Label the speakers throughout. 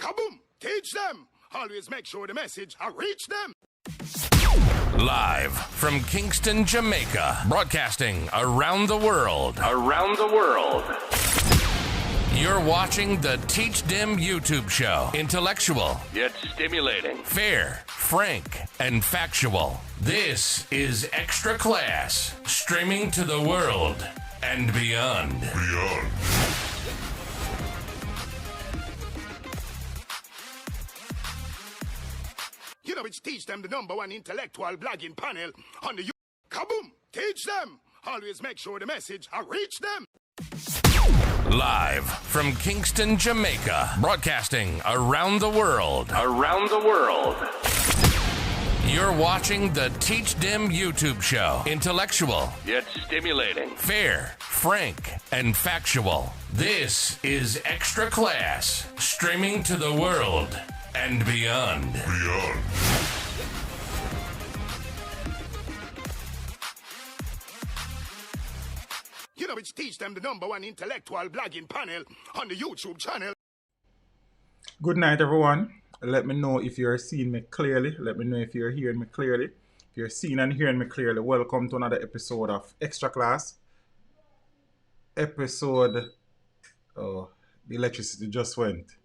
Speaker 1: Kaboom! Teach them! Always make sure the message reach them.
Speaker 2: Live from Kingston, Jamaica, broadcasting around the world. You're watching the Teach Them YouTube show. Intellectual,
Speaker 3: yet stimulating.
Speaker 2: fair, frank, and factual. This is Extra Class, streaming to the world and beyond.
Speaker 1: You know, it's Teach Them, the #1 intellectual blogging panel on the Kaboom! Teach them! Always make sure the message reach them.
Speaker 2: Live from Kingston, Jamaica, broadcasting around the world. You're watching the Teach Them YouTube show. Intellectual,
Speaker 3: Yet stimulating.
Speaker 2: fair, frank, and factual. This is Extra Class, streaming to the world and beyond.
Speaker 1: You know, it's Teach Them, the #1 intellectual blogging panel on the YouTube channel.
Speaker 4: Good night, everyone. Let me know if you're seeing me clearly. Let me know if you're hearing me clearly. If you're seeing and hearing me clearly, welcome to another episode of Extra Class. Oh, the electricity just went.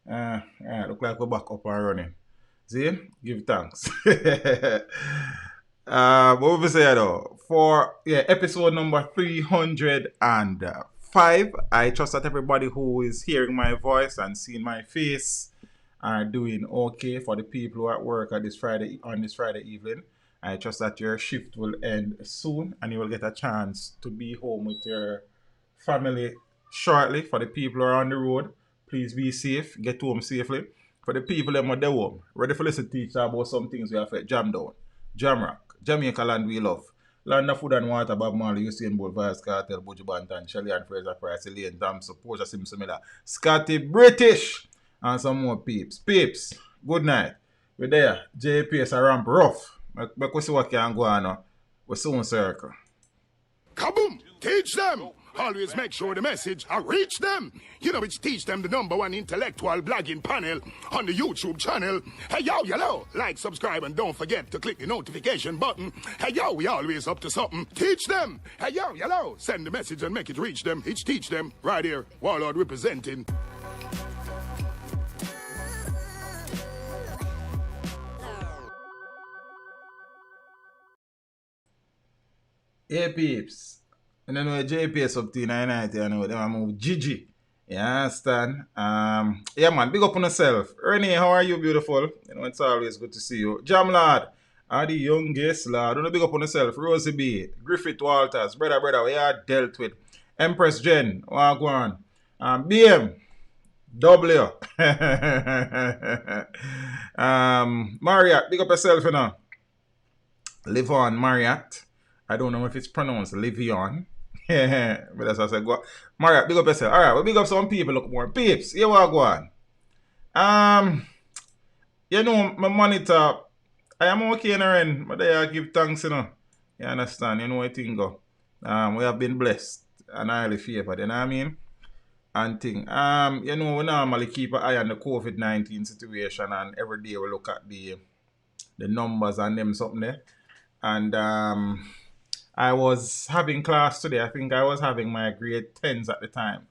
Speaker 4: Look like we're back up and running. See? Give thanks. What we say though? For episode number 305, I trust that everybody who is hearing my voice and seeing my face are doing okay. For the people who are at work on this Friday evening, I trust that your shift will end soon and you will get a chance to be home with your family shortly. For the people who are on the road, please be safe, get home safely. For the people that are at home, ready for listen to teach about some things we have to jam down. Jamrock, Jamaica land we love. Land of Food and Water, Bob Marley, Usain Bolt, Vice Cartel, Buju Banton, Shelly and Fraser Price, Elaine Thompson, Portia Simpson Miller, Scotty British, and some more peeps. Peeps, good night. We're there. JPS a ramp rough. But we see what can go on now. We soon circle.
Speaker 1: Kaboom! Teach them! Always make sure the message reach them. You know, it's Teach Them, the #1 intellectual blogging panel on the YouTube channel. Hey, yo, yellow. Like, subscribe, and don't forget to click the notification button. Hey, yo, we always up to something. Teach them. Hey, yo, yellow. Send the message and make it reach them. It's Teach Them. Right here. Warlord representing.
Speaker 4: Hey, peeps. And then with JPS up to 990 and with them I move Gigi. You understand? Yeah man, big up on yourself. Renee, how are you, beautiful? You know, it's always good to see you. Jam lad, are the youngest lad. Don't big up on yourself. Rosie B, Griffith Walters, brother, we are dealt with. Empress Jen, what go on? BM, W. Marriott, big up yourself, you know. Live on Marriott. I don't know if it's pronounced Livion. But that's what I said. Go. Marriott, big up yourself. Alright, we'll big up some people. Look more. Peeps, here we go on. You know, my monitor, I am okay in the end, but I give thanks, you know. You understand? You know what I think go. We have been blessed and highly favored, you know what I mean? And thing. You know, we normally keep an eye on the COVID-19 situation and every day we look at the numbers and them something there. And I was having class today. I think I was having my grade 10s at the time.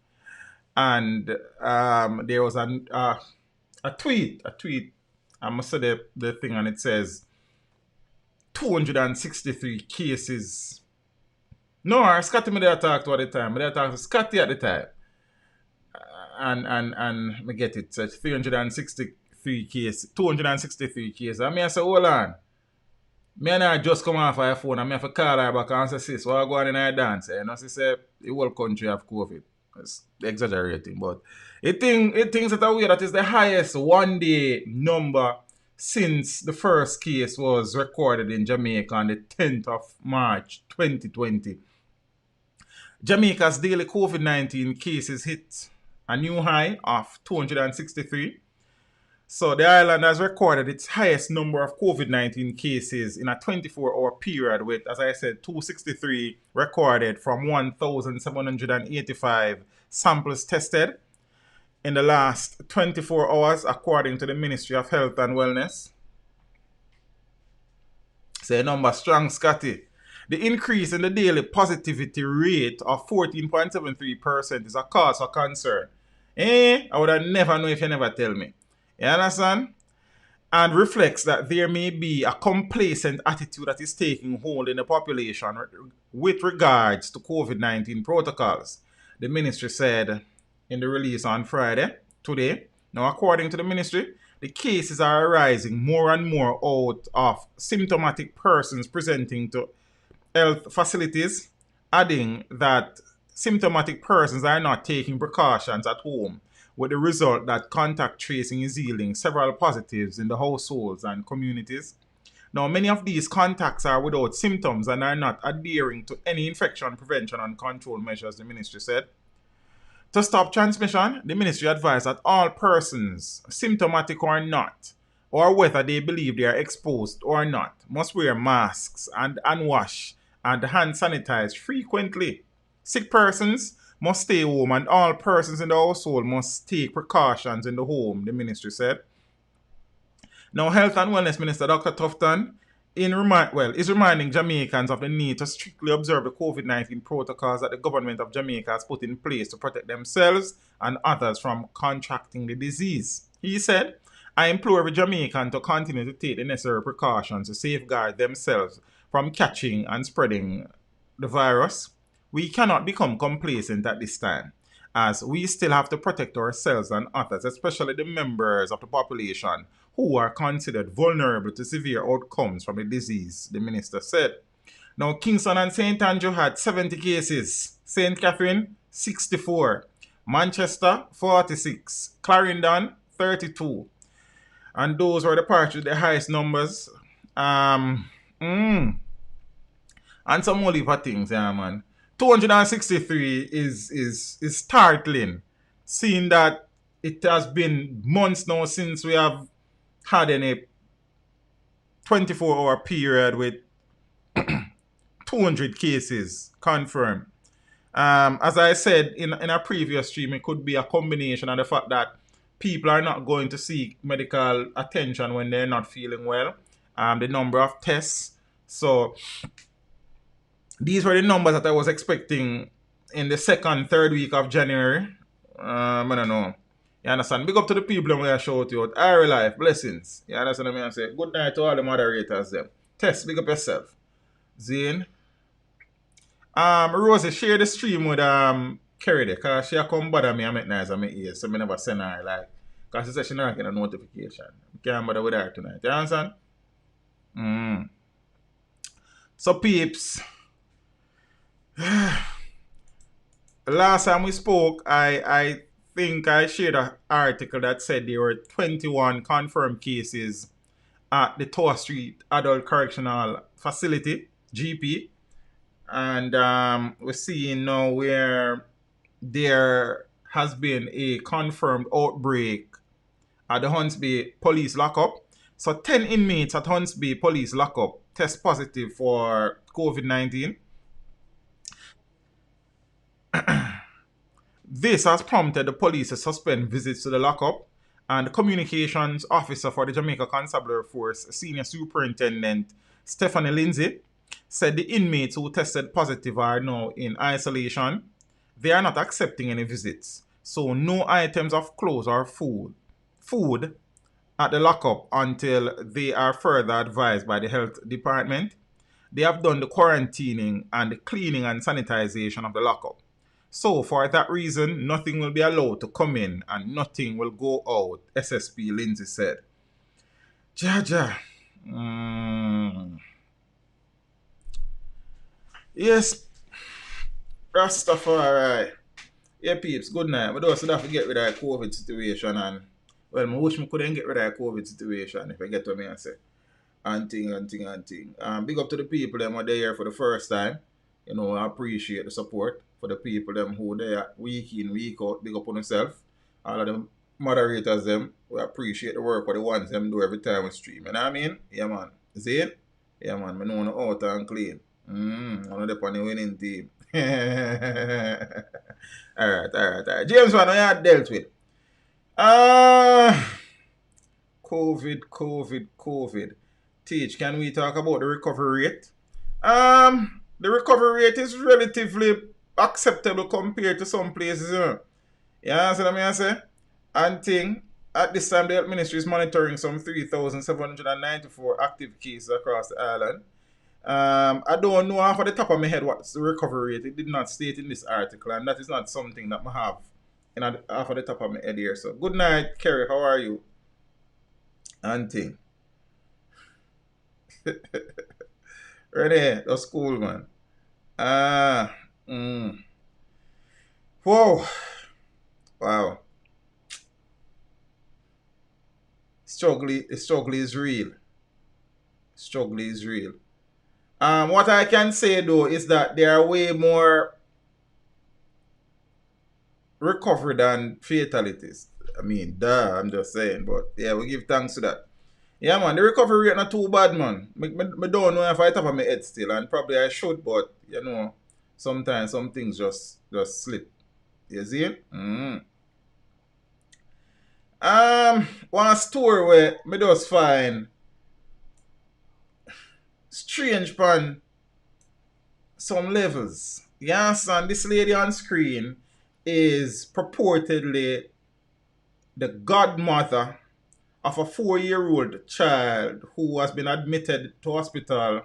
Speaker 4: And there was a tweet. I must say the thing, and it says 263 cases. No, Scotty me there talked to at the time. I talked to Scotty at the time. And I get it. So 363 cases. 263 cases. I mean, I say, hold on. Me and I just come off her phone and I have to call her back and say, sis, what go on in her dance? You know, she said, the whole country have COVID. That's exaggerating, but it thinks that that is the highest one-day number since the first case was recorded in Jamaica on the 10th of March 2020. Jamaica's daily COVID-19 cases hit a new high of 263. So the island has recorded its highest number of COVID-19 cases in a 24-hour period with, as I said, 263 recorded from 1,785 samples tested. in the last 24 hours, according to the Ministry of Health and Wellness. Say number strong, Scotty. The increase in the daily positivity rate of 14.73% is a cause for concern. I would have never known if you never tell me. You understand? And reflects that there may be a complacent attitude that is taking hold in the population with regards to COVID-19 protocols. The ministry said in the release on Friday, today. Now, according to the ministry, the cases are arising more and more out of symptomatic persons presenting to health facilities, adding that symptomatic persons are not taking precautions at home, with the result that contact tracing is yielding several positives in the households and communities. Now, many of these contacts are without symptoms and are not adhering to any infection prevention and control measures, the ministry said. To stop transmission, the ministry advised that all persons, symptomatic or not, or whether they believe they are exposed or not, must wear masks and wash and hand sanitize frequently. Sick persons must stay home and all persons in the household must take precautions in the home, the ministry said. Now, Health and Wellness Minister Dr. Tufton is reminding Jamaicans of the need to strictly observe the COVID-19 protocols that the government of Jamaica has put in place to protect themselves and others from contracting the disease. He said, I implore every Jamaican to continue to take the necessary precautions to safeguard themselves from catching and spreading the virus. We cannot become complacent at this time, as we still have to protect ourselves and others, especially the members of the population who are considered vulnerable to severe outcomes from the disease, the minister said. Now, Kingston and St. Andrew had 70 cases, St. Catherine, 64, Manchester, 46, Clarendon, 32. And those were the parts with the highest numbers. And some whole heap of things, yeah, man. 263 is startling, seeing that it has been months now since we have had any 24-hour period with 200 cases confirmed. As I said in a previous stream, it could be a combination of the fact that people are not going to seek medical attention when they're not feeling well. The number of tests. So these were the numbers that I was expecting in the second, third week of January. I don't know. You understand? Big up to the people who I shout you out. Our life, blessings. You understand what I say? Good night to all the moderators them. Test, big up yourself. Zane. Rosie, share the stream with Kerry there, because she come bother me and make nice on my ears, so I never send her like, because she said she not get a notification. I can't bother with her tonight. You understand? So peeps, last time we spoke, I think I shared an article that said there were 21 confirmed cases at the Toa Street Adult Correctional Facility, GP. And we're seeing now where there has been a confirmed outbreak at the Hunts Bay Police Lockup. So 10 inmates at Hunts Bay Police Lockup test positive for COVID-19. This has prompted the police to suspend visits to the lockup, and the communications officer for the Jamaica Constabulary Force, Senior Superintendent Stephanie Lindsay, said the inmates who tested positive are now in isolation. They are not accepting any visits, so no items of clothes or food at the lockup until they are further advised by the health department. They have done the quarantining and the cleaning and sanitization of the lockup. So for that reason, nothing will be allowed to come in and nothing will go out, SSP Lindsay said. Jaja. Yes, Rastafari. Yeah, peeps, good night. But also have to get rid of the COVID situation, and well, I wish I couldn't get rid of the COVID situation if I get what I say. And thing. Big up to the people them who are there for the first time. You know, I appreciate the support for the people them who there week in, week out. Big up on themselves. All of them moderators them, we appreciate the work for the ones them do every time we stream. You know what I mean? Yeah, man. See it? Yeah, man. I know out and clean. I'm on the winning team. Alright. James, what you had dealt with? Uh, COVID. Teach, can we talk about the recovery rate? The recovery rate is relatively acceptable compared to some places, you know. You understand what I say? And thing, at this time, the health ministry is monitoring some 3,794 active cases across the island. I don't know off of the top of my head what's the recovery rate. It did not state in this article, and that is not something that I have off of the top of my head here. So, good night, Kerry. How are you? And thing. Ready? That's cool, man. Whoa. Wow. Struggle is real. Struggle is real. What I can say though is that there are way more recovery than fatalities. I mean, I'm just saying, but yeah, we give thanks to that. Yeah, man, the recovery rate not too bad, man. Me don't know if I top of my head still, and probably I should, but you know, sometimes some things just slip. You see? One story where me just find strange pan some levels. You understand? This lady on screen is purportedly the godmother of a 4-year-old child who has been admitted to hospital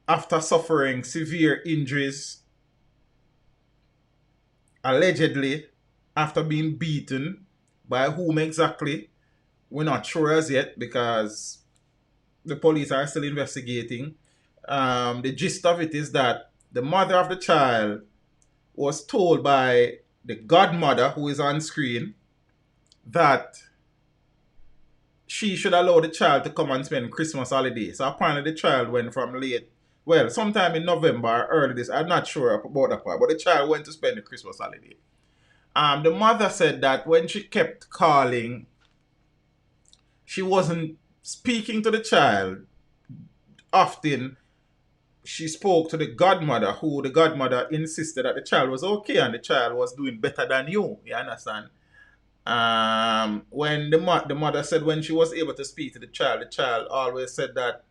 Speaker 4: after suffering severe injuries, allegedly after being beaten. By whom exactly, we're not sure as yet because the police are still investigating. The gist of it is that the mother of the child was told by the godmother, who is on screen, that she should allow the child to come and spend Christmas holiday. So apparently the child went from sometime in November or early this, I'm not sure about that part, but the child went to spend the Christmas holiday. The mother said that when she kept calling, she wasn't speaking to the child. Often, she spoke to the godmother, who the godmother insisted that the child was okay and the child was doing better than you. You understand? When the mother said when she was able to speak to the child always said that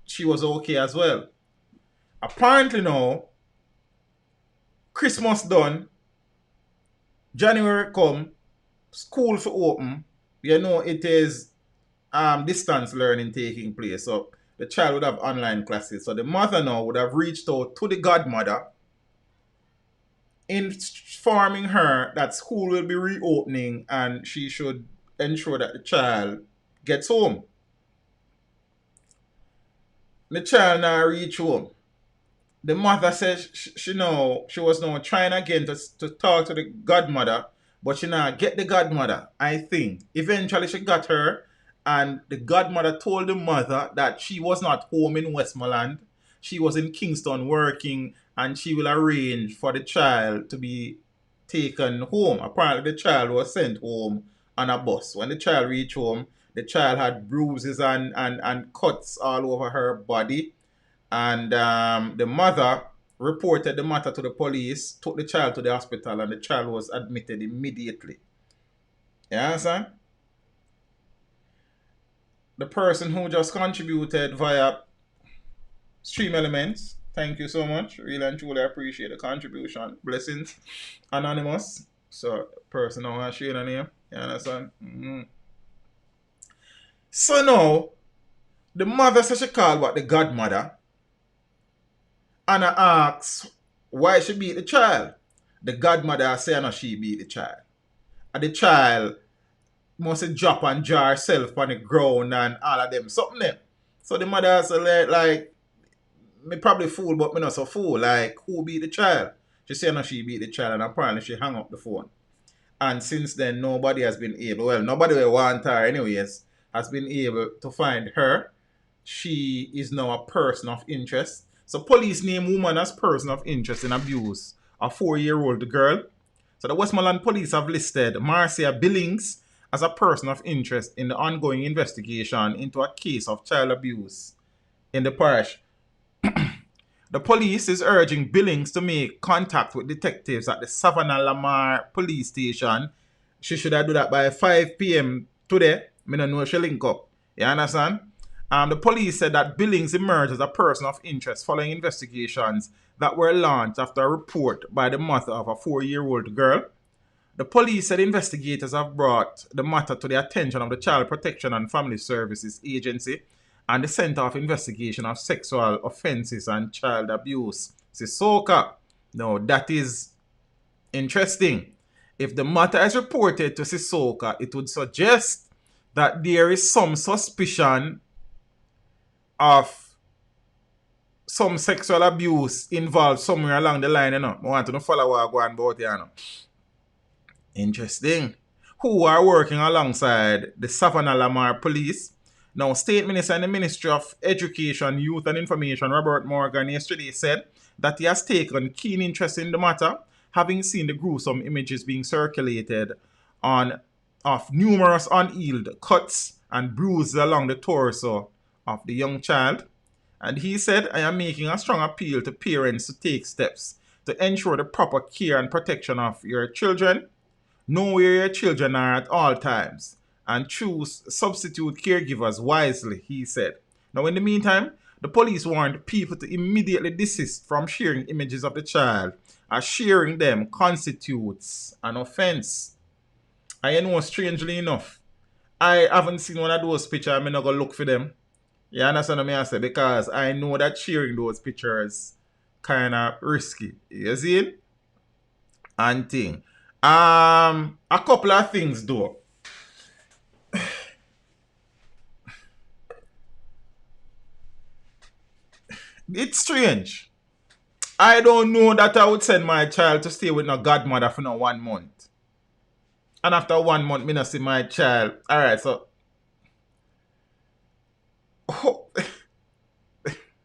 Speaker 4: she was okay as well. Apparently now, Christmas done, January come, school for open, you know it is distance learning taking place. So the child would have online classes. So the mother now would have reached out to the godmother, informing her that school will be reopening and she should ensure that the child gets home. The child now reach home. The mother says she was now trying again to talk to the godmother, but she now get the godmother, I think. Eventually she got her, and the godmother told the mother that she was not home in Westmoreland. She was in Kingston working, and she will arrange for the child to be taken home. Apparently the child was sent home on a bus. When the child reached home, the child had bruises and cuts all over her body. And the mother reported the matter to the police, took the child to the hospital, and the child was admitted immediately. You understand? The person who just contributed via Stream Elements, thank you so much. Really and truly appreciate the contribution. Blessings. Anonymous. So, person I want to share the name. You understand? So now, the mother says she called what the godmother, and I asks why she beat the child. The godmother say no, she beat the child. And the child must drop and jar herself on the ground and all of them. Something there. So the mother said like, me probably fool, but me not so fool. Like, who beat the child? She said no, she beat the child, and apparently she hung up the phone. And since then, nobody has been able, nobody will want her anyways, has been able to find her. She is now a person of interest. So police name woman as person of interest in abuse a 4-year-old girl. So the Westmoreland police have listed Marcia Billings as a person of interest in the ongoing investigation into a case of child abuse in the parish. The police is urging Billings to make contact with detectives at the Savannah Lamar police station. She should have do that by 5 p.m. today. I don't know if she link up. You understand? The police said that Billings emerged as a person of interest following investigations that were launched after a report by the mother of a 4-year-old girl. The police said investigators have brought the matter to the attention of the Child Protection and Family Services Agency and the Center of Investigation of Sexual Offenses and Child Abuse, SISOCA. Now, that is interesting. If the matter is reported to SISOCA, it would suggest that there is some suspicion of some sexual abuse involved somewhere along the line, you know. I want to follow what I go on about here, you know. Interesting. Who are working alongside the Savannah Lamar police. Now, State Minister in the Ministry of Education, Youth and Information, Robert Morgan, yesterday said that he has taken keen interest in the matter, having seen the gruesome images being circulated of numerous unhealed cuts and bruises along the torso of the young child. And he said, I am making a strong appeal to parents to take steps to ensure the proper care and protection of your children. Know where your children are at all times and choose substitute caregivers wisely, he said. Now, in the meantime, the police warned people to immediately desist from sharing images of the child, as sharing them constitutes an offense. I know, strangely enough, I haven't seen one of those pictures. I'm not going to look for them. You understand what I say? Because I know that sharing those pictures kind of risky. You see it? And thing. A couple of things though. It's strange. I don't know that I would send my child to stay with no godmother for no 1 month. And after 1 month, me not see my child. Alright, so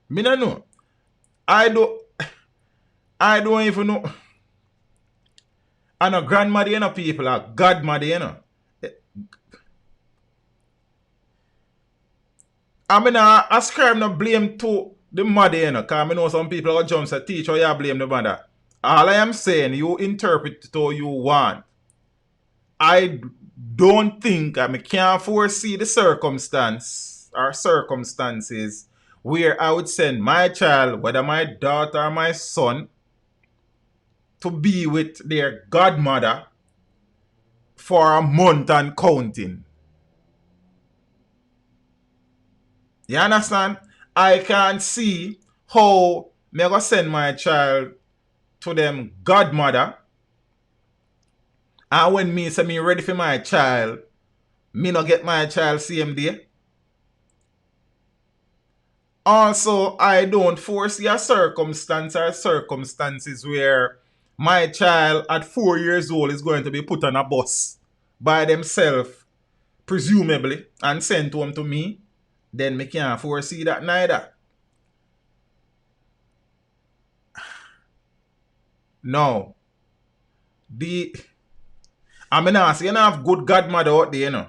Speaker 4: me not know. I don't even know. And a grandmother, you know, people are godmother, you know. I mean, I ascribe no blame to the mother, you know, because I know some people will jump say, teacher, you blame the mother. All I am saying, you interpret it how you want. I don't think, I can't foresee the circumstance or circumstances where I would send my child, whether my daughter or my son, to be with their godmother for a month and counting. You understand? I can't see how me go send my child to them godmother, and when me say me ready for my child, me not get my child same day. Also, I don't foresee a circumstance or circumstances where my child at 4 years old is going to be put on a bus by themselves, presumably, and sent home to me. Then me can't foresee that neither. No. I mean, I say you don't have good godmother out there, you know.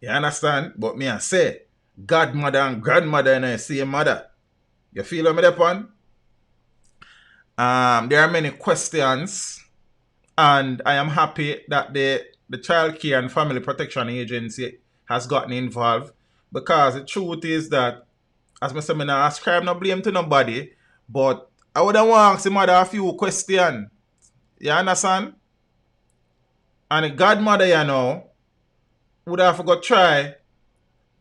Speaker 4: You understand? But me I say, godmother and grandmother in the same mother. You feel what me upon? There are many questions, and I am happy that the Child Care and Family Protection Agency has gotten involved, because the truth is that, as I say, I don't ascribe no blame to nobody, but I would have want to ask the mother a few questions. You understand? And the godmother, you know, would have got try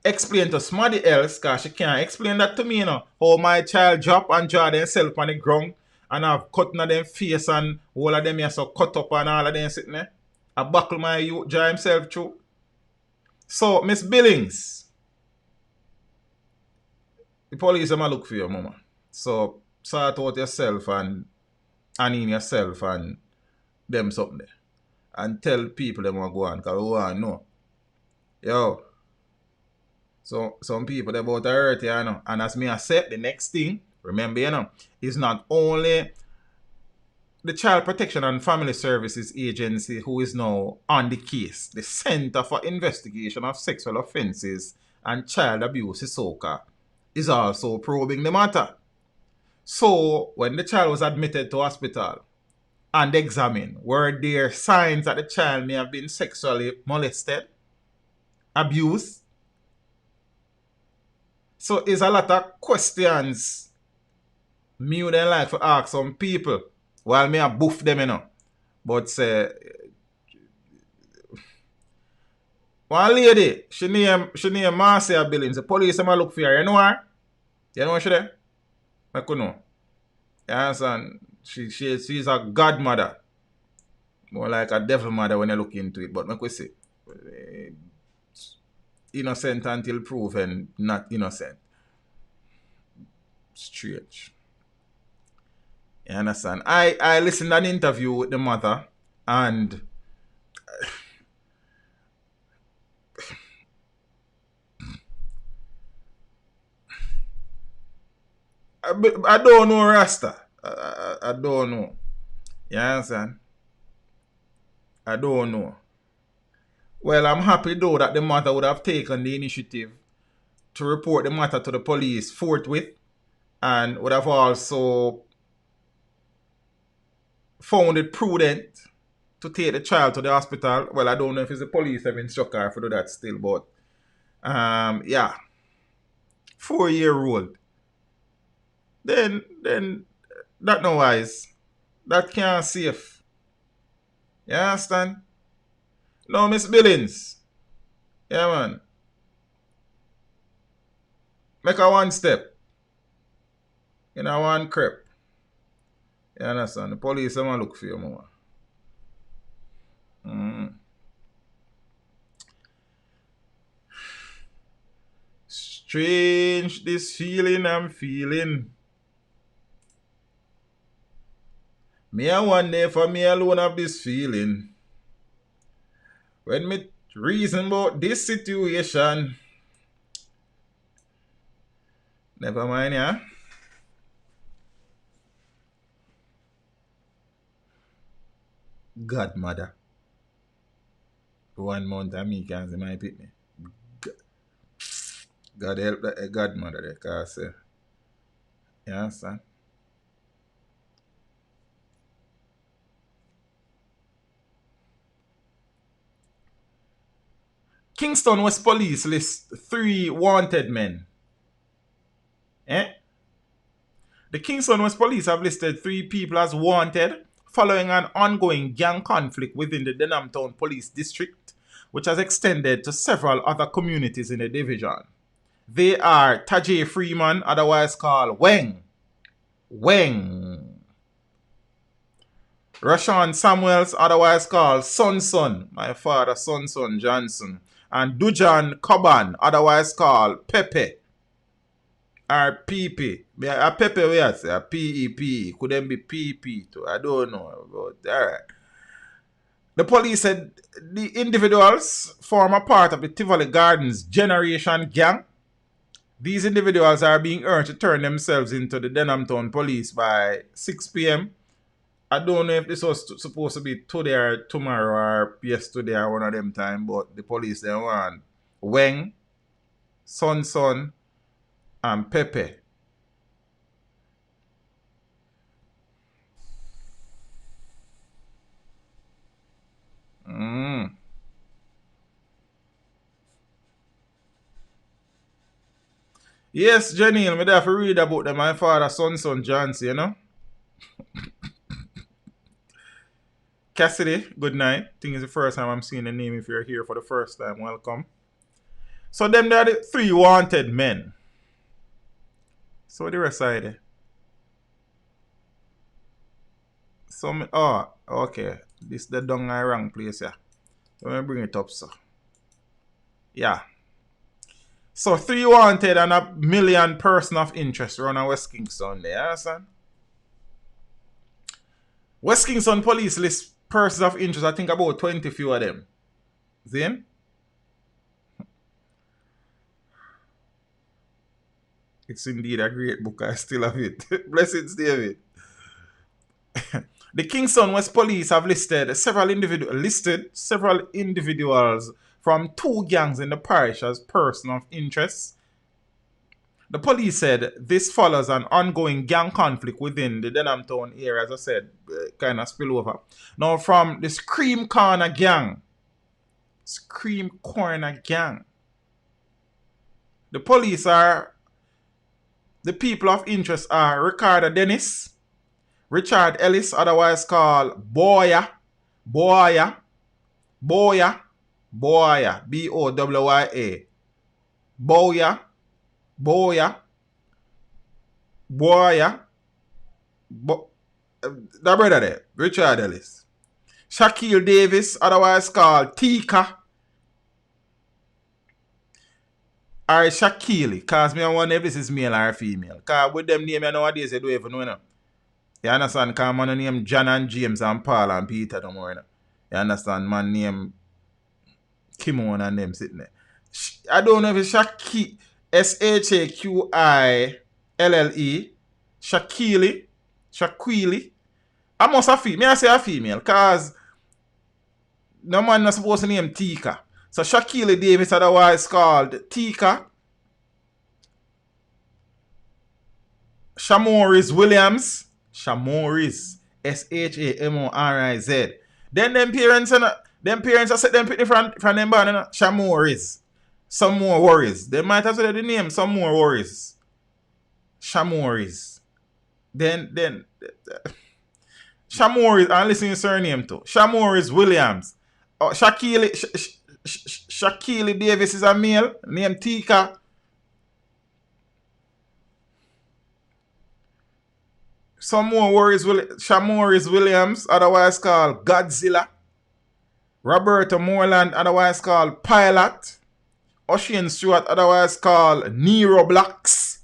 Speaker 4: explain to somebody else, because she can't explain that to me, you know, how my child drop and draw themselves on the ground and have cut in them face and all of them here so cut up and all of them sitting there. I buckle my youth draw himself through. So, Miss Billings, the police are look for you, mama. So, sort out yourself and in yourself and them something there. And tell people them want to go on, because we want to know. Yo. So, some people, they're about to hurt you, you know. And as me I said, the next thing, remember, you know, is not only the Child Protection and Family Services Agency who is now on the case. The Center for Investigation of Sexual Offenses and Child Abuse, SISOCA, is also probing the matter. So, when the child was admitted to hospital and examined, were there signs that the child may have been sexually molested, abused? So, it's a lot of questions me would like to ask some people while me a boof them, you know. But say, one lady, she named Marcia Billings. The police am look for her. You know her? You know what she there? I could know. You understand? She's a godmother. More like a devil mother when you look into it. But I could say, innocent until proven not innocent. Strange. You understand? I listened to an interview with the mother and I don't know Rasta. I don't know. You understand? I don't know. Well, I'm happy though that the mother would have taken the initiative to report the matter to the police forthwith and would have also found it prudent to take the child to the hospital. Well, I don't know if it's the police have instructed her to do that still, but yeah. 4-year-old. Then that no wise. That can't safe. You understand? No, Miss Billings. Yeah, man. Make a one step. You know, one crep. You understand? The police are look for you, mama. Strange this feeling I'm feeling. Me I wonder for me alone have this feeling. When me reason about this situation. Never mind, yeah. Godmother. 1 month and me can't see my pitney. God help that godmother there, cause you understand? Kingston West Police list 3 wanted men. The Kingston West Police have listed 3 people as wanted following an ongoing gang conflict within the Denhamtown Police District, which has extended to several other communities in the division. They are Tajay Freeman, otherwise called Weng. Rashawn Samuels, otherwise called Son, my father Son Johnson. And Dujan Coban, otherwise called Pepe. Or PP. A Pepe, we have say, a PEP. Could then be PP too. I don't know. But, alright. The police said the individuals form a part of the Tivoli Gardens Generation Gang. These individuals are being urged to turn themselves into the Denhamtown Police by 6 p.m. I don't know if this was supposed to be today or tomorrow or yesterday or one of them time, but the police they want Weng, Son, and Pepe. Yes, Jenny, I have to read about them. My father, Son Johnson, you know. Cassidy, good night. I think it's the first time I'm seeing the name. If you're here for the first time, welcome. So them they are the 3 wanted men. So the rest side there. Okay. This the down I wrong place, yeah. Let me bring it up, sir. Yeah. So 3 wanted and 1 million person of interest run a West Kingston there, you understand? West Kingston police list persons of interest, I think about 20 few of them. See? It's indeed a great book. I still have it. Blessings, David. The Kingston West Police have listed several individuals from 2 gangs in the parish as persons of interest. The police said this follows an ongoing gang conflict within the Denham Town area, as I said, kind of spill over. Now, from the Scream Corner gang, the police are, the people of interest are Ricardo Dennis, Richard Ellis, otherwise called Boya, B-O-W-Y-A, Boya, the brother there, Richard Ellis. Shaquille Davis, otherwise called Tika. Or Shaquille, because I wonder if this is male or female. Because with them names nowadays, they don't even know. You know? You understand? Because man name John and James and Paul and Peter no more. You know? You understand? Man name Kimon and them sitting there. I don't know if it's Shaquille, Shaquille, Shaquille. I must have female. I say a female because no man not supposed to name Tika. So Shaquille Davis, otherwise called Tika. Shamoriz Williams. Shamoriz. Shamoriz. Then them parents are set them pick from them band, Shamoriz. Some more worries. They might have said the name, some more worries. Shamoriz. Then Shamoriz, and listen to surname too. Shamoriz Williams. Shaquille Davis is a male, named Tika. Some more worries. Shamoriz Williams, otherwise called Godzilla. Roberta Moreland, otherwise called Pilot. Ocean Stewart, otherwise called Nero Blacks.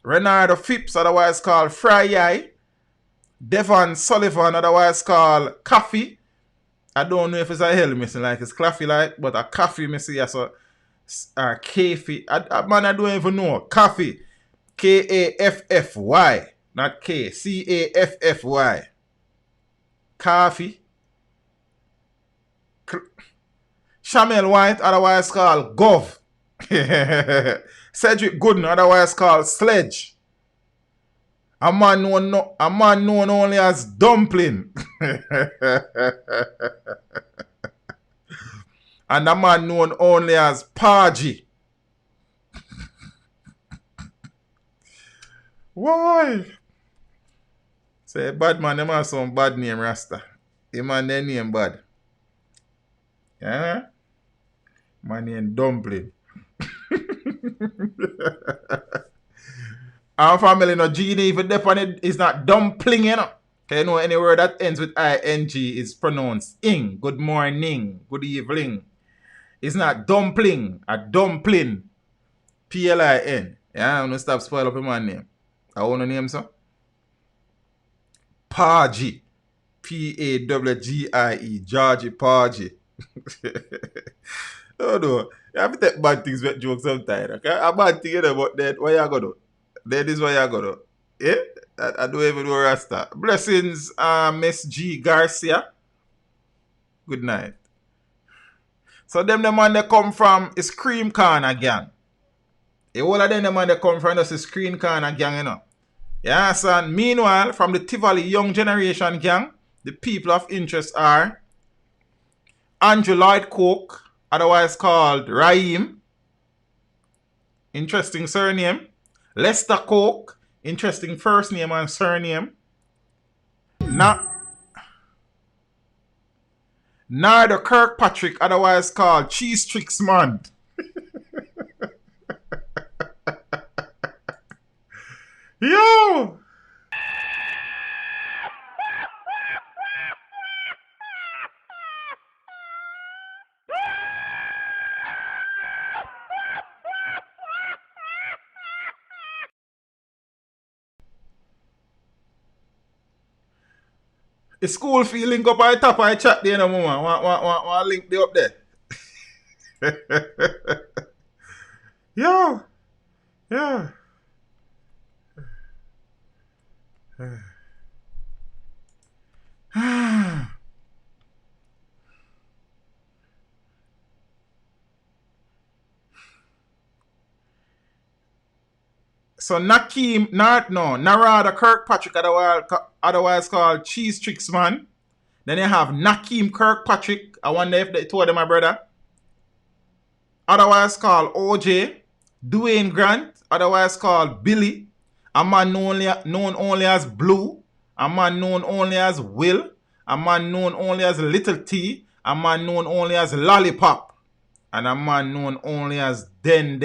Speaker 4: Renardo Phipps, otherwise called Fry. Devon Sullivan, otherwise called Coffee. I don't know if it's a hell missing like it's Claffy like, but a Coffee missing as a Kaffy. Man, I don't even know. Coffee. Kaffy. Not K. Caffy. Coffee. Shamel White, otherwise called Gov. Cedric Gooden, otherwise called Sledge. A man known only as Dumpling. And a man known only as Pargy. Why? Say bad man, them have some bad name, Rasta. The man, their name bad. Yeah? My name Dumpling. Our family no Genie, if it on it, it's not dumpling, you know. Okay, you know any word that ends with ing is pronounced ing. Good morning, good evening. It's not dumpling, a dumpling. Plin. Yeah, I'm gonna stop spoil up my name. I wanna name so. Pargy. Pawgie. Georgie Pargy. Oh no. You have to take bad things with jokes sometimes. Okay? A bad thing, you know, but then what you gonna do? That is what you gonna do. Yeah? I don't even know Rasta. Blessings, Miss G Garcia. Good night. So them the man they come from is Cream Corner gang. All of them the man they come from is Cream Corner gang, you know. Yeah, son. Meanwhile, from the Tivoli Young Generation gang, the people of interest are Andrew Lloyd Coke, otherwise called Raheem. Interesting surname. Lester Coke. Interesting first name and surname. Nardo Kirkpatrick, otherwise called Cheese Tricks Man. Yo! The school fee link up at the top of the chat there, no moment. Want link there up there. Yo. Yeah. So Nakeem, Narada Kirkpatrick, otherwise called Cheese Tricks Man. Then you have Nakeem Kirkpatrick. I wonder if they told them my brother. Otherwise called OJ. Dwayne Grant, otherwise called Billy. A man known only as Blue. A man known only as Will. A man known only as Little T. A man known only as Lollipop. And a man known only as Den.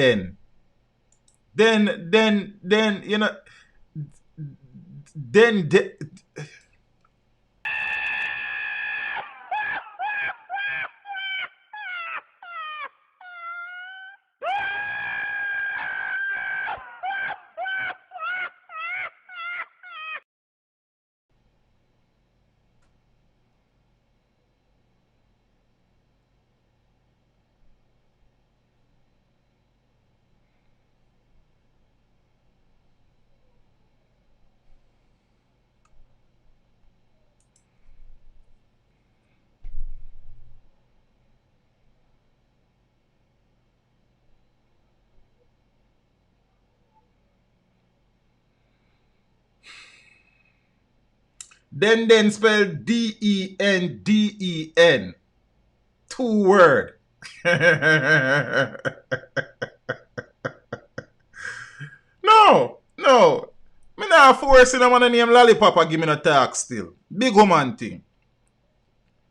Speaker 4: Then, you know, then. Den spelled D-E-N-D-E-N. 2 word. No. Me not forcing a man to name Lollipop or give me no talk still. Big woman thing.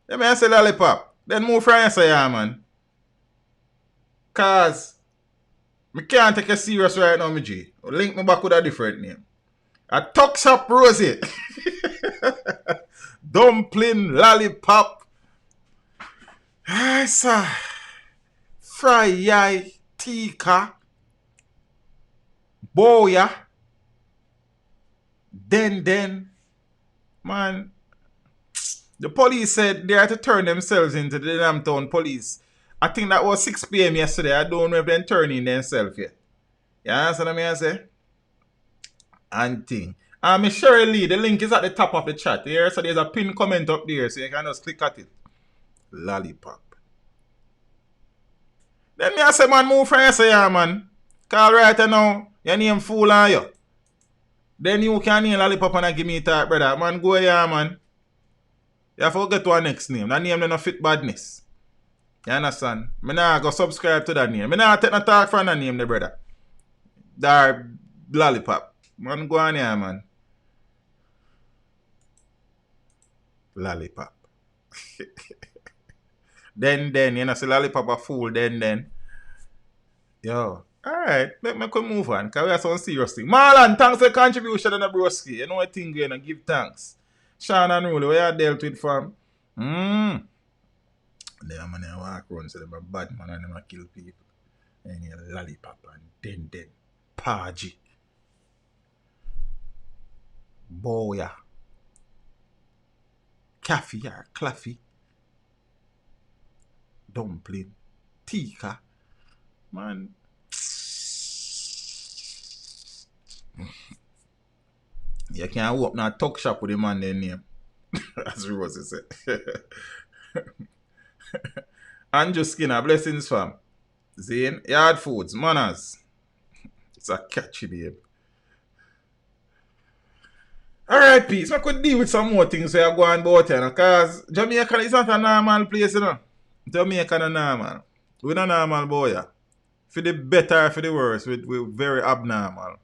Speaker 4: Let me say Lollipop. Then move from you say yeah, man. Cause me can't take you serious right now, me G. Link me back with a different name. A Tuck Shop Rosie. Dumpling, Lollipop. Ay, sir. Fry yai, tika. Boya. Den. Man. The police said they had to turn themselves into the damn town police. I think that was 6 p.m. yesterday. I don't know if they're turning themselves yet. You understand what I say? And thing. Miss Sherry Lee, the link is at the top of the chat here. So there's a pinned comment up there. So you can just click at it. Lollipop. Then me I say, man, move from you say, yeah, man. Call right now. Your name fool on you. Then you can name Lollipop and give me that, brother. Man, go here, man. You have to get to our next name. That name don't fit badness. You understand? Me nah go subscribe to that name. Me nah take no talk from that name, the brother. That Lollipop. Man, go on here, man. Lollipop. then, you know, say Lollipop a fool, then. Yo. Alright, let me move on, because we have some serious thing. Marlon, thanks for the contribution on the broski. You know what thing going to give thanks. Sean and Ruel, what you dealt with from? They man walk around, so they're bad man and they kill people. And you Lollipop and then. Paji. Boya. Caffy or Claffy. Dumpling. Tika. Man. You can't open a talk shop with the man their name. As Rose said. Andrew Skinner, blessings fam. Zane, Yard Foods, manners. It's a catchy babe. Alright, peace. I could deal with some more things so you go on about here, because Jamaica is not a normal place, you know. Jamaica is normal. We're not normal, boy. Yeah. For the better, for the worse, we're very abnormal.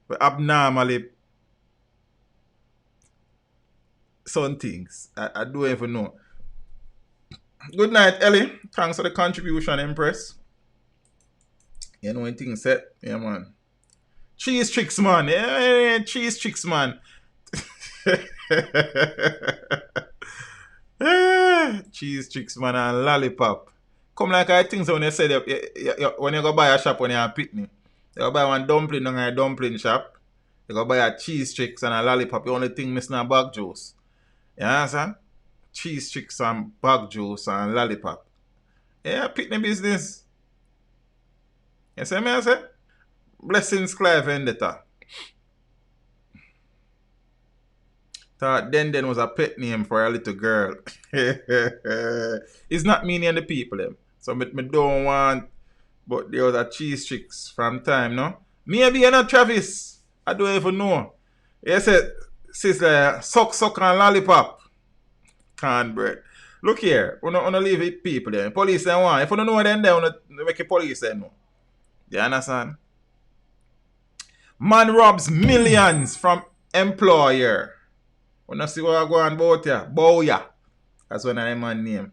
Speaker 4: We're abnormally some things. I don't even know. Good night, Ellie. Thanks for the contribution, Empress. You know when things set? Yeah, man. Cheese Tricks, man. Yeah, Cheese Tricks, man. Cheese Tricks, man, and Lollipop. Come like I think so when you said when you go buy a shop when you're a picnic. You go buy one dumpling in a dumpling shop. You go buy a Cheese Tricks and a Lollipop. The only thing missing a bag juice. You understand? Cheese Tricks and bag juice and Lollipop. Yeah, picnic business. You see me I say? Blessings Clive Vendetta. Thought Den was a pet name for a little girl. It's not me and the people them. So me don't want, but there was a Cheese Tricks from time, no? Maybe you're not Travis. I don't even know. You said, sister, suck and lollipop. Can't bread. Look here, we don't leave it people there. Police say one. If you don't know them there, we make a police say no. You understand? Man robs millions from employer. We don't see what I go on about here. Bowya. That's one of them man name.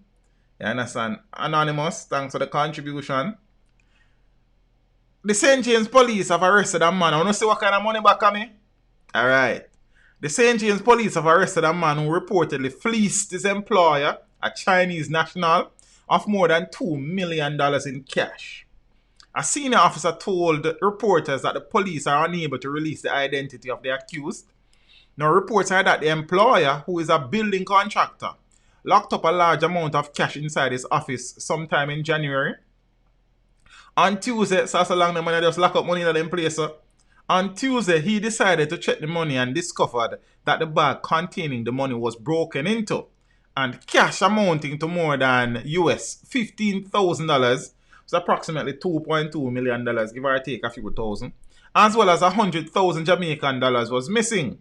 Speaker 4: You understand? Anonymous, thanks for the contribution. The St. James police have arrested a man. I want to see what kind of money back on me. Alright. The St. James police have arrested a man who reportedly fleeced his employer, a Chinese national, of more than $2 million in cash. A senior officer told reporters that the police are unable to release the identity of the accused. Now, reports are that the employer, who is a building contractor, locked up a large amount of cash inside his office sometime in January. On Tuesday, so long the money just lock up money in them place. On Tuesday, he decided to check the money and discovered that the bag containing the money was broken into, and cash amounting to more than US $15,000, so approximately $2.2 million, give or take a few thousand, as well as 100,000 Jamaican dollars was missing.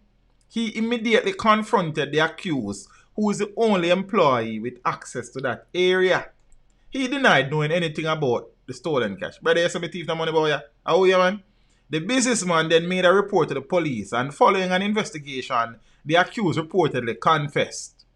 Speaker 4: He immediately confronted the accused, who is the only employee with access to that area. He denied knowing anything about the stolen cash. Brother, you see me thief the money, boy? How are you, man? The businessman then made a report to the police, and following an investigation, the accused reportedly confessed.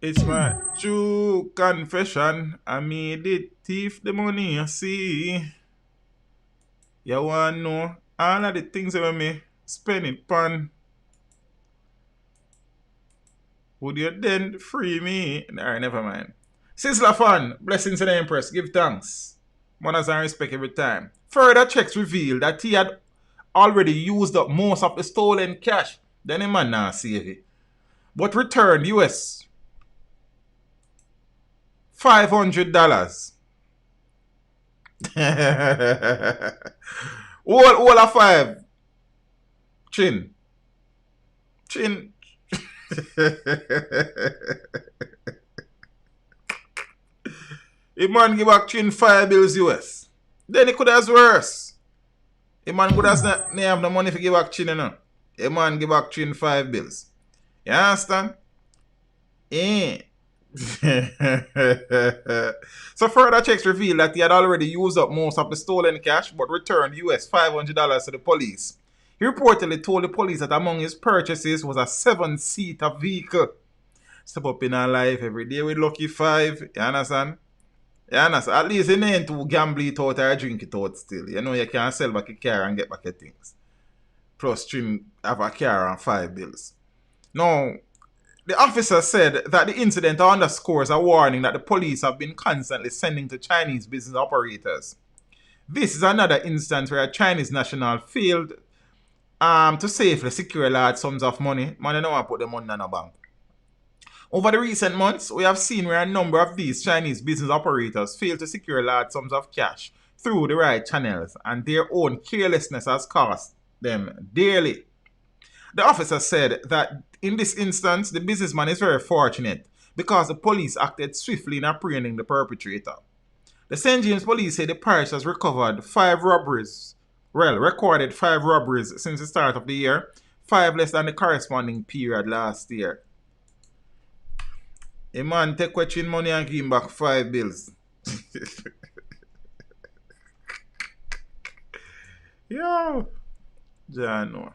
Speaker 4: It's my true confession. I made it thief the money, you see. You want to know all of the things that me spend it on. Would you then free me? Alright, never mind. Sizzler fan, blessings to the Empress, give thanks. Manners and respect every time. Further checks reveal that he had already used up most of the stolen cash. Then the man now save it. But returned US $500. All of five. Chin. If man give back Chin $5 US, then it could have worse. If man could have not have no money to give back Chin, you know. A man give back Chin $5. You understand? So further checks reveal that he had already used up most of the stolen cash, but returned US $500 to the police. He reportedly told the police that among his purchases was a 7-seater vehicle. Step up in our life every day with lucky 5. You understand? You understand? At least you ain't to gamble it out or drink it out still. You know you can sell back a car and get back your things. Plus Trim have a car and $5. Now, the officer said that the incident underscores a warning that the police have been constantly sending to Chinese business operators. This is another instance where a Chinese national failed to safely secure large sums of money. Man, you know I put the money in a bank. Over the recent months, we have seen where a number of these Chinese business operators fail to secure large sums of cash through the right channels, and their own carelessness has cost them dearly. The officer said that in this instance, the businessman is very fortunate because the police acted swiftly in apprehending the perpetrator. The St. James police say the parish has recorded 5 robberies since the start of the year, 5 less than the corresponding period last year. A man take question money and give him back $5. Yo, Jano.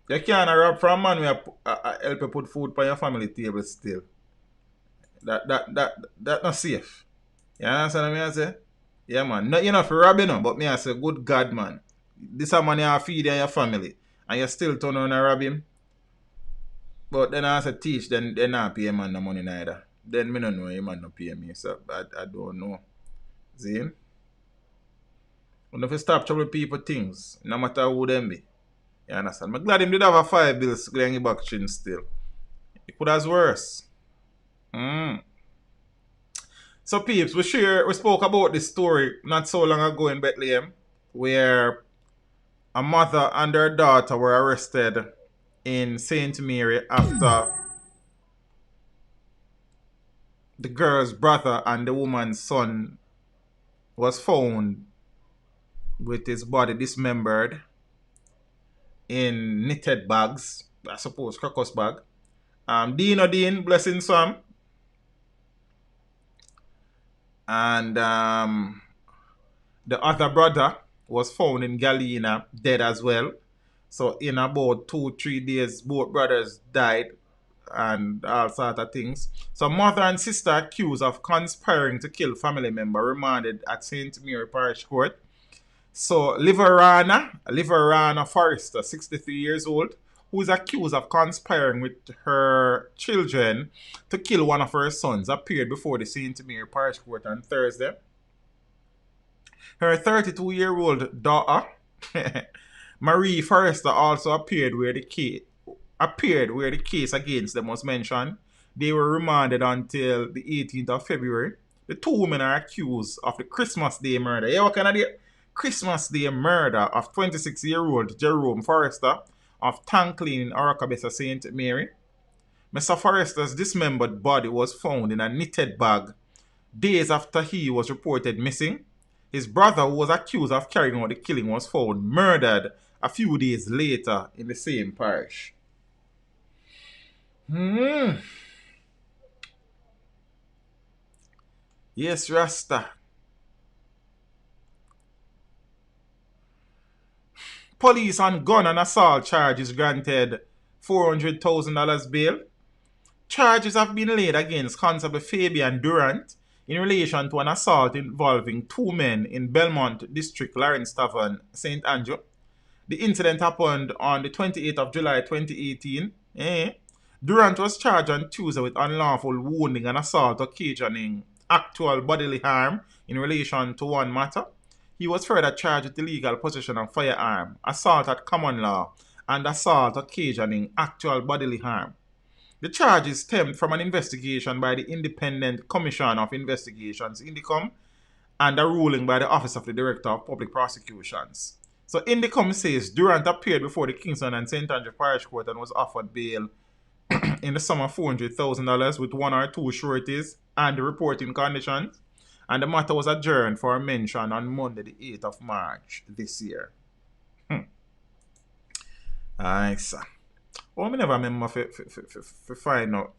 Speaker 4: You can't rob from a man who help you put food on your family table still. That not safe. You understand what I say? Yeah, man. No, you're not for robbing, no, but me I say, good God, man. This a man you feed your family, and you still turn around and rob him. But then I say teach, then they not pay a man no money neither. Then me don't know a man no pay me, so I don't know. See? You have to stop trouble people things, no matter who them be. You understand? I'm glad him did have a $5 going back chin still. It could have worse. So peeps, we spoke about this story not so long ago in Bethlehem, where A mother and her daughter were arrested in St. Mary after the girl's brother and the woman's son was found with his body dismembered in knitted bags, I suppose, crocus bag. Dean, blessing Sam. And the other brother was found in Galena, dead as well. So in about 2-3 days, both brothers died and all sort of things. So mother and sister accused of conspiring to kill family member remanded at St. Mary Parish Court. So Liverana Forrester, 63 years old, who is accused of conspiring with her children to kill one of her sons, appeared before the St. Mary Parish Court on Thursday. Her 32-year-old daughter, Marie Forrester, also appeared where the case against them was mentioned. They were remanded until the 18th of February. The two women are accused of the Christmas Day murder. Yeah, what kind of day? Christmas Day murder of 26-year-old Jerome Forrester of Tanklin in Oracabessa, St. Mary. Mr. Forrester's dismembered body was found in a knitted bag days after he was reported missing. His brother, who was accused of carrying out the killing, was found murdered a few days later in the same parish. Yes, Rasta. Police on gun and assault charges granted $400,000 bail. Charges have been laid against Constable Fabian Durant in relation to an assault involving two men in Belmont District, Lawrence Tavern, St. Andrew. The incident happened on the 28th of July 2018. Durant was charged on Tuesday with unlawful wounding and assault occasioning actual bodily harm in relation to one matter. He was further charged with illegal possession of firearm, assault at common law, and assault occasioning actual bodily harm. The charges stemmed from an investigation by the Independent Commission of Investigations, INDICOM, and a ruling by the Office of the Director of Public Prosecutions. So INDICOM says Durant appeared before the Kingston and St. Andrew Parish Court and was offered bail in the sum of $400,000 with one or two sureties and the reporting conditions. And the matter was adjourned for a mention on Monday, the 8th of March this year. Alright, sir. Oh, I never remember to find no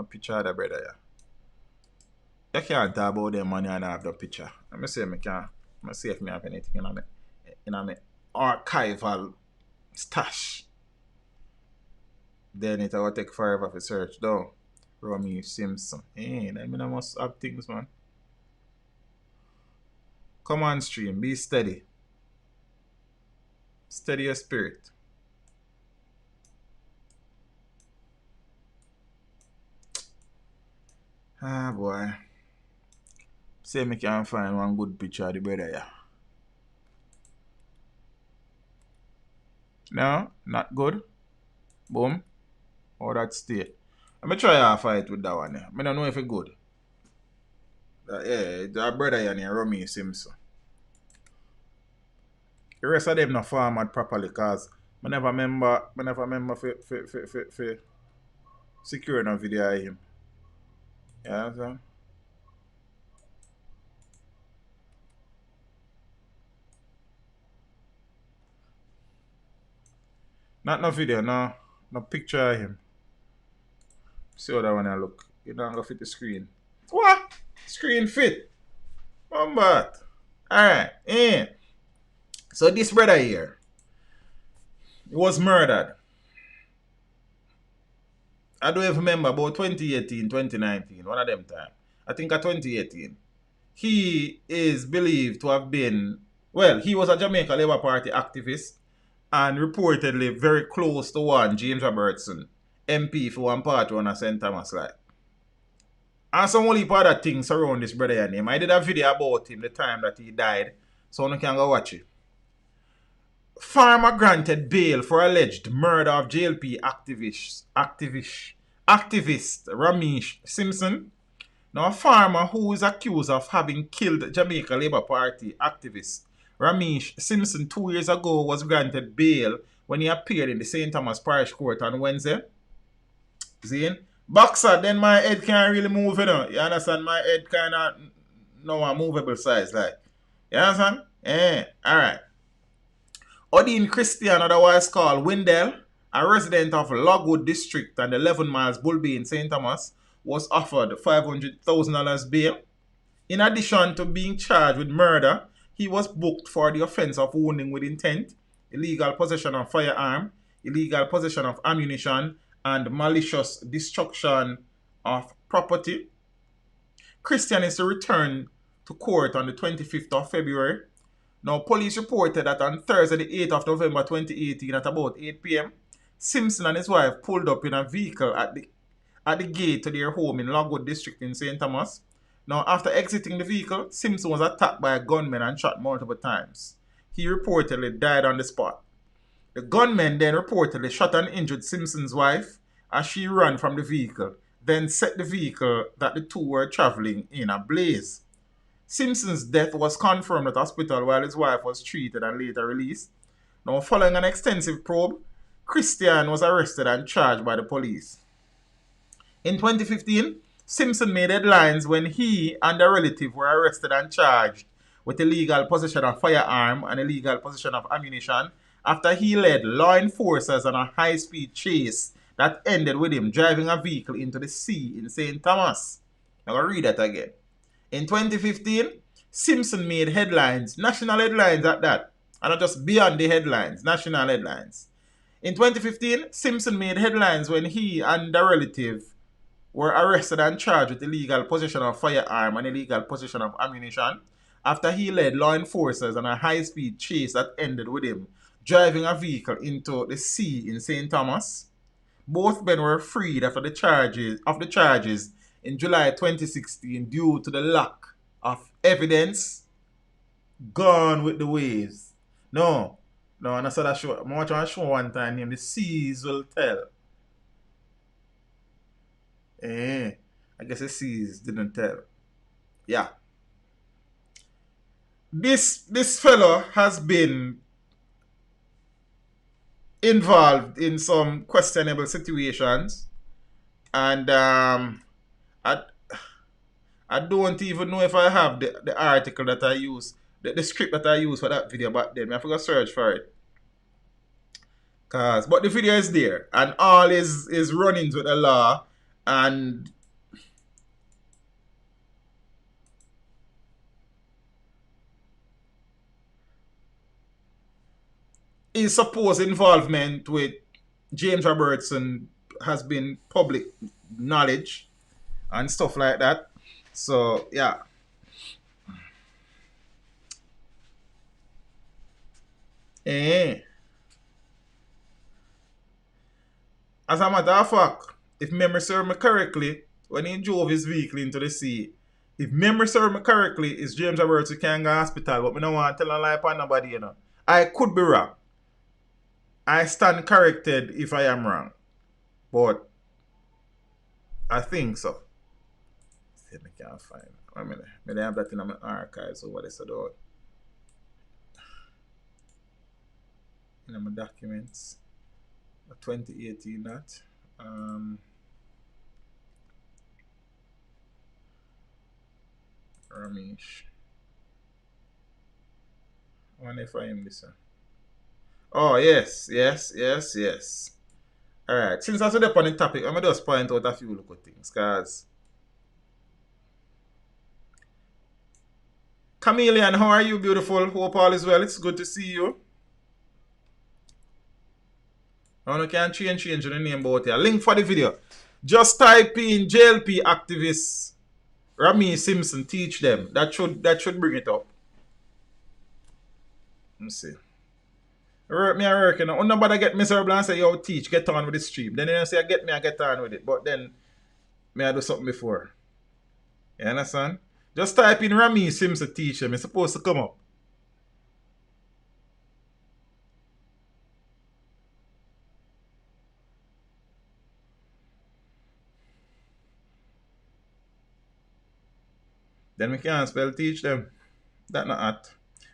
Speaker 4: picture of the brother. You can't talk about them money and have the picture. Let me see if I have anything in my archival stash. Then it will take forever to search though. Romy Simpson. I mean I must have things, man. Come on, stream. Be steady. Steady your spirit. Ah, boy. See me can find one good picture of the brother, yeah. No? Not good? Boom. Oh, that stay. Let me try a fight with that one. I don't know if it's good. Yeah, the brother here, Romy Simpson. The rest of them not format properly because I never remember for securing a video of him. Yeah, so. Not no video, no picture of him. See how that one I look. You don't go fit the screen. What? Screen fit. Remember. Alright. So this brother here, he was murdered. I don't even remember about 2018, 2019, one of them time. I think at 2018. He is believed to have been, well, he was a Jamaica Labour Party activist and reportedly very close to one James Robertson, MP for one Patron of St. Thomas like. And some only part of things around this brother name. I did a video about him the time that he died, so you can go watch it. Farmer granted bail for alleged murder of JLP activist Ramesh Simpson. Now a farmer who is accused of having killed Jamaica Labour Party activist Ramesh Simpson 2 years ago was granted bail when he appeared in the St. Thomas Parish Court on Wednesday. See? Boxer, then my head can't really move, you know. You understand? My head kind of no a movable size, like. You understand? Alright. Odin Christian, otherwise called Windell, a resident of Logwood District and 11 miles Bulby in St. Thomas, was offered $500,000 bail. In addition to being charged with murder, he was booked for the offense of wounding with intent, illegal possession of firearm, illegal possession of ammunition, and malicious destruction of property. Christian is to return to court on the 25th of February. Now, police reported that on Thursday, the 8th of November 2018, at about 8 p.m., Simpson and his wife pulled up in a vehicle at the gate to their home in Logwood District in St. Thomas. Now, after exiting the vehicle, Simpson was attacked by a gunman and shot multiple times. He reportedly died on the spot. The gunman then reportedly shot and injured Simpson's wife as she ran from the vehicle, then set the vehicle that the two were traveling in ablaze. Simpson's death was confirmed at hospital while his wife was treated and later released. Now, following an extensive probe, Christian was arrested and charged by the police. In 2015, Simpson made headlines when he and a relative were arrested and charged with illegal possession of firearm and illegal possession of ammunition after he led law enforcers on a high-speed chase that ended with him driving a vehicle into the sea in St. Thomas. I'm going to read that again. In 2015, Simpson made headlines, national headlines at that, and not just beyond the headlines, national headlines. In 2015, Simpson made headlines when he and a relative were arrested and charged with illegal possession of firearm and illegal possession of ammunition after he led law enforcers on a high-speed chase that ended with him driving a vehicle into the sea in St. Thomas. Both men were freed after the charges in July 2016 due to the lack of evidence. Gone with the waves. No, and I saw that show. I watched a show one time named The Seas Will Tell. I guess the seas didn't tell. Yeah. This fellow has been involved in some questionable situations, and I don't even know if I have the article that I use, the script that I used for that video back then. I forgot to search for it. But the video is there, and all is run-ins with the law, and his supposed involvement with James Robertson has been public knowledge and stuff like that. So, yeah. As a matter of fact, if memory serves me correctly, when he drove his vehicle into the sea, if memory serves me correctly, it's James Robertson can go to hospital, but I don't want to tell a lie upon nobody, you know. I could be wrong. I stand corrected if I am wrong. But I think so. See if I can't find it. Wait a minute. Maybe I have that in my archives over there, so don't. In my documents. 2018 that. Ramesh. I wonder if I am this one. Oh, yes. Alright, since that's the on the topic, I'm going to just point out a few little things, because Chameleon, how are you, beautiful? Hope all is well. It's good to see you. I want to change the name about here. Link for the video. Just type in JLP activists Rami Simpson, teach them. That should bring it up. Let me see. I work, you know. Nobody get miserable and say, yo, teach, get on with the stream. Then you say, I get on with it. But then, I do something before. You understand? Just type in Rami Simpson, teach them. It's supposed to come up. Then we can't spell teach them. That not at.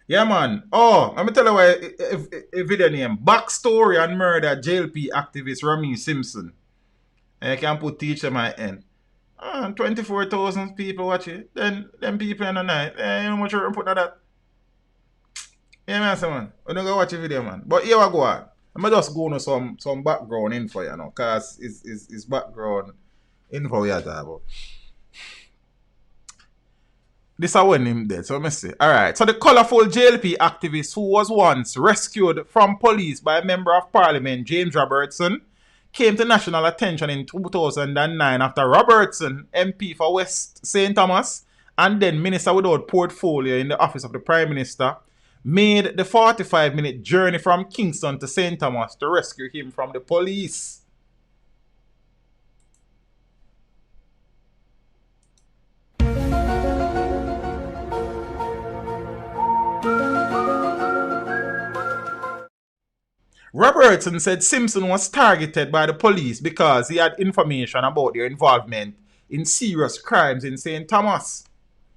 Speaker 4: Yeah, man. Oh, let me tell you why a video name. Backstory and murder JLP activist Rami Simpson. And you can put teacher my end. 24,000 people watch it. Then them people in the night. You know how much you put on that? Yeah, man, say, man. We don't go watch the video, man. But here we go on. I'm just going to some background info, you know, because it's background info we are talking about. This is when him dead, so let me see. Alright, so the colourful JLP activist who was once rescued from police by a member of parliament, James Robertson, came to national attention in 2009 after Robertson, MP for West St. Thomas, and then Minister without portfolio in the office of the Prime Minister, made the 45-minute journey from Kingston to St. Thomas to rescue him from the police. Robertson said Simpson was targeted by the police because he had information about their involvement in serious crimes in St. Thomas.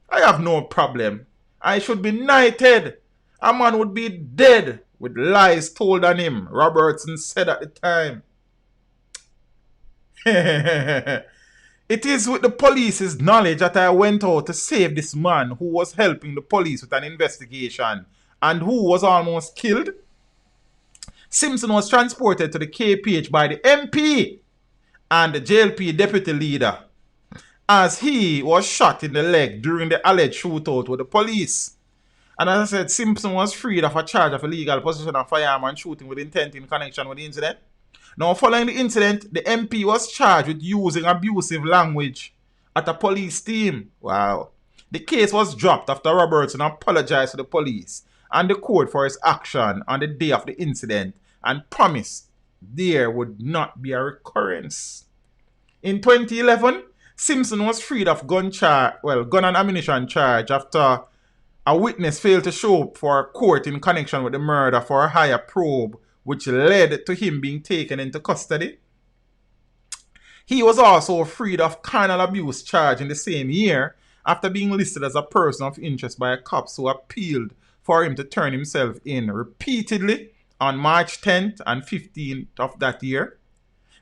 Speaker 4: I have no problem. I should be knighted. A man would be dead with lies told on him, Robertson said at the time. It is with the police's knowledge that I went out to save this man who was helping the police with an investigation and who was almost killed. Simpson was transported to the KPH by the MP and the JLP deputy leader as he was shot in the leg during the alleged shootout with the police. And as I said, Simpson was freed of a charge of illegal possession of firearm and shooting with intent in connection with the incident. Now, following the incident, the MP was charged with using abusive language at a police team. Wow. The case was dropped after Robertson apologized to the police and the court for his action on the day of the incident and promised there would not be a recurrence. In 2011, Simpson was freed of gun and ammunition charge after a witness failed to show up for a court in connection with the murder for a higher probe, which led to him being taken into custody. He was also freed of carnal abuse charge in the same year after being listed as a person of interest by cops who appealed for him to turn himself in repeatedly on March 10th and 15th of that year.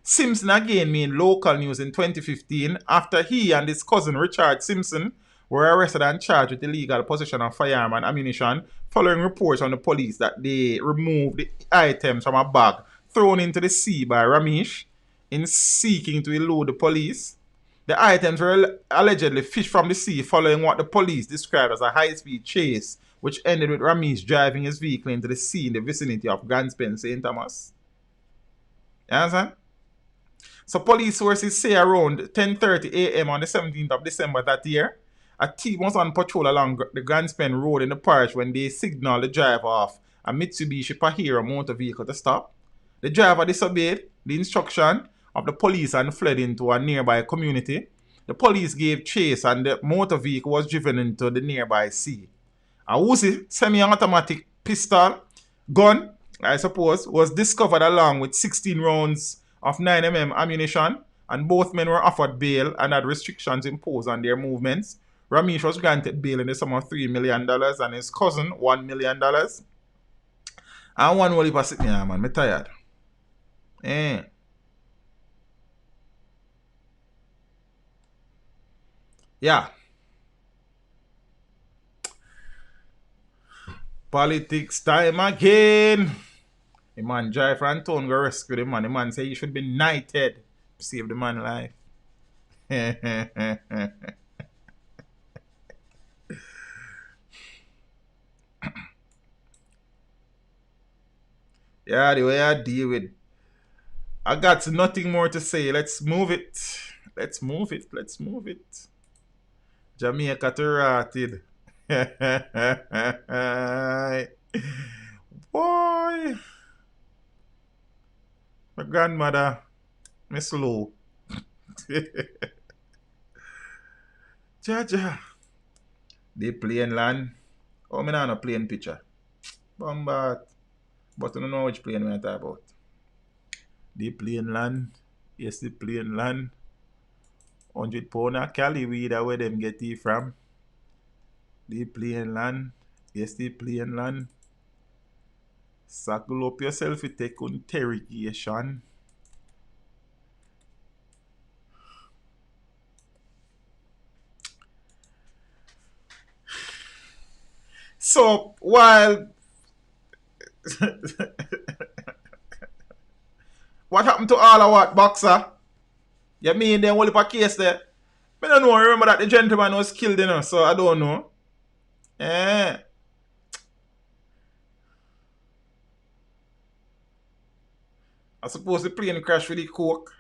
Speaker 4: Simpson again made local news in 2015 after he and his cousin Richard Simpson were arrested and charged with illegal possession of firearm and ammunition following reports from the police that they removed the items from a bag thrown into the sea by Ramesh in seeking to elude the police. The items were allegedly fished from the sea following what the police described as a high-speed chase, which ended with Ramesh driving his vehicle into the sea in the vicinity of Ganspen, St. Thomas. You understand? So police sources say around 10:30 a.m. on the 17th of December that year, a team was on patrol along the Ganspen Road in the parish when they signaled the driver of a Mitsubishi Pajero motor vehicle to stop. The driver disobeyed the instruction of the police and fled into a nearby community. The police gave chase and the motor vehicle was driven into the nearby sea. A Uzi semi-automatic pistol gun, I suppose, was discovered along with 16 rounds of 9mm ammunition, and both men were offered bail and had restrictions imposed on their movements. Ramesh was granted bail in the sum of $3 million and his cousin $1 million. And one will leave us sitting here, man. I'm tired. Yeah. Politics time again. The man drive from town go rescue the man. The man say he should be knighted. Save the man life. Yeah, the way I deal with. I got nothing more to say. Let's move it. Let's move it. Let's move it. Jamaica to rotted. Boy. My grandmother. Me slow. Jaja. They playing land. Oh, me not playing picture. Bombat. But I don't know which plane we talk about. They playing land. Yes, they playing land. 100 pound of Cali weed where them get it from. They playing land. Yes, the plane land. Sackle up yourself, you take interrogation. So, while... what happened to all of what, Boxer? You mean they only a case there? I don't know. I remember that the gentleman was killed, you know, so I don't know. Eh. I suppose the plane crashed with the coke.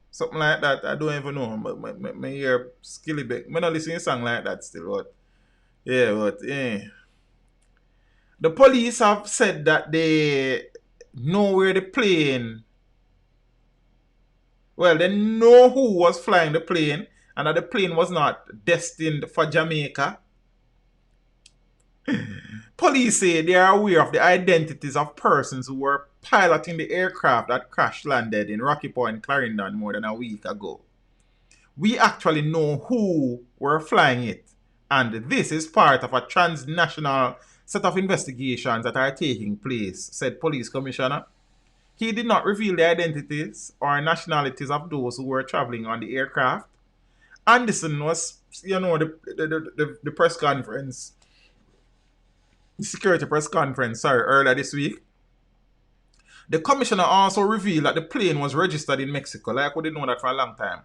Speaker 4: Something like that. I don't even know. My hear skilly back. I don't listen to a song like that still, but yeah, but the police have said that they know where the plane. Well, they know who was flying the plane, and that the plane was not destined for Jamaica. Police say they are aware of the identities of persons who were piloting the aircraft that crash landed in Rocky Point, Clarendon more than a week ago. We actually know who were flying it, and this is part of a transnational set of investigations that are taking place, said Police Commissioner. He did not reveal the identities or nationalities of those who were traveling on the aircraft. Anderson was, the press conference, the security press conference, earlier this week. The commissioner also revealed that the plane was registered in Mexico, like we didn't know that for a long time.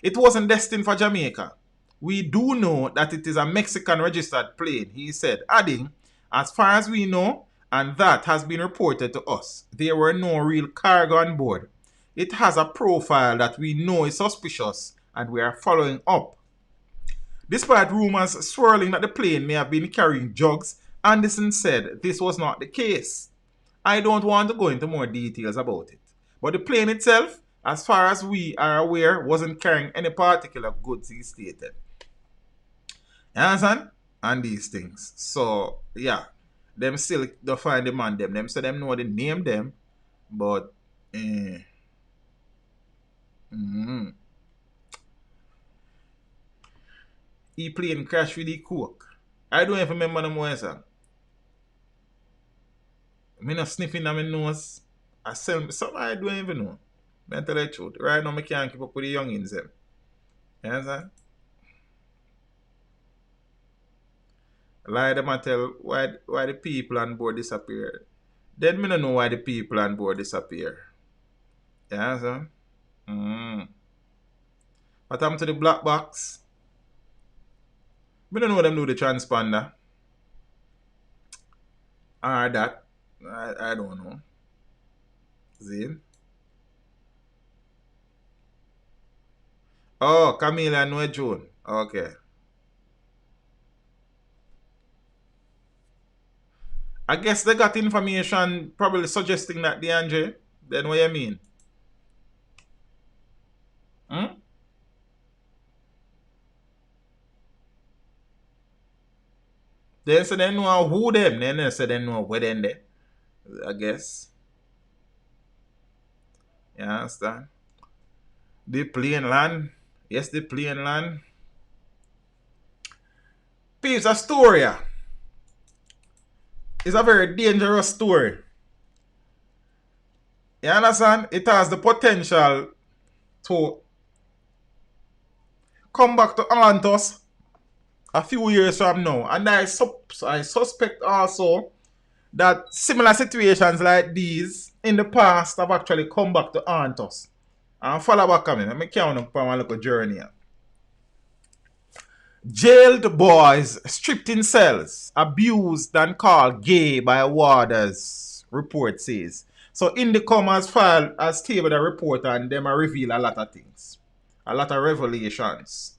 Speaker 4: It wasn't destined for Jamaica. We do know that it is a Mexican registered plane, he said, adding, as far as we know, and that has been reported to us, there were no real cargo on board. It has a profile that we know is suspicious, and we are following up. Despite rumors swirling that the plane may have been carrying drugs, Anderson said this was not the case. I don't want to go into more details about it. But the plane itself, as far as we are aware, wasn't carrying any particular goods, he stated. You understand? And these things. So, yeah. Them still don't find the man them. Them say them know the name them. But, he plane crash with the coke. I don't even remember no more, sir. Me not sniffing on my nose. I sell something I don't even know. I tell you the truth. Right now, I can't keep up with the youngins them. You understand? Lie them and tell why the people on board disappeared. Then me don't know why the people on board disappear. You understand? What happened to the black box? Me don't know them do the transponder. Or that. I don't know. Zane? Oh, Camille and Noe June. Okay. I guess they got information probably suggesting that DeAndre. Then what you mean? They say they know who them. Then they say they know where they. I guess. You understand? The plane land. Yes, the plane land. Peeps, a story. It's a very dangerous story. You understand? It has the potential to come back to haunt us a few years from now. And I suspect also that similar situations like these in the past have actually come back to haunt us. And follow back on me. Let me count up on my little journey here. Jailed boys stripped in cells, abused and called gay by warders, report says. So Indicom has filed as tabled a report and them reveal a lot of things. A lot of revelations.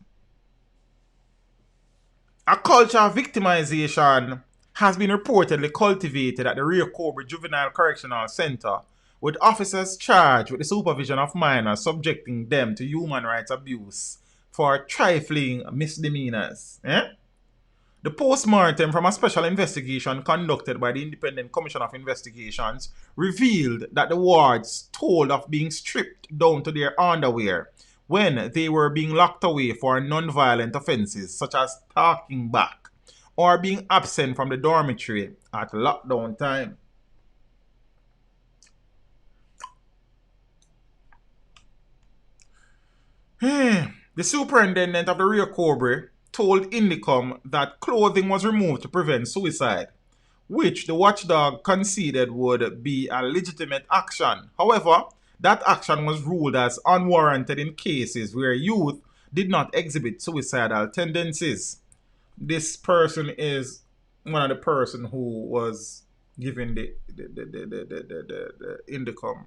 Speaker 4: A culture of victimization has been reportedly cultivated at the Rio Cobre Juvenile Correctional Center, with officers charged with the supervision of minors, subjecting them to human rights abuse for trifling misdemeanors. The post-mortem from a special investigation conducted by the Independent Commission of Investigations revealed that the wards told of being stripped down to their underwear when they were being locked away for non-violent offenses such as talking back, or being absent from the dormitory at lockdown time. The superintendent of the Rear Cobra told Indicom that clothing was removed to prevent suicide, which the watchdog conceded would be a legitimate action. However, that action was ruled as unwarranted in cases where youth did not exhibit suicidal tendencies. This person is one of the person who was given the Indicom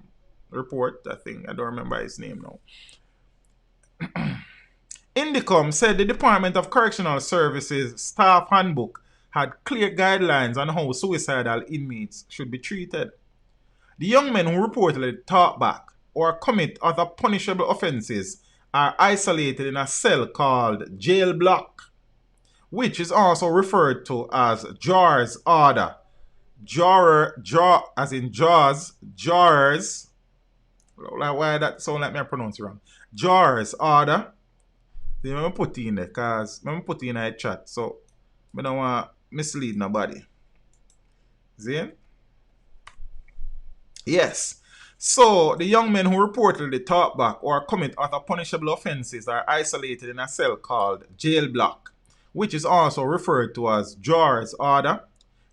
Speaker 4: report. I think I don't remember his name now. Indicom said the Department of Correctional Services staff handbook had clear guidelines on how suicidal inmates should be treated. The young men who reportedly talk back or commit other punishable offenses are isolated in a cell called jail block, which is also referred to as Jar's order. As in Jaws, Jars. Why that sound like me pronounce it wrong? Jar's order. Let me put it in there, because let me put it in a chat, so I don't want to mislead nobody. See? Yes. So, the young men who reportedly talk back or commit other punishable offenses are isolated in a cell called jail block, which is also referred to as Jar's order.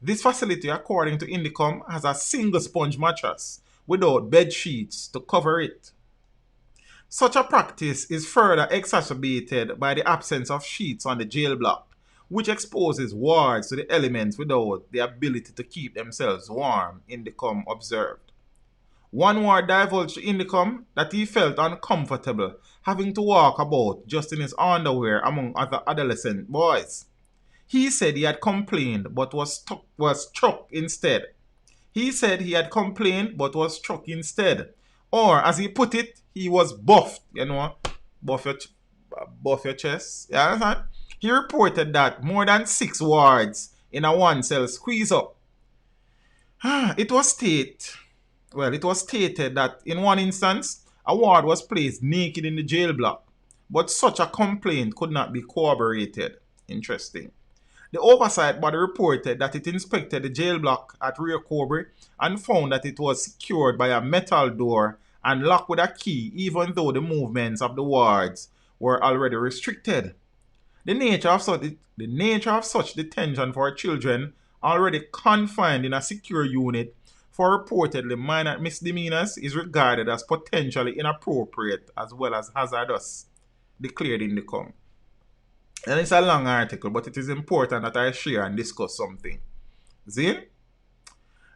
Speaker 4: This facility, according to Indicom, has a single sponge mattress without bed sheets to cover it. Such a practice is further exacerbated by the absence of sheets on the jail block, which exposes wards to the elements without the ability to keep themselves warm, Indicom observed. One ward divulged to Indicom that he felt uncomfortable having to walk about just in his underwear among other adolescent boys. He said he had complained but was struck instead. Or, as he put it, he was buffed, buff your chest. You understand? He reported that more than 6 wards in a one cell squeeze up. It was stated that in one instance, a ward was placed naked in the jail block, but such a complaint could not be corroborated. Interesting. The oversight body reported that it inspected the jail block at Rear Cobra and found that it was secured by a metal door and locked with a key, even though the movements of the wards were already restricted. The nature of such detention for children already confined in a secure unit for reportedly minor misdemeanors is regarded as potentially inappropriate as well as hazardous, declared Indicom. And it's a long article, but it is important that I share and discuss something. See?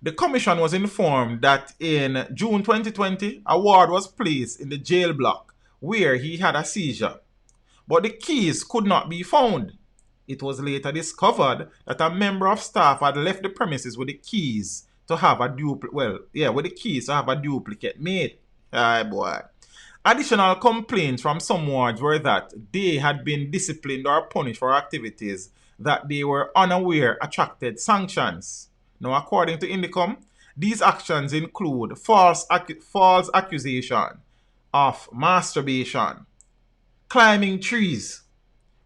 Speaker 4: The commission was informed that in June 2020, a ward was placed in the jail block where he had a seizure, but the keys could not be found. It was later discovered that a member of staff had left the premises with the keys to have a duplicate made. Aye, boy. Additional complaints from some wards were that they had been disciplined or punished for activities that they were unaware attracted sanctions. Now, according to Indicom, these actions include false accusation of masturbation, climbing trees,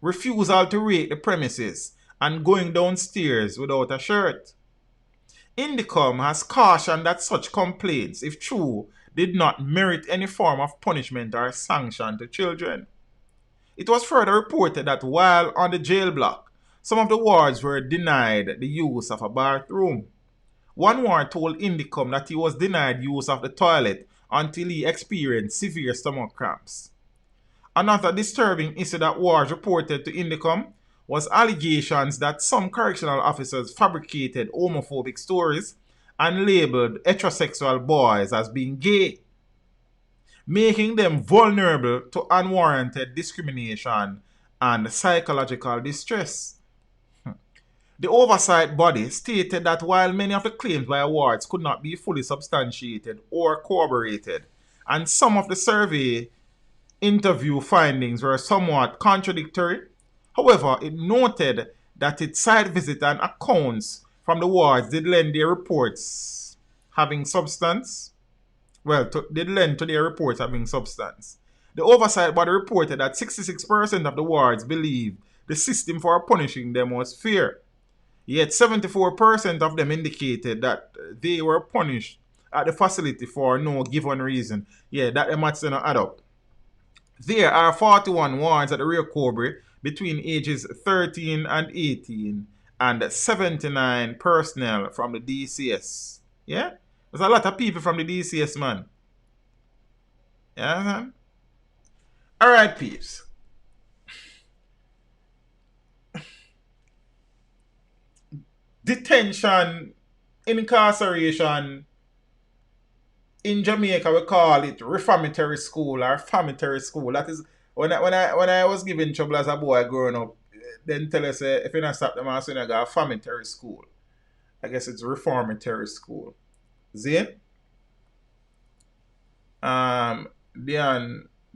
Speaker 4: refusal to rake the premises, and going downstairs without a shirt. Indicom has cautioned that such complaints, if true, did not merit any form of punishment or sanction to children. It was further reported that while on the jail block, some of the wards were denied the use of a bathroom. One ward told Indicom that he was denied use of the toilet until he experienced severe stomach cramps. Another disturbing issue that wards reported to Indicom was allegations that some correctional officers fabricated homophobic stories and labeled heterosexual boys as being gay, making them vulnerable to unwarranted discrimination and psychological distress. The oversight body stated that while many of the claims by wards could not be fully substantiated or corroborated, and some of the survey interview findings were somewhat contradictory, however, it noted that its site visit and accounts from the wards did lend their reports having substance. Did lend to their reports having substance. The oversight body reported that 66% of the wards believed the system for punishing them was fair, Yet 74% of them indicated that they were punished at the facility for no given reason. Yeah, that the maths don't add up. There are 41 wards at the Real Cobra between ages 13 and 18 and 79 personnel from the DCS. Yeah? There's a lot of people from the DCS, man. Yeah? Alright, peeps. Detention, incarceration, in Jamaica we call it reformatory school or famatory school. That is when I was given trouble as a boy growing up, then tell us if you not stop them as soon I got a famatory school. I guess it's reformatory school. See?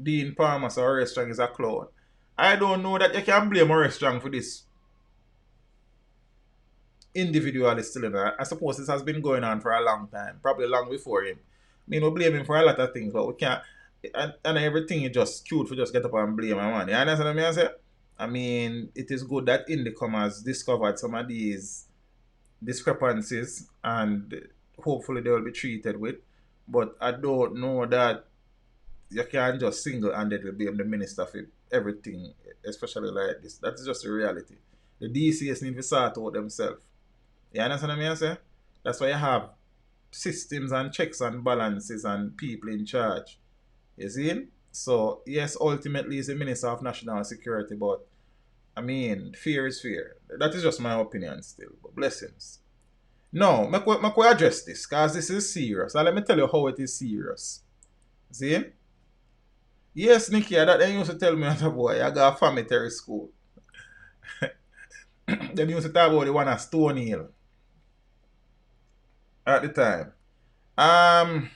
Speaker 4: Dean Palmer so Strong is a clown. I don't know that you can blame Strong for this. Individual is still in there. I suppose this has been going on for a long time, probably long before him. I mean, we blame him for a lot of things, but we can't. And everything is just cute for just get up and blame him, man. You understand what I say? I mean, it is good that Indicom has discovered some of these discrepancies and hopefully they will be treated with. But I don't know that you can't just single-handedly blame the minister for everything, especially like this. That is just the reality. The DCS need to sort out themselves. You understand what I say? That's why you have systems and checks and balances and people in charge. You see? So, yes, ultimately it's the Minister of National Security, but I mean, fear is fear. That is just my opinion still, but blessings. No, make we address this, because this is serious. And let me tell you how it is serious. See? Yes, Nicky, that they used to tell me as a boy, I got a family school. They used to talk about the one at Stone Hill at the time.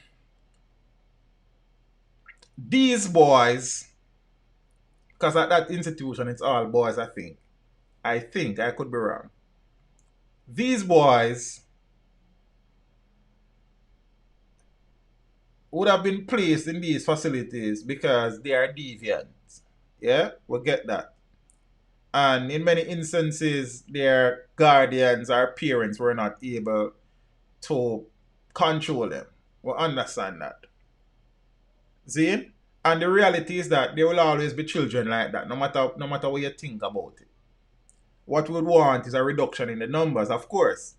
Speaker 4: These boys, because at that institution it's all boys, I think. I could be wrong. These boys would have been placed in these facilities because they are deviant. Yeah, we'll get that. And in many instances, their guardians or parents were not able to control them. We understand that. See? And the reality is that there will always be children like that, no matter what you think about it. What we would want is a reduction in the numbers, of course.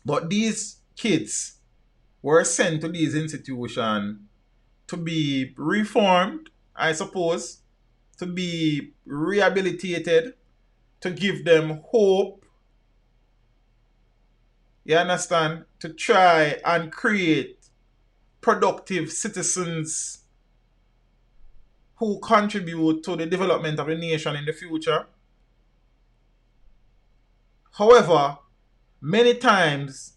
Speaker 4: But these kids were sent to these institutions to be reformed, I suppose, to be rehabilitated, to give them hope. You understand? To try and create productive citizens who contribute to the development of the nation in the future. However, many times,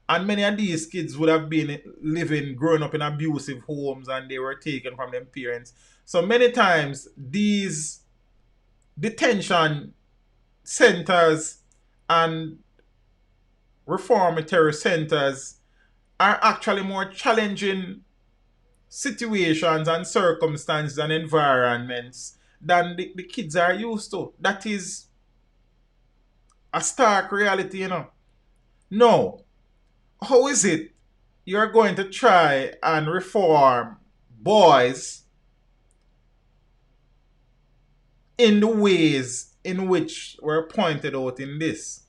Speaker 4: and many of these kids would have been growing up in abusive homes and they were taken from their parents. So many times, these detention centers and reformatory centers are actually more challenging situations and circumstances and environments than the kids are used to. That is a stark reality, you know. No. How is it you're going to try and reform boys in the ways in which were pointed out in this?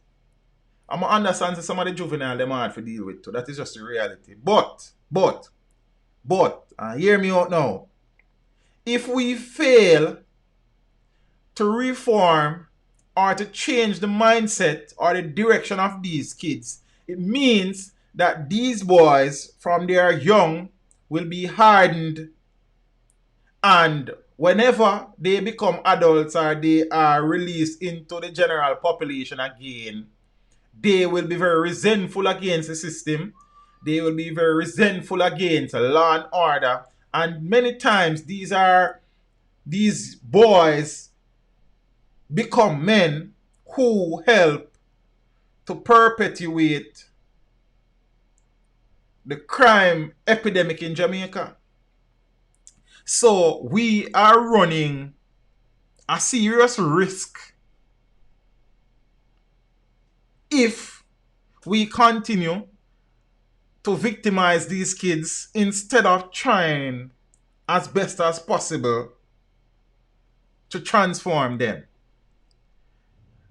Speaker 4: I'm going to understand that some of the juvenile them hard to deal with too. That is just the reality. But, hear me out now. If we fail to reform or to change the mindset or the direction of these kids, it means that these boys from their young will be hardened, and whenever they become adults or they are released into the general population again, they will be very resentful against the system. They will be very resentful against law and order. And many times these boys become men who help to perpetuate the crime epidemic in Jamaica. So we are running a serious risk if we continue to victimize these kids instead of trying as best as possible to transform them.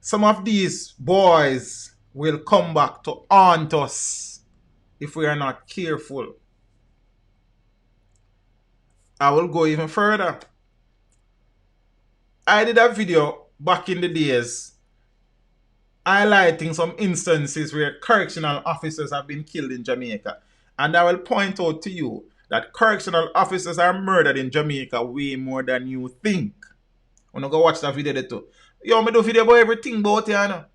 Speaker 4: Some of these boys will come back to haunt us if we are not careful. I will go even further. I did a video back in the days highlighting some instances where correctional officers have been killed in Jamaica. And I will point out to you that correctional officers are murdered in Jamaica way more than you think. When I go watch that video there too. Yo, I do video about everything about it, you know.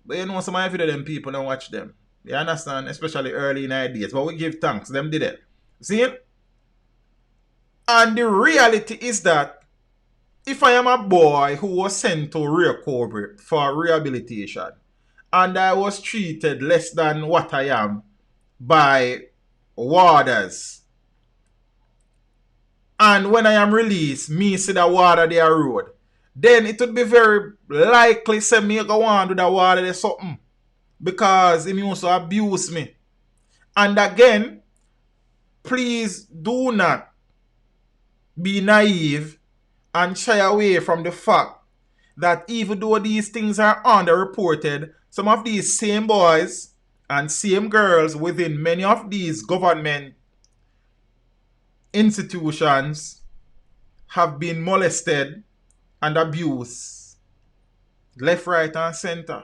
Speaker 4: But you know some of the video them people don't watch them. You understand? Especially early in the days. But we give thanks. Them did it. See it? And the reality is that if I am a boy who was sent to Rear Cobra for rehabilitation and I was treated less than what I am by warders, and when I am released, me see the warder there road, then it would be very likely say me go on to the warder there something because he used to abuse me. And again, please do not be naive and shy away from the fact that even though these things are underreported, some of these same boys and same girls within many of these government institutions have been molested and abused left, right, and center.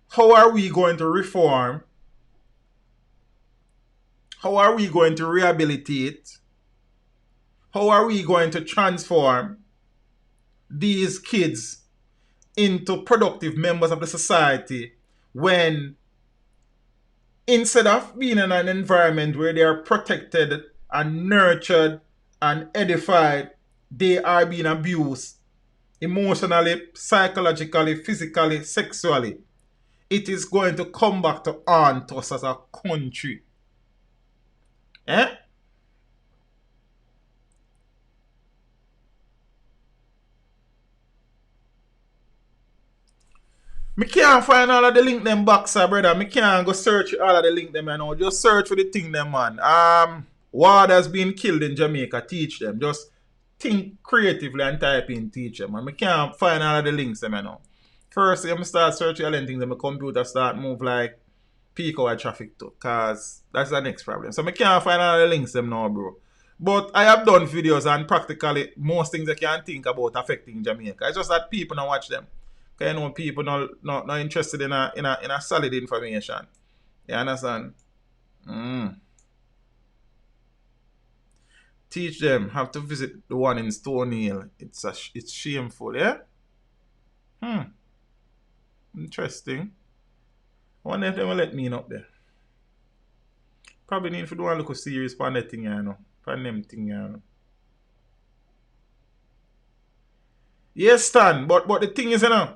Speaker 4: How are we going to reform? How are we going to rehabilitate? How are we going to transform these kids into productive members of the society when instead of being in an environment where they are protected and nurtured and edified, they are being abused emotionally, psychologically, physically, sexually? It is going to come back to haunt us as a country. Eh? Me can't find all of the link them box, brother. Me can't go search all of the link them, you know. Just search for the thing them, man. Warders being killed in Jamaica, teach them. Just think creatively and type in teach them. And me can't find all of the links them, you know. First, I'm start searching all the things, and my computer start move like peak hour traffic too. Cause that's the next problem. So me can't find all of the links them now, bro. But I have done videos and practically most things I can think about affecting Jamaica. It's just that people don't watch them. Because you know people not interested in a solid information. You understand? Teach them. Have to visit the one in Stone Hill. It's shameful, yeah? Interesting. I wonder if they will let me in up there. Probably need to do a look serious on that thing, you know. On them thing, you know. Yes, Stan, but the thing is, you know,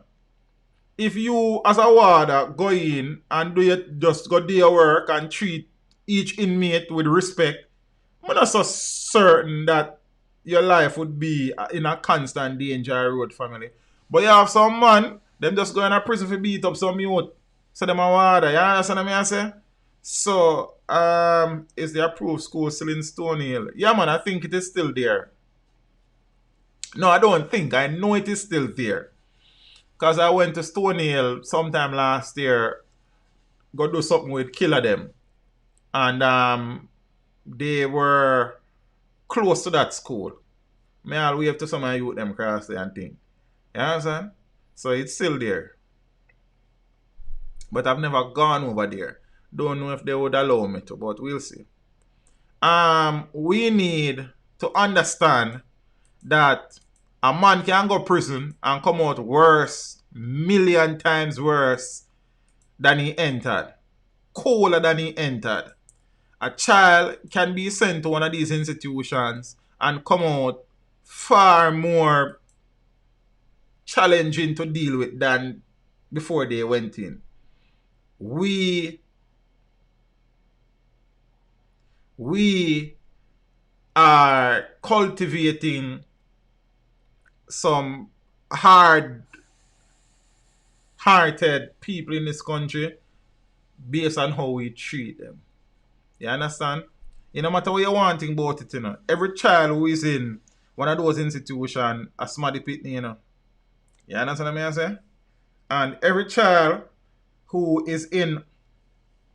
Speaker 4: if you as a warder go in and just go do your work and treat each inmate with respect, I'm not so certain that your life would be in a constant danger road, family. But you have some man, them just go in a prison for beat up some youth. So them a warder, you understand what I say? So, is the approved school still in Stone Hill? Yeah, man, I think it is still there. No, I don't think. I know it is still there. Because I went to Stone Hill sometime last year, go do something with Killer them. And they were close to that school. I'll wave to some of you them cross there and thing. You understand? So it's still there. But I've never gone over there. Don't know if they would allow me to, but we'll see. We need to understand that a man can go to prison and come out worse, million times worse than he entered. Colder than he entered. A child can be sent to one of these institutions and come out far more challenging to deal with than before they went in. We are cultivating some hard hearted people in this country based on how we treat them. You understand? No matter what you want to think about it, every child who is in one of those institutions, a smarty pitney, You understand what I say? And every child who is in,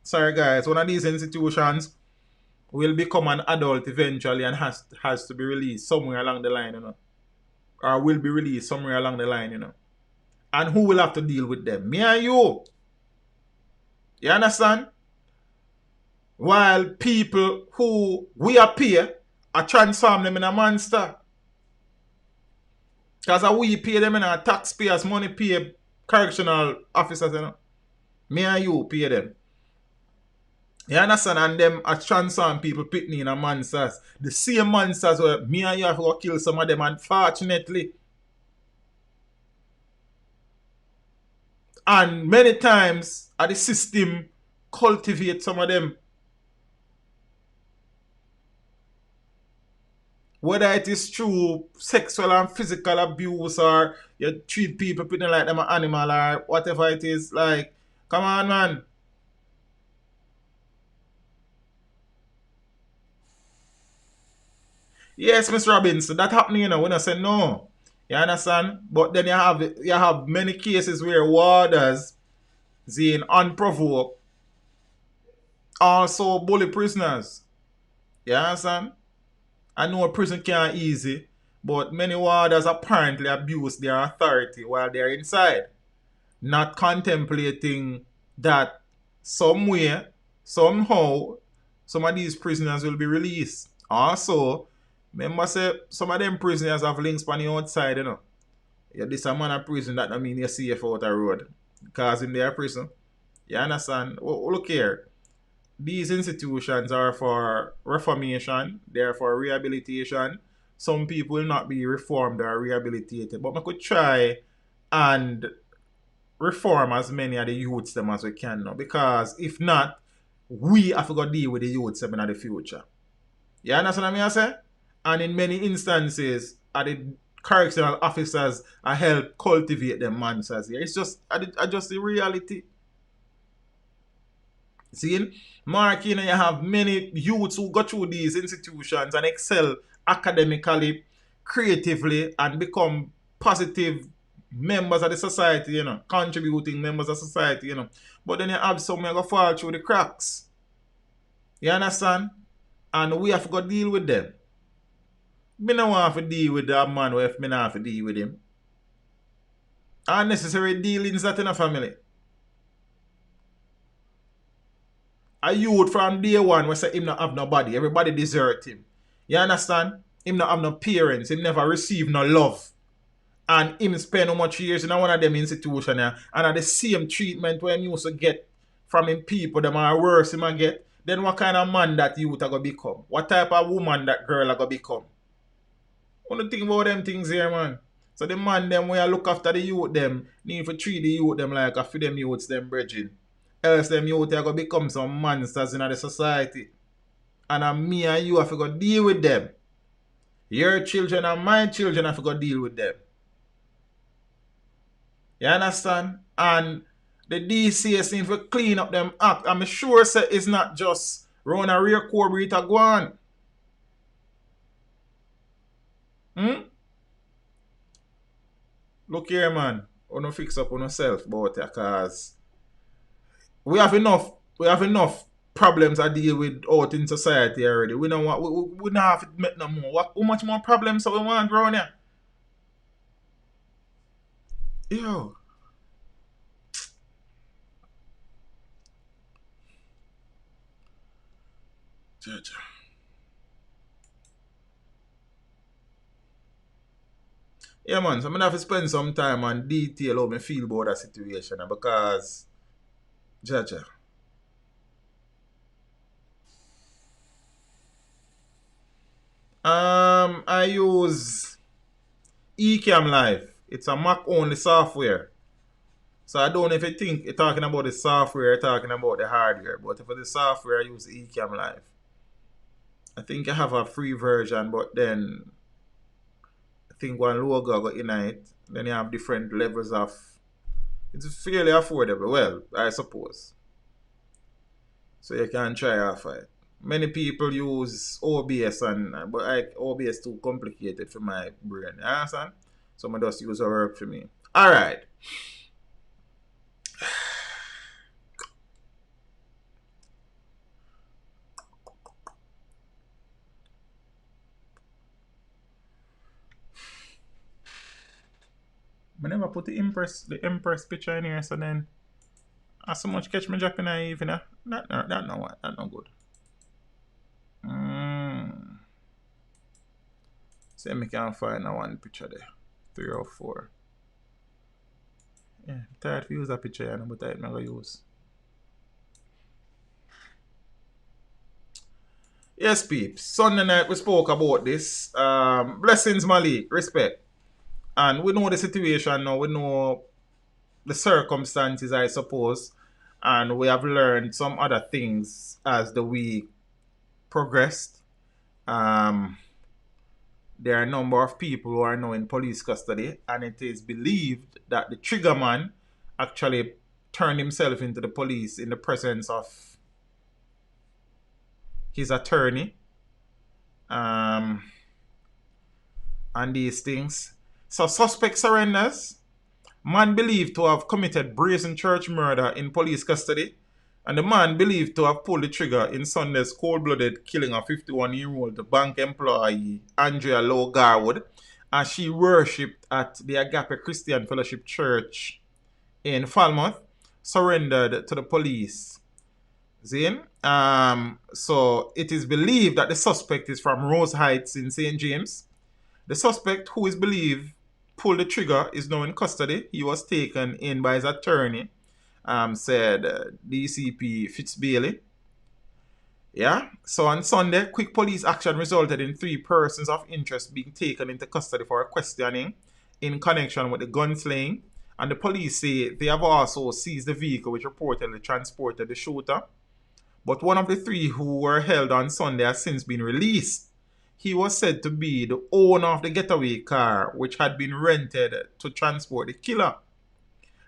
Speaker 4: sorry guys, one of these institutions will become an adult eventually and has to be released somewhere along the line, Or will be released somewhere along the line, And who will have to deal with them? Me and you. You understand? While people who we appear are transform them in a monster. Because we pay them in our taxpayers' money, pay correctional officers, Me and you pay them. You understand? And them are transform people pitney in a monsters. The same monsters where me and you have to go kill some of them, unfortunately. And many times the system cultivate some of them. Whether it is through sexual and physical abuse or you treat people pretty like them an animal or whatever it is, like, come on, man. Yes, Miss Robinson, that happening, when I say no. You understand? But then you have many cases where warders, being unprovoked, also bully prisoners. You understand? I know a prison can't easy, but many warders apparently abuse their authority while they're inside, not contemplating that somewhere, somehow, some of these prisoners will be released. Also, remember say some of them prisoners have links on the outside, Yeah, this a man of prison, that don't mean you're safe out the road. Because in their prison. You understand? Look here. These institutions are for reformation, they are for rehabilitation. Some people will not be reformed or rehabilitated, but we could try and reform as many of the youths them as we can now. Because if not, we have to go deal with the youths them in the future. You understand what I say? And in many instances, the correctional officers are help cultivate them monsters here. It's just the reality. See, Mark, you have many youths who go through these institutions and excel academically, creatively, and become positive members of the society, contributing members of society, But then you have some who go fall through the cracks. You understand? And we have to go deal with them. Me no want to deal with that man if me not have to deal with him. Unnecessary dealings that in a family. A youth from day one we say him not have nobody. Everybody desert him. You understand? Him not have no parents. Him never receive no love. And him spend how much years in one of them institutions and at the same treatment where him used to get from him people, them are worse him get. Then what kind of man that youth are going to become? What type of woman that girl are going to become? What do you think about them things here, man? So the man them when you look after the youth them, need to treat the youth them like a for them youths them bridging. Else them youth are going to become some monsters in the society. And me and you have to go deal with them. Your children and my children have to go deal with them. You understand? And the DCS need to clean up them act. I'm sure say it's not just run a rear core to go on. Look here, man. You don't fix up on yourself about it, because we have enough problems to deal with out in society already. We don't want we don't have to make no more. How much more problems do we want around here? Yo. Judge. Yeah, man, so I'm going to have to spend some time and detail how I feel about that situation, because, Jaja, I use Ecamm Live. It's a Mac only software. So I don't know if you think you're talking about the software, you're talking about the hardware. But for the software, I use Ecamm Live. I think I have a free version, but then I think one logo got in it. Then you have different levels of It's fairly affordable, well, I suppose. So you can try off it. Many people use OBS but OBS too complicated for my brain. You understand? So I just use a work for me. Alright. I never put the Empress picture in here, so then I so much catch me dropping naive, you know. That no good. See me can find that one picture there. 3 or 4. Yeah, tired to use that picture, but I'm not gonna use. Yes, peeps. Sunday night we spoke about this. Blessings, Malik. Respect. And we know the situation now. We know the circumstances, I suppose. And we have learned some other things as the week progressed. There are a number of people who are now in police custody, and it is believed that the trigger man actually turned himself into the police in the presence of his attorney. And these things. So suspect surrenders. Man believed to have committed brazen church murder in police custody. And the man believed to have pulled the trigger in Sunday's cold-blooded killing of 51-year-old bank employee Andrea Lowe Garwood, as she worshipped at the Agape Christian Fellowship Church in Falmouth, surrendered to the police. Zane? So it is believed that the suspect is from Rose Heights in St. James. The suspect, who is believed pulled the trigger, is now in custody. He was taken in by his attorney, said DCP Fitzbailey. Yeah, so on Sunday, quick police action resulted in 3 persons of interest being taken into custody for questioning in connection with the gunslaying. And the police say they have also seized the vehicle which reportedly transported the shooter. But one of the 3 who were held on Sunday has since been released. He was said to be the owner of the getaway car which had been rented to transport the killer.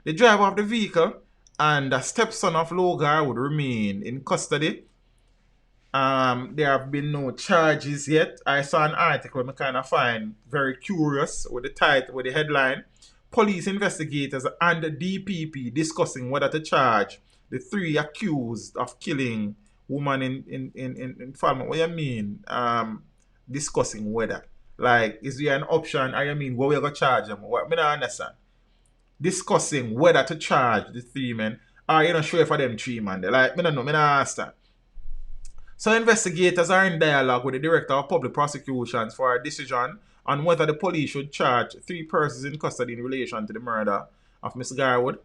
Speaker 4: The driver of the vehicle and the stepson of Logar would remain in custody. There have been no charges yet. I saw an article I kind of find very curious with the title, with the headline: Police investigators and the DPP discussing whether to charge the 3 accused of killing woman in Falmouth. What do you mean? Discussing whether. Like, is there an option? I mean, what we're going to charge them? What? I don't understand. Discussing whether to charge the 3 men. Or you're not sure for them 3 man. Like, I don't know. I don't understand. So investigators are in dialogue with the Director of Public Prosecutions for a decision on whether the police should charge 3 persons in custody in relation to the murder of Miss Garwood.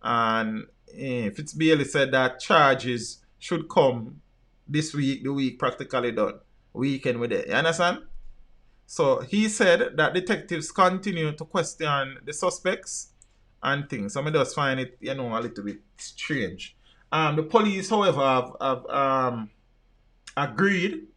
Speaker 4: And Fitzbailey said that charges should come this week, the week practically done. Weekend with it. You understand? So he said that detectives continue to question the suspects and things. So I just find it, a little bit strange. The police, however, have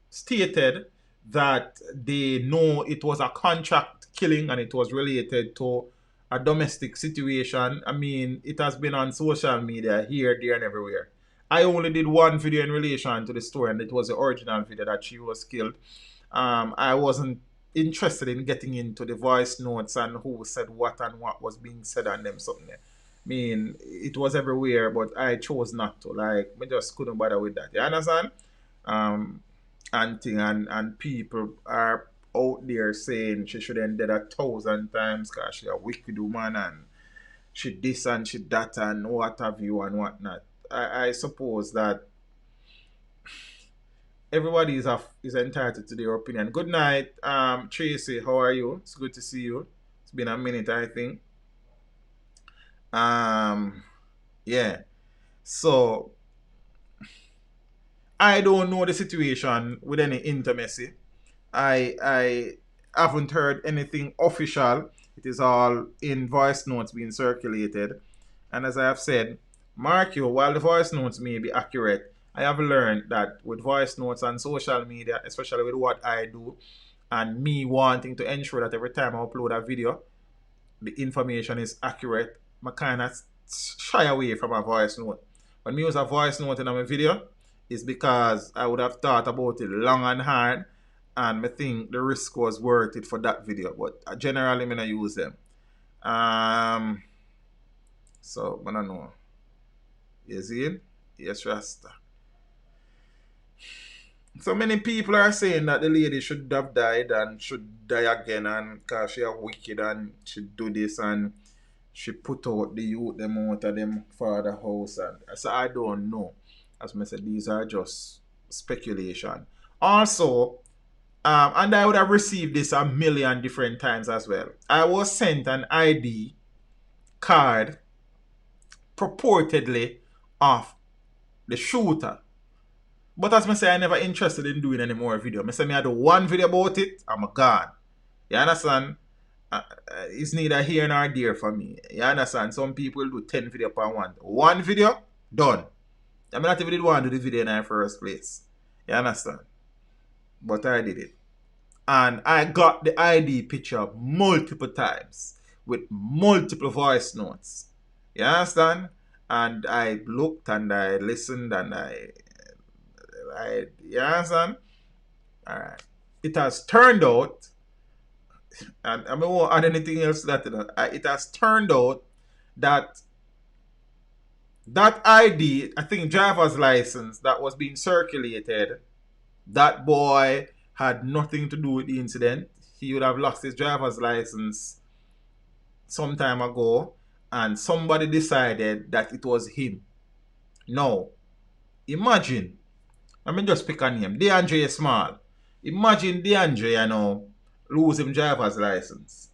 Speaker 4: stated that they know it was a contract killing and it was related to a domestic situation. I mean, it has been on social media here, there, and everywhere. I only did one video in relation to the story, and it was the original video that she was killed. I wasn't interested in getting into the voice notes and who said what and what was being said on them something there. I mean, it was everywhere, but I chose not to. Like, I just couldn't bother with that. You understand? And people are out there saying she should have dead 1,000 times because she a wicked woman and she this and she that and what have you and whatnot. I suppose that everybody is entitled to their opinion. Good night, Tracy. How are you? It's good to see you. It's been a minute, I think. Yeah. So I don't know the situation with any intimacy. I haven't heard anything official. It is all in voice notes being circulated. And as I have said, mark you, while the voice notes may be accurate, I have learned that with voice notes on social media, especially with what I do, and me wanting to ensure that every time I upload a video, the information is accurate, I kind of shy away from a voice note. When me use a voice note in my video, is because I would have thought about it long and hard, and I think the risk was worth it for that video. But generally, I don't use them. So I don't know. You see it? Yes, Rasta. So many people are saying that the lady should have died and should die again, and because she are wicked and she do this and she put out the youth them out of them father house, and so I don't know. As I said, these are just speculation. Also, and I would have received this a million different times as well. I was sent an ID card purportedly of the shooter. But as I say, I'm never interested in doing any more video. I say I do one video about it, I'm gone. You understand? It's neither here nor there for me. You understand? Some people do 10 videos per one. One video, done. I not even did want to do the video in the first place. You understand? But I did it. And I got the ID picture multiple times with multiple voice notes. You understand? And I looked and I listened and you understand? Alright. It has turned out, and I won't add anything else to that. It has turned out that that ID, I think driver's license that was being circulated, that boy had nothing to do with the incident. He would have lost his driver's license some time ago, and somebody decided that it was him. Now, imagine, let me just pick a name, DeAndre Small. Imagine DeAndre, lose him driver's license.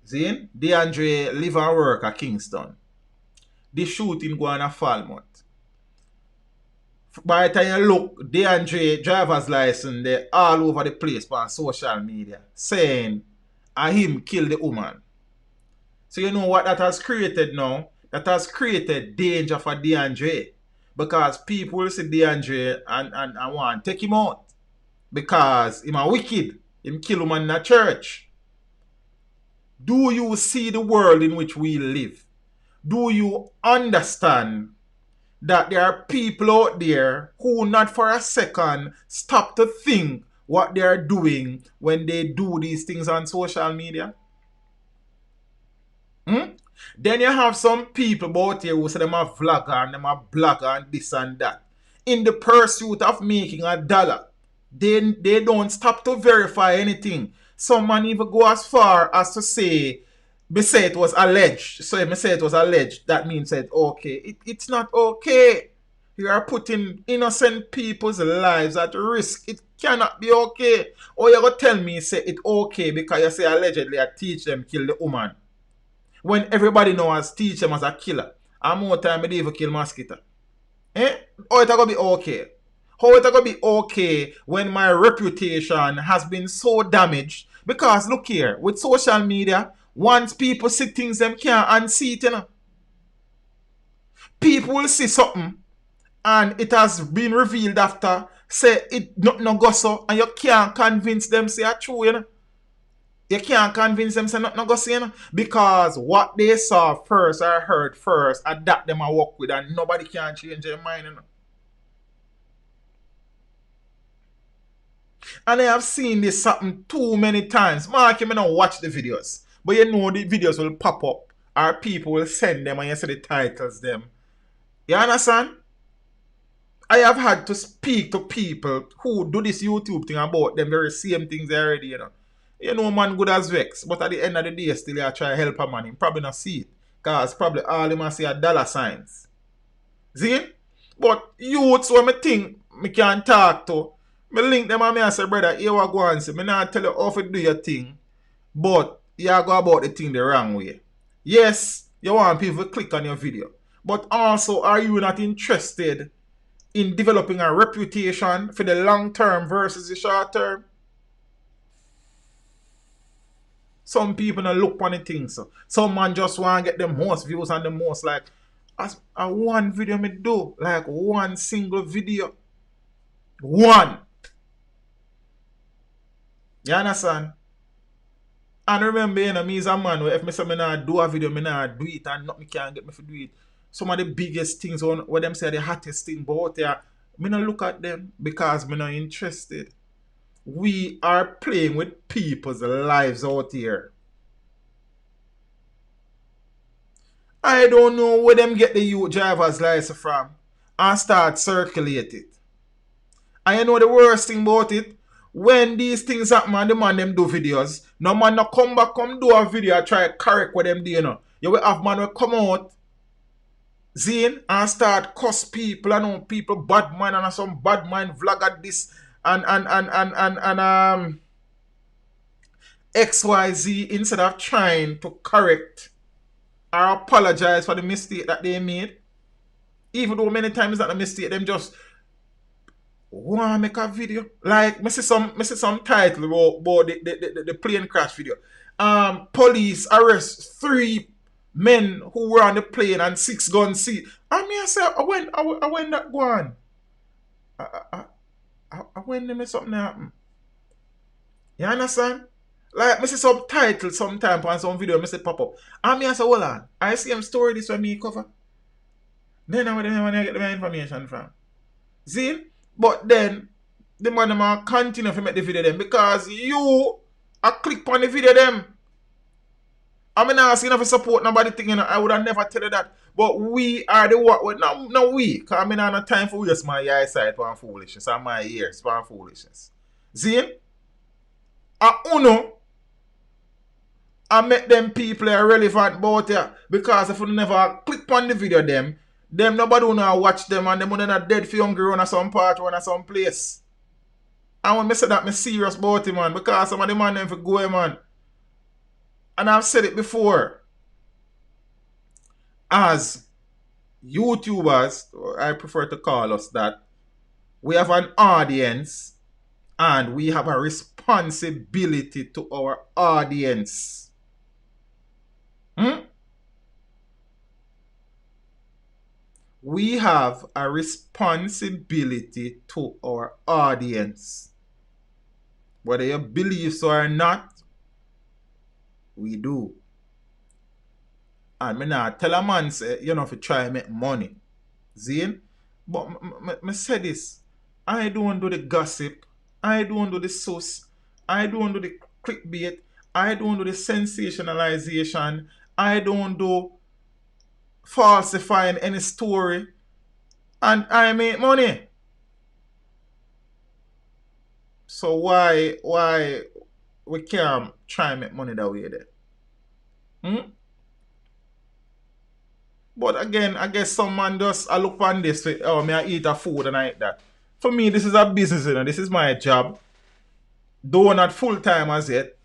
Speaker 4: See? DeAndre live and work at Kingston. The shooting go on a Falmouth. By the time you look, DeAndre driver's license, they all over the place on social media saying him kill the woman. So you know what that has created now? That has created danger for DeAndre. Because people will see DeAndre and want to take him out. Because he's a wicked. He kill woman in a church. Do you see the world in which we live? Do you understand that there are people out there who not for a second stop to think what they are doing when they do these things on social media? Then you have some people out here who say them a vlogger and them a blogger and this and that. In the pursuit of making $1, they don't stop to verify anything. Some man even go as far as to say, me say it was alleged. So if me say it was alleged, that means that okay. It's not okay. You are putting innocent people's lives at risk. It cannot be okay. Or you gonna tell me say it okay because you say allegedly I teach them kill the woman. When everybody knows teach them as a killer. And more time they even kill mosquito. How it gonna be okay? How it gonna be okay when my reputation has been so damaged? Because look here, with social media, once people see things them can't unsee it, People will see something and it has been revealed after, say it no go so, and you can't convince them say it's true, You can't convince them say nothing go see, because what they saw first or heard first, that them a work with, and nobody can change their mind, And I have seen this happen too many times. Mark, you may not watch the videos, but you know the videos will pop up, or people will send them and you see the titles them. You understand? I have had to speak to people who do this YouTube thing about them very same things already, You know man good as vex, but at the end of the day still you try to help a man. He probably not see it. Because probably all him see are $signs. See? But youths when me think me can talk to, me link them and me say, brother, here what go on say. Me not tell you how to do your thing, but you go about the thing the wrong way. Yes, you want people to click on your video. But also, are you not interested in developing a reputation for the long term versus the short term? Some people don't look on the things. So. Some man just want to get the most views and the most like. As a one video me do. Like one single video. One. You understand? And remember, you know, me is a man where if me say me not do a video, me not do it, and nothing can get me to do it. Some of the biggest things on what them say the hottest thing about there, me not look at them because me not interested. We are playing with people's lives out here. I don't know where them get the youth driver's license from and start circulate it. And you know the worst thing about it? When these things happen and the man them do videos, no man no come back come do a video and try to correct what them do, you know. You will have man will come out, Zine, and start cuss people and know people bad mind and some bad mind vlog at this and XYZ instead of trying to correct or apologize for the mistake that they made. Even though many times it's not a mistake, them just want to make a video. Like, I see some title about the plane crash video. Police arrest 3 men who were on the plane and 6 guns seized. I mean, I say, when that go on? When them something happen? You understand? Like, I see some title sometime on some video, I say pop up. I mean, I say, hold on. I see them story this when me cover. Then I get the information from. See? But then, the man will continue to make the video them because you click on the video them. I'm not asking for support nobody thing, you know. I would have never tell you that. But we are the what? No, we. Because I mean, I have no time for just my eyesight for foolishness and my ears for foolishness. See? Uno, I make them people relevant about it. Because if you never click on the video them nobody wanna watch them and them not dead for hungry run at some part run at some place. And when I say that, I'm serious about it, man. Because some of the man them for go, man. And I've said it before. As YouTubers, I prefer to call us that, we have an audience and we have a responsibility to our audience. We have a responsibility to our audience. Whether you believe so or not, we do. And me not tell a man say, you know, if you try to make money. See? But me say this. I don't do the gossip. I don't do the sauce. I don't do the clickbait. I don't do the sensationalization. I don't do falsifying any story. And I make money. So why we can't try and make money that way then? But again, I guess some man just I look on this, oh, me I eat a food and I eat that. For me, this is a business, you know. This is my job. Though not full time as yet.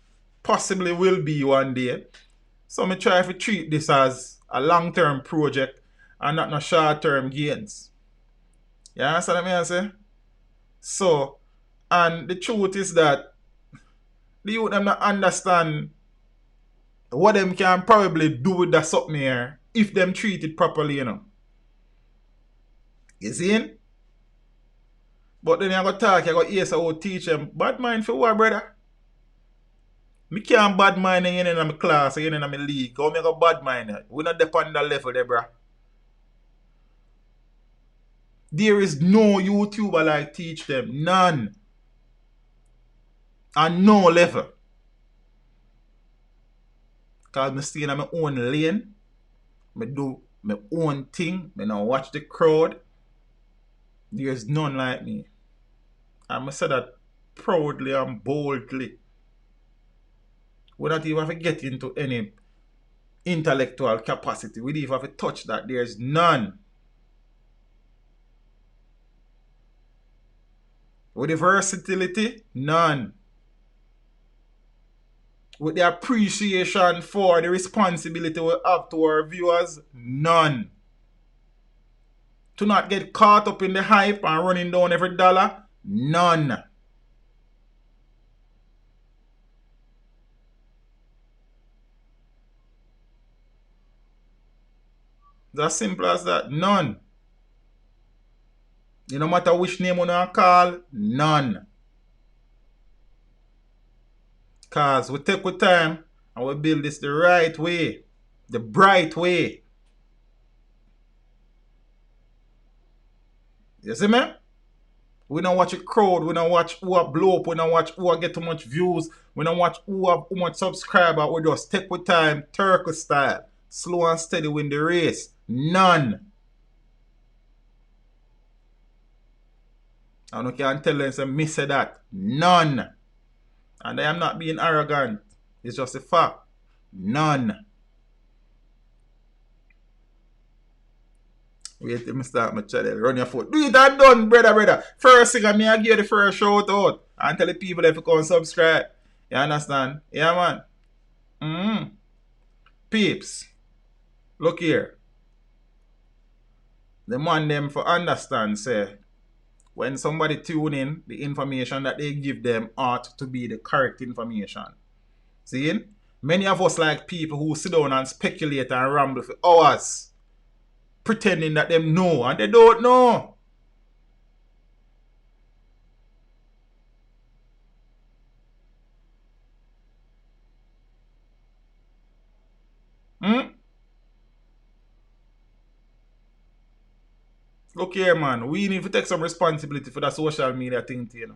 Speaker 4: Possibly will be one day. So me try to treat this as a long-term project and not no short-term gains. You understand what I say? So, and the truth is that the youth them not understand what them can probably do with that something here if them treat it properly, you know. You see? But then you go talk, you go hear so teach them bad mind for what, brother? Me can't bad mind you in my class or you in my league. How me go bad mind? We not depend on that level there, bro. There is no YouTuber like teach them. None. And no level. Because I stay in my own lane. I do my own thing. I don't watch the crowd. There's none like me. And I say that proudly and boldly. We don't even have to get into any intellectual capacity. We don't even have to touch that. There's none. With the versatility, none. With the appreciation for the responsibility we have to our viewers, none. To not get caught up in the hype and running down every dollar, none. It's as simple as that. None. You no matter which name you want to call, none. Because we take our time And we build this the right way. The bright way. You see me? We don't watch a crowd. We don't watch who are blow up. We don't watch who are get too much views. We don't watch who have too much subscriber. We just take with time, Turkey style. Slow and steady win the race. None. And you can tell them, say, me say that. None. And I am not being arrogant. It's just a fact. None. Wait till me start my channel. Run your foot. Do it and done, brother. First thing, I give you the first shout out. And tell the people if you come subscribe. You understand? Yeah, man. Peeps. Look here. The man them for understand, say, when somebody tune in, the information that they give them ought to be the correct information. See? Many of us like people who sit down and speculate and ramble for hours, pretending that them know, and they don't know. Look here, man. We need to take some responsibility for that social media thing, you know.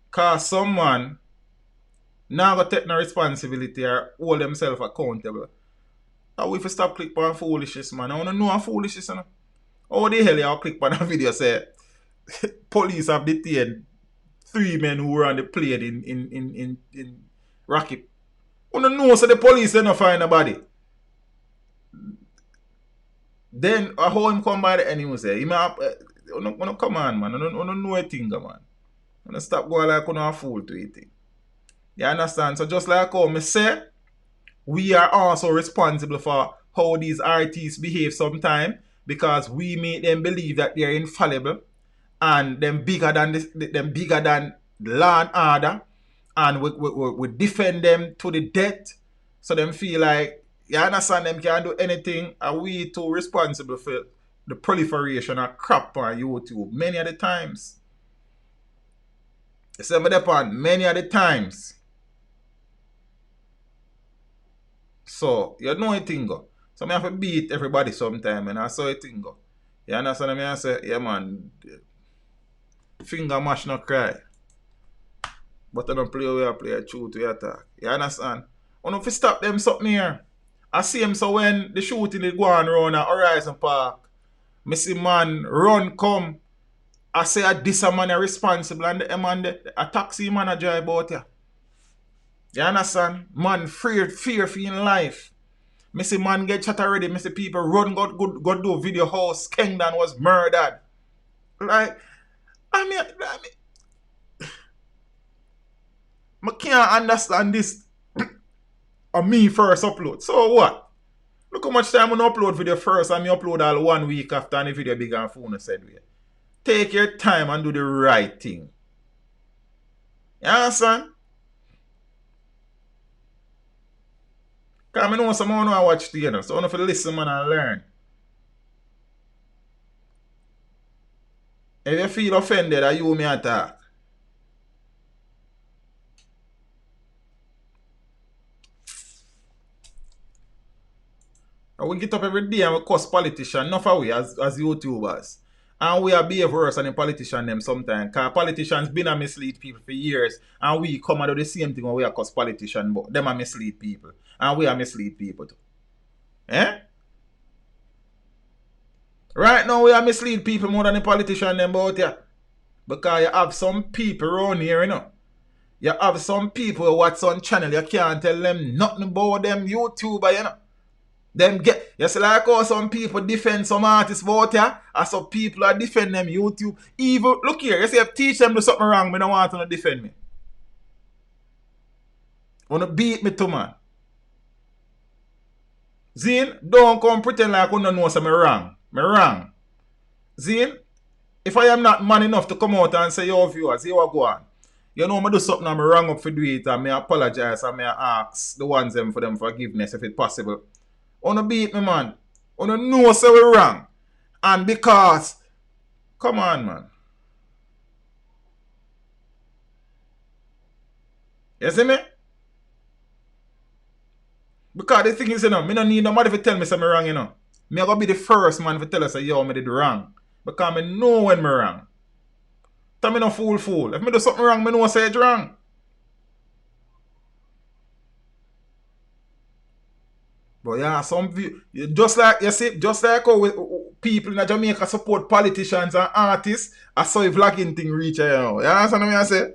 Speaker 4: Because someone now got to take no responsibility or hold themselves accountable. Now we have to stop click on foolishness, man. I want to know a foolishness, you know. How the hell you click on a video say police have detained 3 men who were on the plane in Rocky. I want to know so the police don't find nobody. Then how him come by the end, he say, come on, man. I don't know a thing, man. I don't stop going like a fool to it. You understand? So just like how I say, we are also responsible for how these artists behave sometimes because we make them believe that they're infallible and them bigger than law and order, and we defend them to the death, so them feel like, you understand, them can do anything, and we too responsible for the proliferation of crap on YouTube many of the times. You see me upon many of the times. So, you know a thing go. So, I have to beat everybody sometime, and I saw a thing go. You understand me? I say, yeah, man, finger mash not cry. But I don't play away, I play a true to attack. You understand? I don't have to stop them something here. I see him, so when the shooting is going around at Horizon Park, I see man run come. I say this a man is responsible, and a taxi man a drive about here. You understand? Man fear for in life. I see man get shot already. I see people run go do video house. Kengdan was murdered. Like, I can't understand this. Me first upload. So what? Look how much time I upload video first, and me upload all 1 week after any video big and phone said we. Take your time and do the right thing. You understand? Because I know someone who watch the, you know, so I want to listen, man, and learn. If you feel offended, that you me attack. And we get up every day and we cuss politicians, enough of we as YouTubers. And we are behave worse than the politicians them sometimes. Because politicians been a mislead people for years. And we come and do the same thing when we are cuss politicians, but them are mislead people. And we are mislead people too. Eh? Right now we are mislead people more than the politicians them about here. Because you have some people around here, you know. You have some people who watch on channel, you can't tell them nothing about them YouTuber, you know. Them get, you see like how some people defend some artists about here, and some people are defend them YouTube. Even, look here, you see if teach them do something wrong, me don't want them to defend me. Wanna beat me too, man. Zine, don't come pretend like you don't know so me wrong. Me wrong. Zine, if I am not man enough to come out and say, yo viewers, here what go on. You know, I do something and I wrong up for do it, and I apologize and I ask the ones them for them forgiveness if it's possible. Wanna beat me, man. Wanna know so we wrong. And because, come on, man. You see me? Because the thing is, you know, me don't need nobody to tell me something wrong, you know. Me gonna be the first man to tell us, yo, me did wrong. Because me know when me wrong. Tell me no fool. If me do something wrong, me know say it's wrong. But yeah, just like you see, just like how people in Jamaica support politicians and artists, I saw a vlogging thing reach here, you know. You understand what I say?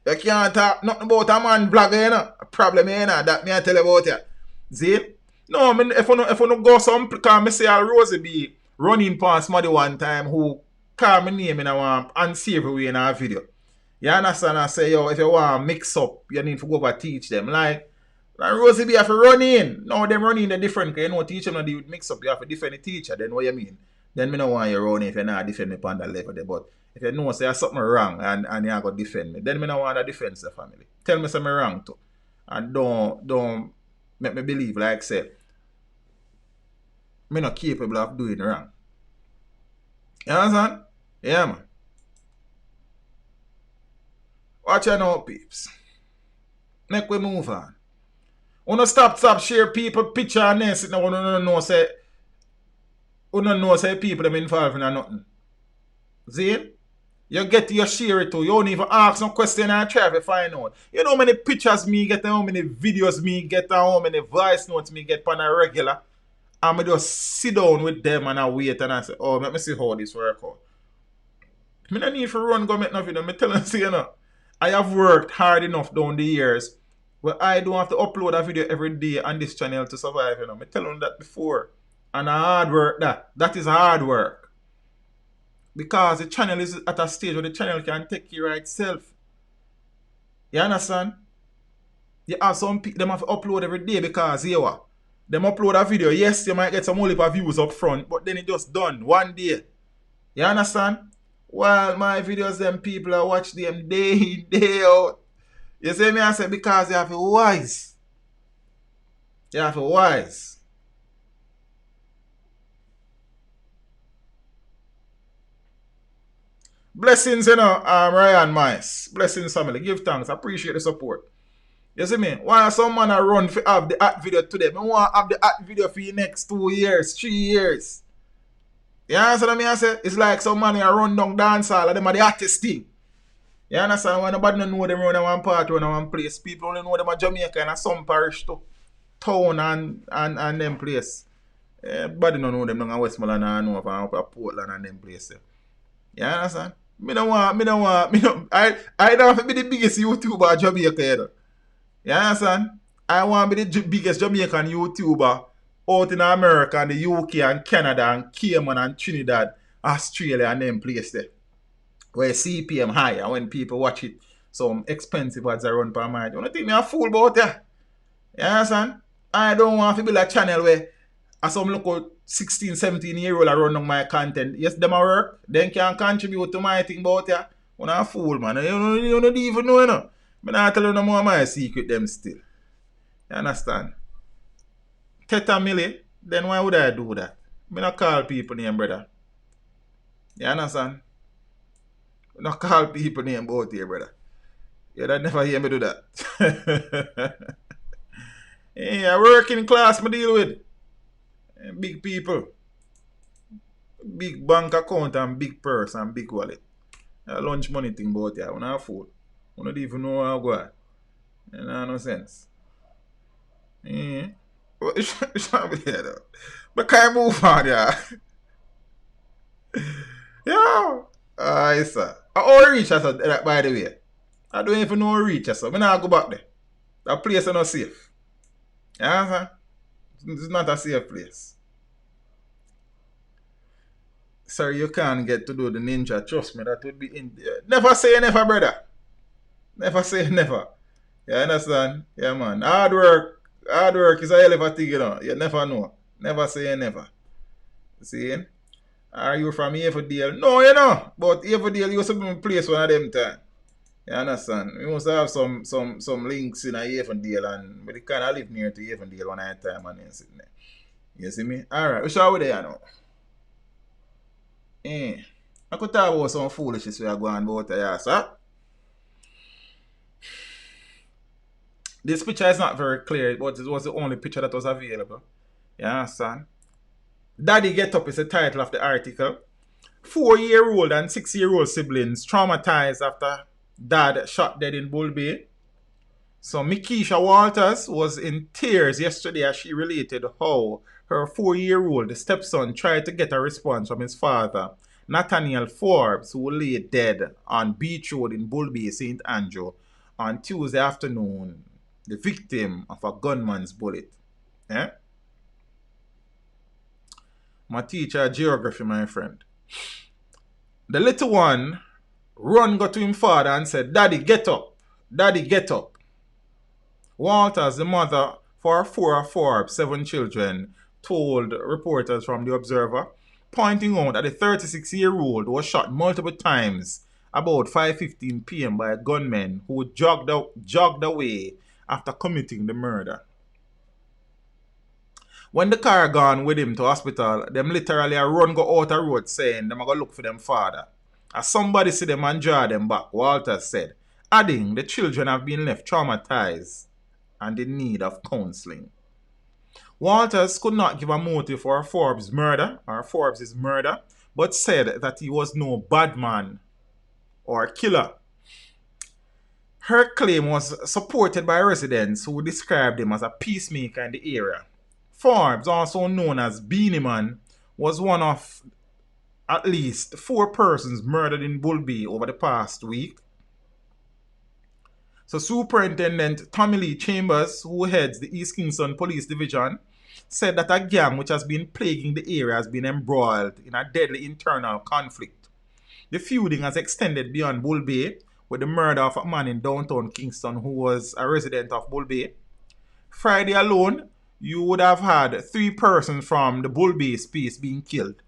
Speaker 4: You can't talk nothing about a man vlogger, you know. A problem, you know, that me I tell you about you. See? No, I mean, if I no go some, because I say Rosie be running past somebody one time who call my name in a unsavory way in a video. You understand? I say, yo, if you want to mix up, you need to go over teach them. Like Rosie be have to run in. No, them running the different, because you know, teach them not do mix up. You have to defend the teacher. Then what you mean? Then me no want you running if you're not defending upon that level there. But if you know say something wrong and you go defend me, then me no want to defend the family. Tell me something wrong too. And don't make me believe like say me not capable of doing wrong. You understand? Yeah, man. Watch out now, peeps. Make we move on. Wanna stop share people picture and then sit now. Wanna know say people them involved in nothing. See? You get your share it too. You don't even ask no question and try to find out. You know how many pictures me get and how many videos me get and how many voice notes me get on a regular. And I just sit down with them and I wait and I say, oh, let me see how this work out. I don't need to run go make no video. I tell you, you know, I have worked hard enough down the years where I don't have to upload a video every day on this channel to survive, you know. I tell them that before. And hard work that is hard work. Because the channel is at a stage where the channel can take care of itself. You understand? You have some people, them have to upload every day because, you know, them upload a video. Yes, you might get some only views up front, but then it just done one day. You understand? While my videos, them people are watch them day in, day out. You see me? I say because you have to be wise. You have to be wise. Blessings, you know, Ryan Mice. Blessings, family. Give thanks. Appreciate the support. You see me? Why some man a run for have the art video today? I want to have the art video for the next 2 years, 3 years. You understand what I say? It's like some man a run down dance hall and them are the artist thing. You understand? When nobody don't know them around one part or one place. People only know them at Jamaica and some parish too. Town and them place. Everybody don't know them down in Westmoreland and know from Portland and them places. You understand? I don't have to be the biggest YouTuber in Jamaica, you know. You understand? I want to be the biggest Jamaican YouTuber out in America and the UK and Canada and Cayman and Trinidad, Australia and them places there. Where CPM high and when people watch it, some expensive ads are run per mind. You don't think me a fool about that? You understand? I don't want to be like a channel where some local 16, 17-year-old are running my content. Yes, them a work. Then can contribute to my thing about ya. You're not a fool, man. You don't even know, you know. I'm not telling you no more of my secret them still. You understand? Teta Millie, then why would I do that? I don't call people name, brother. You understand? I don't call people name about here, brother. You don't never hear me do that. Yeah, working class me deal with. Big people. Big bank account and big purse and big wallet. Lunch money thing about here. I'm not a fool. I don't even know how to go. You know, no sense. Yeah. It should be there though. But can I move on, yeah? Yeah. Yes, sir. I reach us, by the way. I don't even know reach us. I'm not go back there. That place is not safe. Yeah, sir? It's not a safe place. Sorry, you can't get to do the ninja. Trust me, that would be in there. Never say never, brother. Never say never. You understand? Yeah, man. Hard work is a hell of a thing, you know. You never know. Never say never. See? Are you from Everdale? No, you know. But Everdale used to be my place one of them time. You understand? We must have some links in Everdale, but they kind of live near to Everdale one at a time and then sitting there. You see me? Alright, we shall we there now. I could talk about some foolishness we are going about here, sir. This picture is not very clear, but it was the only picture that was available. You understand? Daddy Get Up is the title of the article. 4-year-old and 6-year-old siblings traumatized after dad shot dead in Bull Bay. So Mikisha Walters was in tears yesterday as she related how her 4-year-old stepson tried to get a response from his father, Nathaniel Forbes, who lay dead on Beach Road in Bull Bay, St. Andrew, on Tuesday afternoon, the victim of a gunman's bullet. Eh? My teacher geography, my friend. The little one run got to him father and said, "Daddy, get up. Daddy, get up." Walters, the mother for 4 of Forbes' 7 children, told reporters from The Observer, pointing out that the 36-year-old was shot multiple times about 5:15 p.m. by a gunman who jogged away after committing the murder. When the car gone with him to hospital, them literally a run go out the road saying them a go look for them father. As somebody see them and draw them back, Walters said, adding the children have been left traumatized and in need of counseling. Walters could not give a motive for Forbes' murder, but said that he was no bad man or killer. Her claim was supported by residents who described him as a peacemaker in the area. Forbes, also known as Beanie Man, was one of at least 4 persons murdered in Bull Bay over the past week. So Superintendent Tommy Lee Chambers, who heads the East Kingston Police Division, said that a gang which has been plaguing the area has been embroiled in a deadly internal conflict. The feuding has extended beyond Bull Bay, with the murder of a man in downtown Kingston who was a resident of Bull Bay. Friday alone, you would have had 3 persons from the Bull Bay space being killed.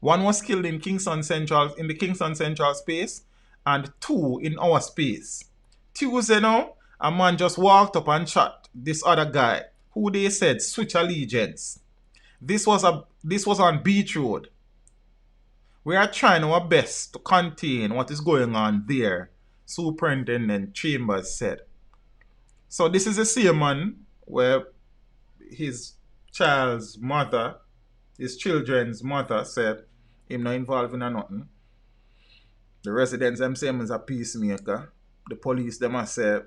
Speaker 4: One was killed in the Kingston Central space, and 2 in our space. Tuesday now, a man just walked up and shot this other guy, who they said switch allegiance. This was on Beach Road. We are trying our best to contain what is going on there, Superintendent Chambers said. So this is the same man where his children's mother said him not involved in nothing. The residents them say him is a peacemaker. The police them a say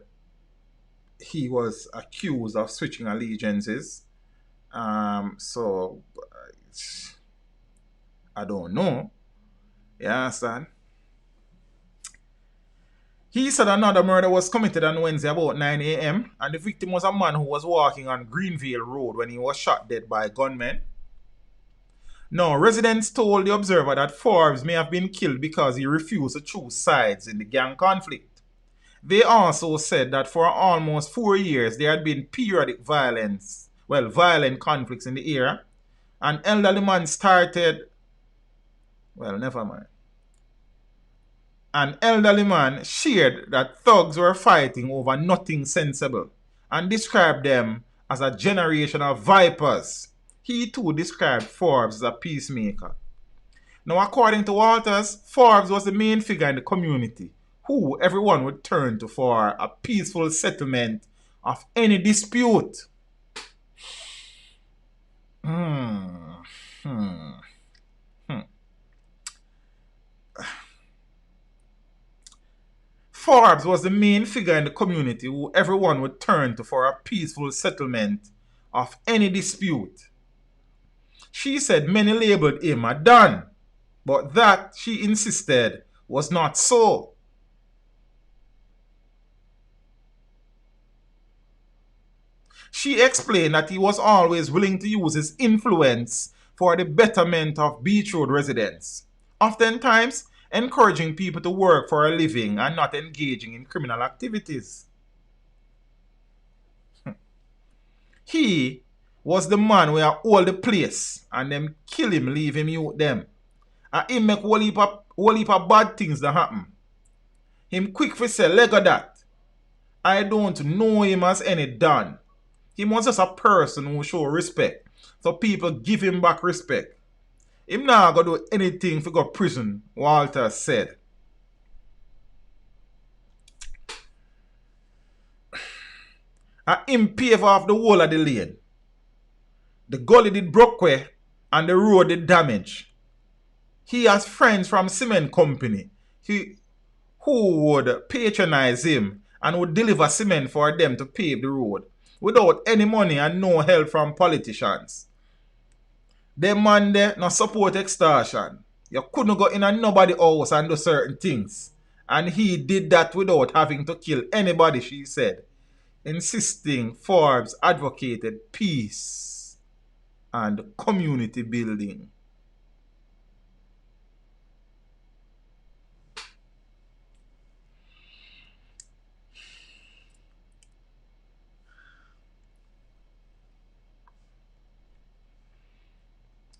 Speaker 4: he was accused of switching allegiances. So I don't know. You understand? He said another murder was committed on Wednesday about 9 a.m. and the victim was a man who was walking on Greenvale Road when he was shot dead by gunmen. Now, residents told the Observer that Forbes may have been killed because he refused to choose sides in the gang conflict. They also said that for almost 4 years there had been periodic violent conflicts in the area. An elderly man An elderly man shared that thugs were fighting over nothing sensible and described them as a generation of vipers. He too described Forbes as a peacemaker. Now, according to Walters, Forbes was the main figure in the community who everyone would turn to for a peaceful settlement of any dispute. Forbes was the main figure in the community who everyone would turn to for a peaceful settlement of any dispute. She said many labeled him a Don, but that, she insisted, was not so. She explained that he was always willing to use his influence for the betterment of Beach Road residents, oftentimes encouraging people to work for a living and not engaging in criminal activities. He was the man where hold the place and them kill him, leave him youth them. And him make whole heap of bad things that happen. Him quick for say leg of that. I don't know him as any Don. He was just a person who show respect. So people give him back respect. Him not gonna do anything to go to prison, Walter said. and him pave off the whole of the lane. The gully did broke way and the road did damage. He has friends from cement company who would patronize him and would deliver cement for them to pave the road without any money and no help from politicians. Them man there no support extortion. You couldn't go in a nobody house and do certain things. And he did that without having to kill anybody, she said, insisting Forbes advocated peace and community building.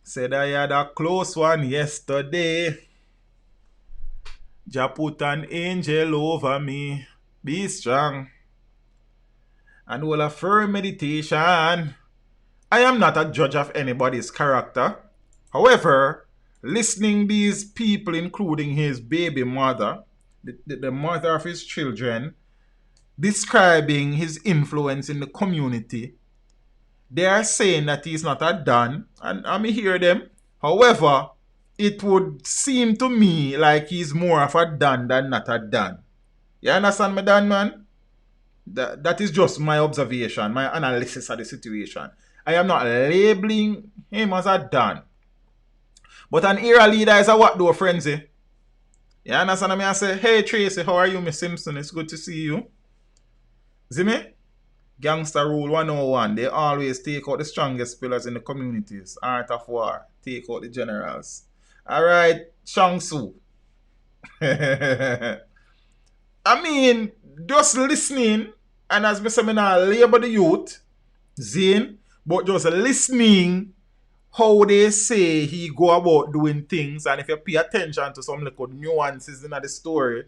Speaker 4: Said I had a close one yesterday. Jah put an angel over me. Be strong. And will a firm meditation. I am not a judge of anybody's character. However, listening these people, including his baby mother, the mother of his children, describing his influence in the community, they are saying that he's not a Don, and I hear them. However, it would seem to me like he's more of a Don than not a Don. You understand me, Don, man? That is just my observation, my analysis of the situation. I am not labeling him as a Don. But an era leader is a what though, frenzy? You understand me? I say, hey Tracy, how are you, Miss Simpson? It's good to see you. See me? Gangster rule 101. They always take out the strongest pillars in the communities. Art of war. Take out the generals. Alright, Shang Tzu. I mean, just listening, and as I say, I not labor the youth, Zane, but just listening how they say he go about doing things, and if you pay attention to some little nuances in the story,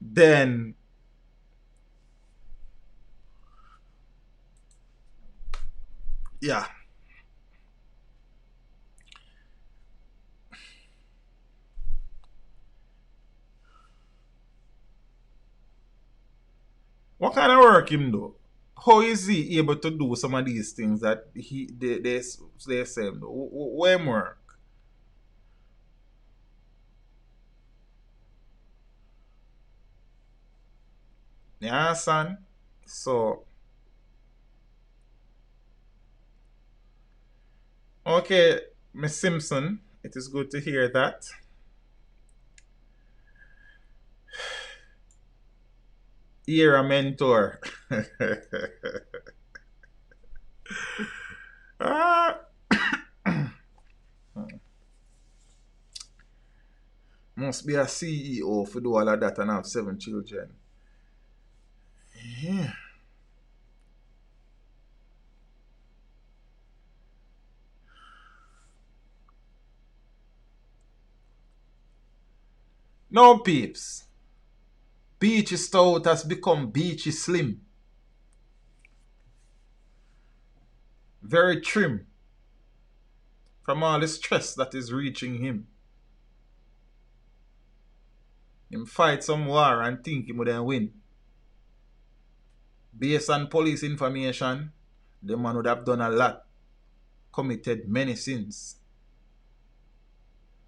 Speaker 4: then yeah. What kind of work him do? How is he able to do some of these things that they say him do? Where him work? Yeah, son. So okay, Miss Simpson, it is good to hear that. You're a mentor. Must be a CEO for do all of that and have 7 children. Yeah. No, peeps. Beachy Stout has become Beachy Slim. Very trim from all the stress that is reaching him. Him fight some war and think he would then win. Based on police information, the man would have done a lot, committed many sins.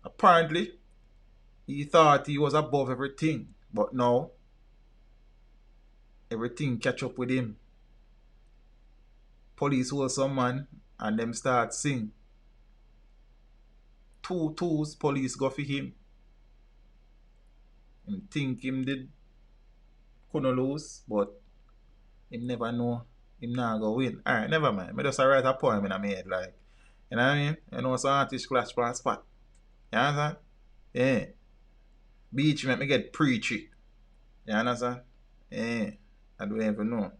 Speaker 4: Apparently, he thought he was above everything, but now, everything catch up with him. Police hold some man and them start sing. 2 twos police go for him. Him think him did couldn't lose, but him never know him not go win. Alright, never mind. I just write a poem in my head, like, you know what I mean? You know some artist clash for a spot. You understand? Yeah. Beach make me get preachy. You understand? Yeah. I don't even know.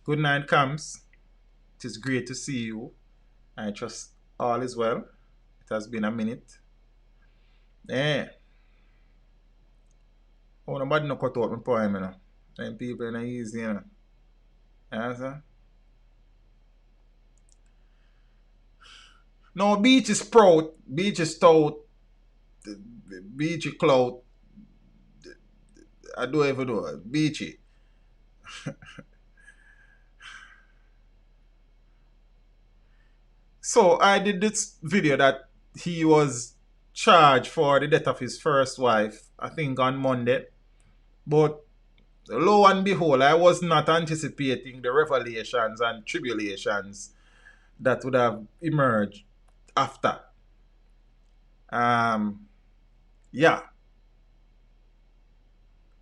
Speaker 4: Good night, Camps. It is great to see you. I trust all is well. It has been a minute. Yeah. Oh, nobody no cut out my poem, you know. Them people are not easy, you know. You understand? No, Beach is proud. Beach is stout. Beach is clout. I don't even know. Beachy. So I did this video that he was charged for the death of his first wife, I think on Monday. But lo and behold, I was not anticipating the revelations and tribulations that would have emerged after. Yeah.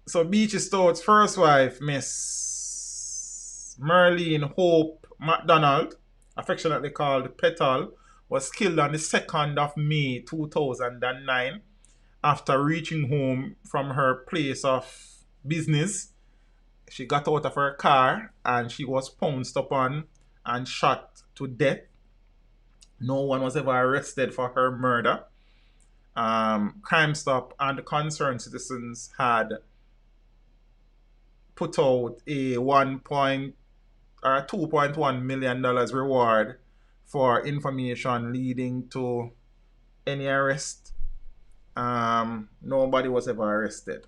Speaker 4: So Beachy Stout's first wife, Miss Merlene Hope MacDonald, affectionately called Petal, was killed on the 2nd of May 2009 after reaching home from her place of business. She got out of her car and she was pounced upon and shot to death. No one was ever arrested for her murder. Crime Stop and concerned citizens had put out a $2.1 million reward for information leading to any arrest. Nobody was ever arrested.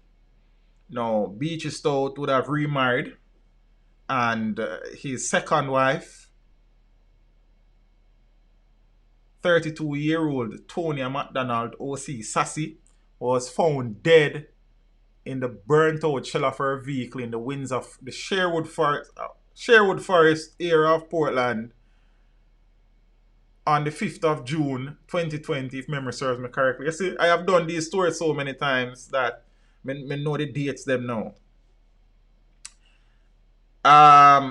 Speaker 4: Now, Beachy Stout would have remarried, and his second wife, 32-year-old Tonya MacDonald O.C. Sassy, was found dead in the burnt-out shell of her vehicle in the winds of the Sherwood Forest area of Portland on the 5th of June 2020, if memory serves me correctly. You see, I have done these stories so many times that I know the dates them now.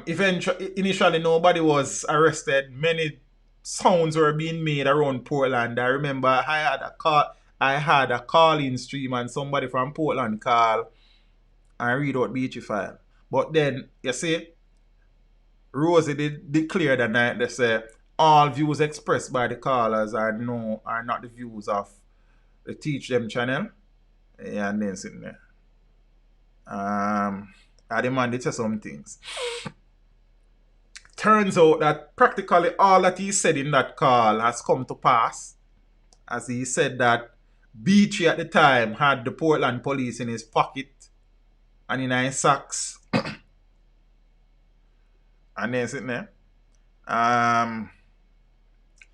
Speaker 4: Initially, nobody was arrested. Many sounds were being made around Portland. I remember I had a call-in stream and somebody from Portland called and read out Beachy file. But then, you see, Rosie did declare that night, they say, all views expressed by the callers are not the views of the Teach Them channel. Yeah, and then sitting there. I demanded to say some things. Turns out that practically all that he said in that call has come to pass. As he said that Beachy at the time had the Portland police in his pocket and in his socks. And then sitting there.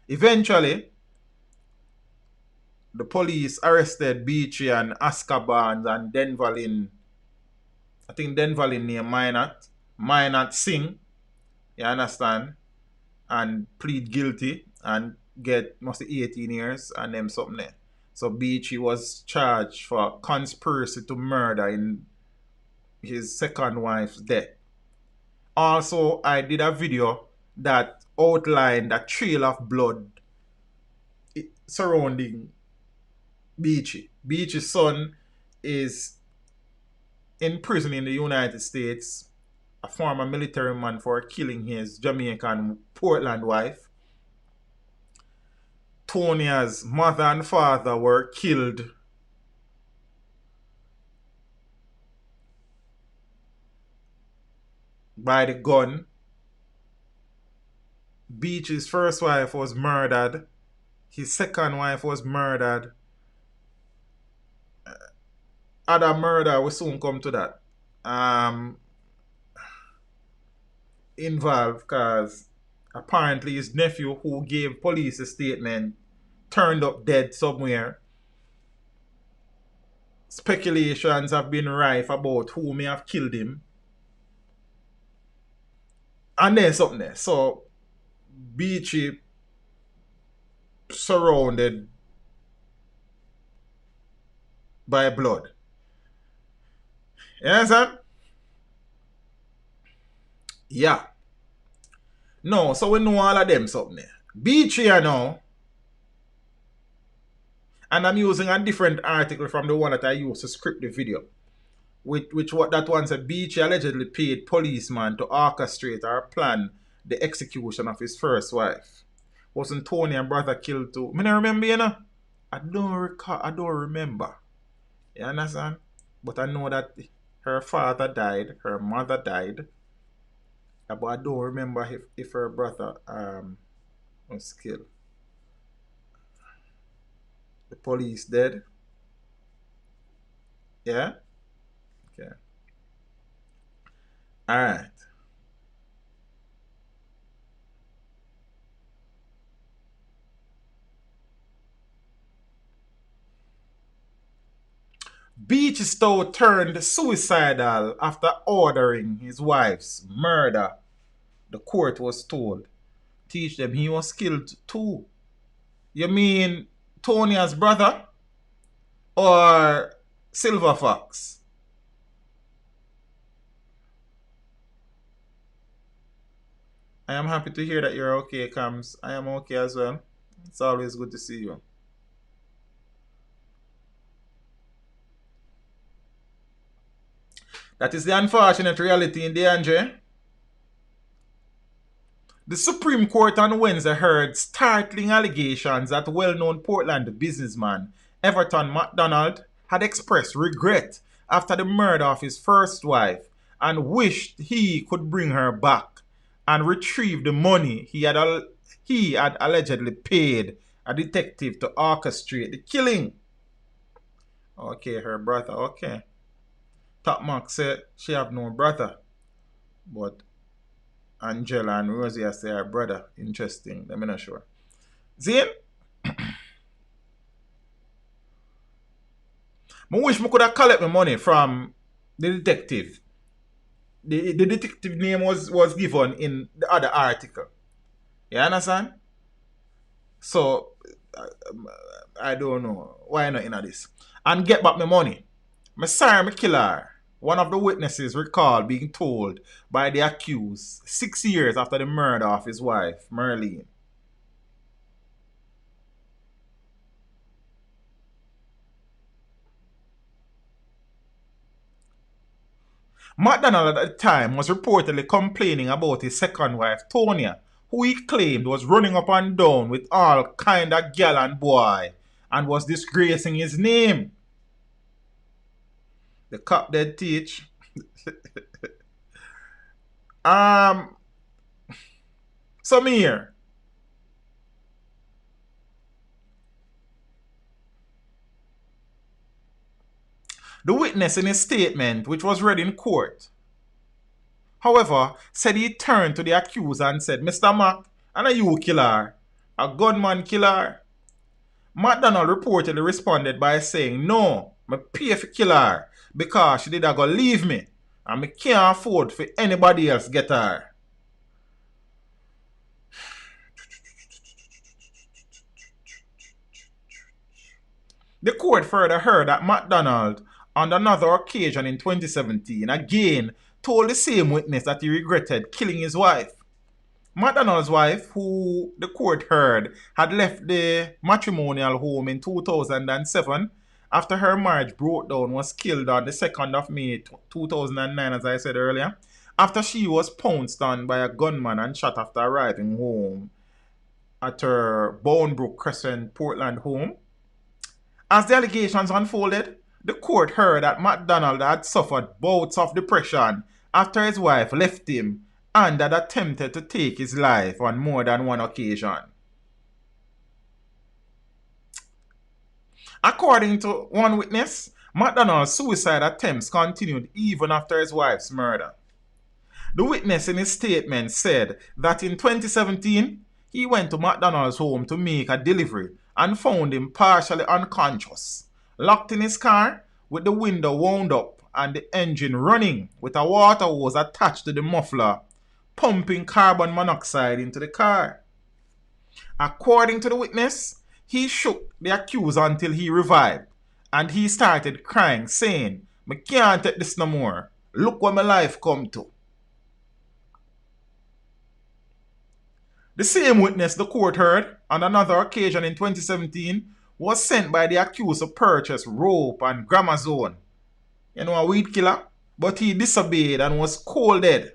Speaker 4: Eventually, the police arrested Beachy and Azkaban and Denverlin. I think Denverlin near Minot Singh. You understand? And plead guilty and get mostly 18 years and them something there. So Beachy was charged for conspiracy to murder in his second wife's death. Also, I did a video that outlined a trail of blood surrounding Beachy. Beachy's son is in prison in the United States, a former military man for killing his Jamaican Portland wife. Tonia's mother and father were killed by the gun. Beachy's first wife was murdered. His second wife was murdered. Other murder will soon come to that. Involved because apparently his nephew, who gave police a statement, turned up dead somewhere. Speculations have been rife about who may have killed him. And then something there. So Beachy surrounded by blood. You understand? Yeah. No, so we know all of them something there. Beachy, you know. And I'm using a different article from the one that I used to script the video. Which what that one said, Beachy allegedly paid policeman to orchestrate or plan the execution of his first wife. Wasn't Tony and brother killed too? I don't remember, you know. I don't remember. You understand? But I know that her father died, her mother died. But I don't remember if her brother was killed. The police dead. Yeah? Okay. All right. Beachy Stout turned suicidal after ordering his wife's murder. The court was told. Teach them he was killed too. You mean Tonia's brother or Silver Fox? I am happy to hear that you're okay, Cams. I am okay as well. It's always good to see you. That is the unfortunate reality in the Andre. The Supreme Court on Wednesday heard startling allegations that well-known Portland businessman Everton McDonald had expressed regret after the murder of his first wife and wished he could bring her back and retrieve the money he had allegedly paid a detective to orchestrate the killing. Okay, her brother, okay. Top Mark said she have no brother, but Angela and Rosie are say her brother. Interesting, I'm not sure. Zane? I wish I could have collected my money from the detective. The detective name was given in the other article. You understand? So, I don't know. Why not in this? And get back my money. My sorry, my killer. One of the witnesses recalled being told by the accused 6 years after the murder of his wife, Merlene. McDonald at the time was reportedly complaining about his second wife, Tonya, who he claimed was running up and down with all kind of gal and boy and was disgracing his name. The cop did teach. Some here. The witness in his statement, which was read in court, however, said he turned to the accuser and said, Mr. Mac, and are you killer? A gunman killer? McDonald reportedly responded by saying, no, me pay for killer because she did a go leave me and me can't afford for anybody else get her. The court further heard that McDonald, on another occasion in 2017, again told the same witness that he regretted killing his wife. McDonald's wife, who the court heard had left the matrimonial home in 2007 after her marriage broke down, was killed on the 2nd of May 2009, as I said earlier, after she was pounced on by a gunman and shot after arriving home at her Bournebrook Crescent, Portland home. As the allegations unfolded, the court heard that McDonald had suffered bouts of depression after his wife left him and had attempted to take his life on more than one occasion. According to one witness, McDonald's suicide attempts continued even after his wife's murder. The witness in his statement said that in 2017, he went to McDonald's home to make a delivery and found him partially unconscious, locked in his car with the window wound up and the engine running with a water hose attached to the muffler, pumping carbon monoxide into the car. According to the witness, he shook the accuser until he revived, and he started crying, saying, "Me can't take this no more. Look what my life come to." The same witness the court heard on another occasion in 2017 was sent by the accused to purchase rope and gramazone. You know, a weed killer, but he disobeyed and was cold dead.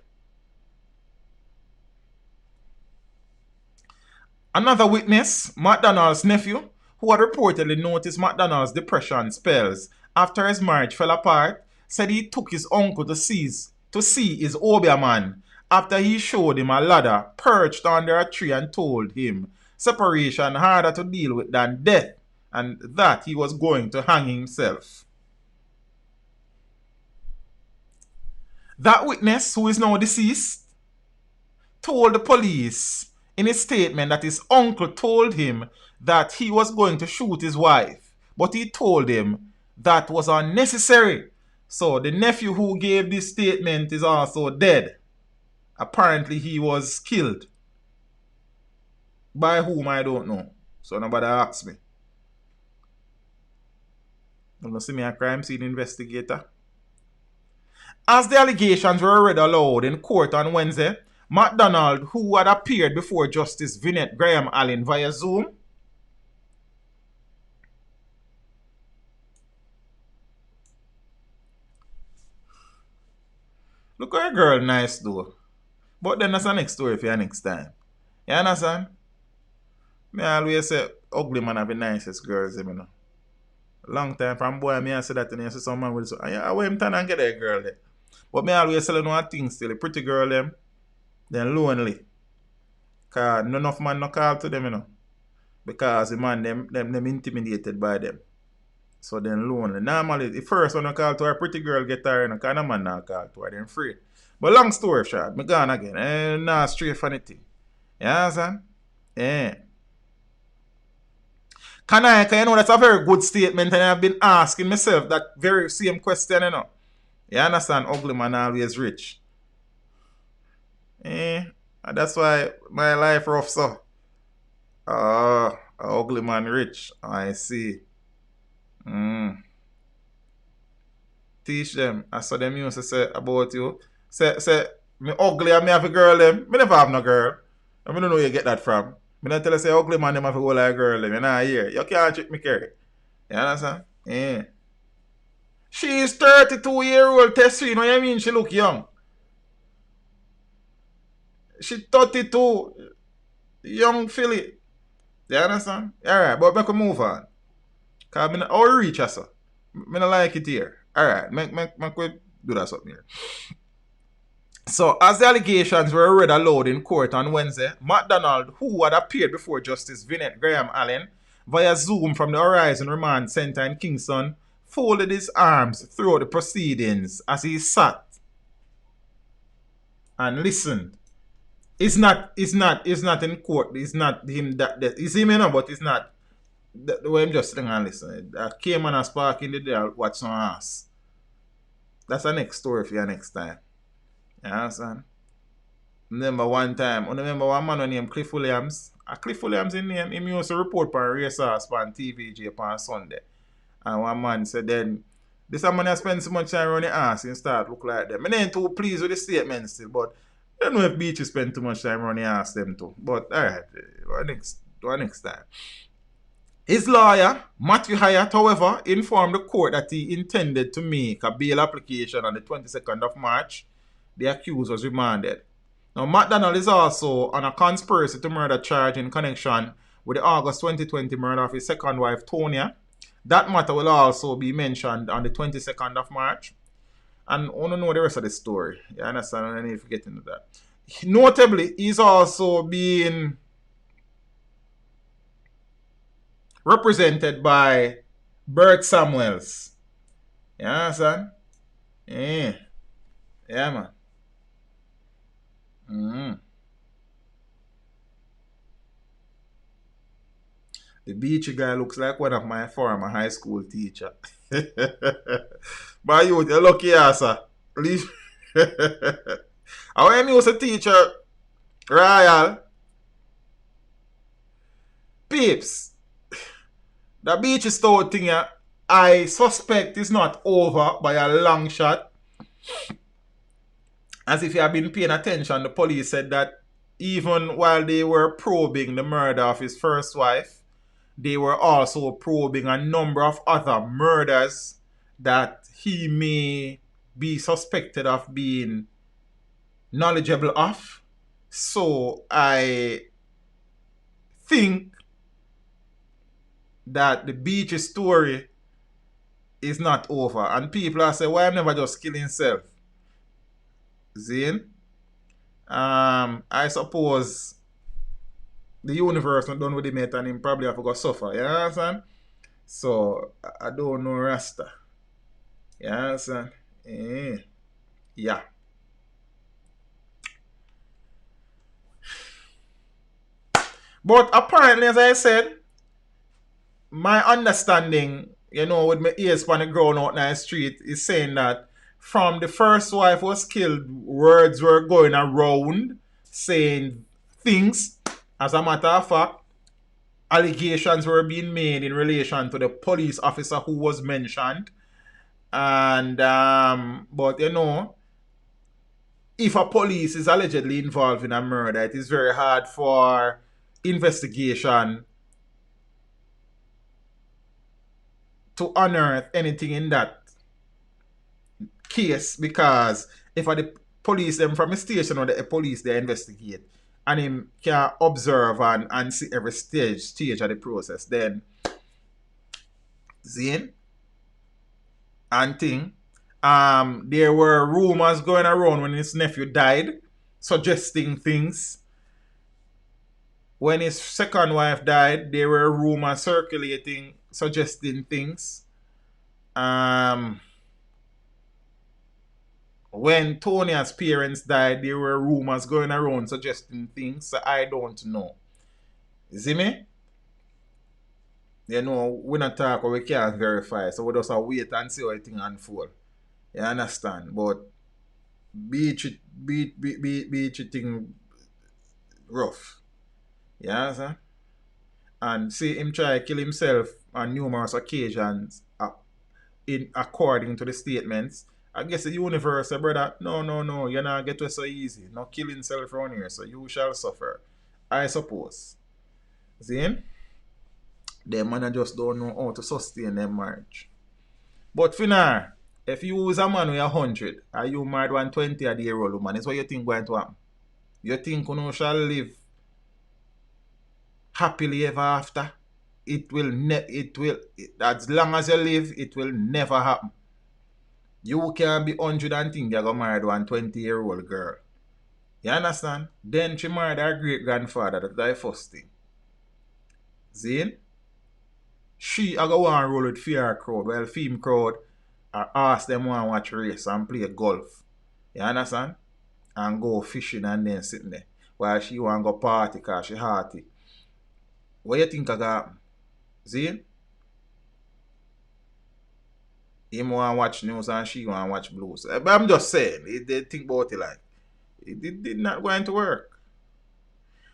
Speaker 4: Another witness, McDonald's nephew, who had reportedly noticed McDonald's depression spells after his marriage fell apart, said he took his uncle to see his Obia man after he showed him a ladder perched under a tree and told him separation harder to deal with than death and that he was going to hang himself. That witness, who is now deceased, told the police in a statement that his uncle told him that he was going to shoot his wife, but he told him that was unnecessary. So the nephew who gave this statement is also dead. Apparently he was killed. By whom, I don't know. So nobody asked me. Don't see me a crime scene investigator. As the allegations were read aloud in court on Wednesday, MacDonald, who had appeared before Justice Vinette Graham Allen via Zoom, look at a girl nice though. But then that's the next story for your next time. You understand? Me always say ugly man have the nicest girls, you know. Long time from boy, me I say that and I say some man will say, I want him turn and get that girl there. But me always tell you one thing still, the pretty girl them, they're lonely. Cause none of man no call to them, you know. Because the man them intimidated by them. So they're lonely. Normally, the first one I call to a pretty girl get her, you know, cause no man not call to her, they're afraid. But long story short, me gone again. Nah, straight funny thing. You understand? Yeah. Cause you know that's a very good statement and I've been asking myself that very same question, you know. You understand? Ugly man always rich. And that's why my life rough, so. Ugly man rich. I see. Teach them. I saw them used to say about you. Say, me ugly and me have a girl them. Me never have no girl. I don't know where you get that from. Me not tell you say ugly man them have to go like a girl them. You know here. You can't trick me, Kerry. You understand? Yeah. She is 32-year-old Tessie. You know what I mean? She look young. She 32. Young filly. You understand? Alright, but make we move on. Cause I not reach us. I don't like it here. Alright, make we do that something here. So, as the allegations were read aloud in court on Wednesday, MacDonald, who had appeared before Justice Vinette Graham Allen via Zoom from the Horizon Remand Center in Kingston, folded his arms throughout the proceedings as he sat and listened. It's not in court. It's not him that it's him, you know, but it's not the way I'm just sitting and listening. I came on a spark in the day, I'll watch some ass. That's the next story for your next time. You understand? Remember one time, I remember one man named Cliff Williams. Cliff Williams in name, he used to report on race horse on TVG on Sunday. And one man said then, this man has spent so much time running ass and start look like them. I ain't too pleased with the statement still, but I don't know if Beachy spent too much time running ass them too. But alright, next time. His lawyer, Matthew Hyatt, however, informed the court that he intended to make a bail application on the 22nd of March. The accused was remanded. Now, MacDonald is also on a conspiracy to murder charge in connection with the August 2020 murder of his second wife, Tonya. That matter will also be mentioned on the 22nd of March. And I want to know the rest of the story. You understand? I need to get into that. Notably, he's also being represented by Bert Samuels. You understand? Yeah. Yeah, man. The Beachy guy looks like one of my former high school teacher. But you're lucky ass. I when he was a teacher, Ruel, peeps, the Beachy Stout thing, I suspect is not over by a long shot. As if you have been paying attention, the police said that even while they were probing the murder of his first wife, they were also probing a number of other murders that he may be suspected of being knowledgeable of. So I think that the Beachy story is not over. And people are saying, why I'm never just killing himself? Zane? I suppose the universe not done with him yet and him probably have to go suffer. You understand? So, I don't know Rasta. You understand? Yeah. But apparently, as I said, my understanding, with my ears on the ground out in the street, is saying that from the first wife was killed, words were going around saying things. As a matter of fact, allegations were being made in relation to the police officer who was mentioned. And, but if a police is allegedly involved in a murder, it is very hard for investigation to unearth anything in that case, because if the police them from a station or the police they investigate and him can observe and see every stage of the process, then Zane and thing, there were rumors going around when his nephew died, suggesting things. When his second wife died, there were rumors circulating, suggesting things. When Tonia's parents died, there were rumors going around suggesting things. So I don't know. You see me? We not talk or we can't verify. So we just wait and see how everything unfold. You understand? But Beachy thing rough. You understand? And see him try to kill himself on numerous occasions according to the statements. I guess the universe said, brother, no, you're not get to so easy. Not kill himself around here, so you shall suffer. I suppose. See him? Them man just don't know how to sustain their marriage. But for now, if you was a man with 100 and you married 120 a year old woman, it's what you think going to happen. You think you shall live happily ever after? As long as you live, it will never happen. You can be 100 and think you're going to marry 120-year-old girl. You understand? Then she married her great-grandfather. That's the first thing. See? She I go on roll with fear crowd. Well, film crowd ask them want to watch race and play golf. You understand? And go fishing and then sitting there. While she want to go party because she hearty. What you think I got? See? Him want to watch news and she want to watch blues. But I'm just saying, they think about it like, it did not going to work.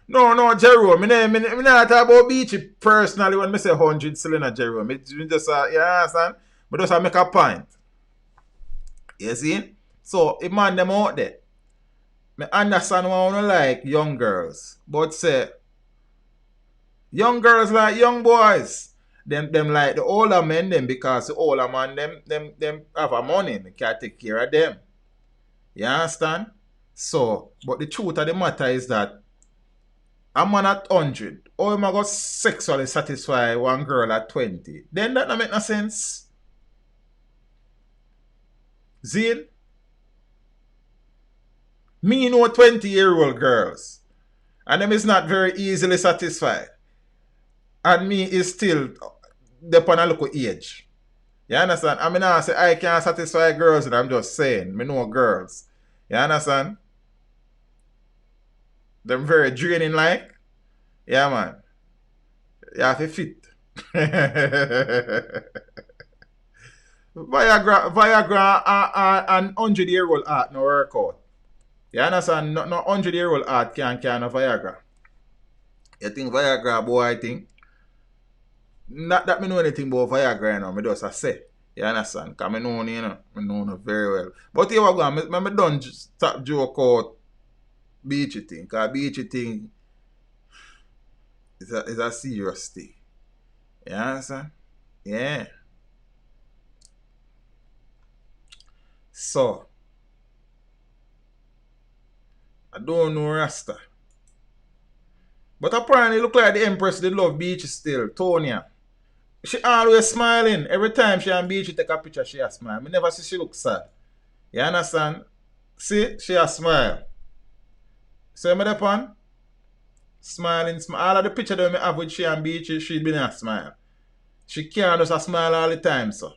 Speaker 4: No, Jerome. I not talk about Beachy personally when I say 100 cylinder Jerome. Me just, you understand? But just make a point. You see? So, if man them out there, I understand why I don't like young girls. But say, young girls like young boys. Them like the older men them because the older man them have a money. They can take care of them. You understand? So, but the truth of the matter is that a man at 100, or am I got sexually satisfy one girl at 20? Then that don't make no sense. Zane? Me know 20-year-old girls. And them is not very easily satisfied. And me is still upon a local age. You understand? I mean, I say I can't satisfy girls, and I'm just saying, me know girls. You understand? Them very draining like. Yeah, man. You have to fit. Viagra and 100-year-old art no work out. You understand? No 100-year-old art can't have Viagra. You think Viagra, boy, I think? Not that me know anything about Viagra, you know. Me just say. You understand? Because I know, I know very well. But here we go. I don't stop joke out Beachy thing. Because Beachy thing is a serious thing. You understand? Yeah. So, I don't know Rasta. But apparently, look like the Empress did love Beachy still, Tonya. She always smiling. Every time she and Beachy take a picture, she a smile. I never see she look sad. You understand? See, she a smile. So me upon smiling, all of the picture that I have with she and Beachy, she been a smile. She can't just a smile all the time, so.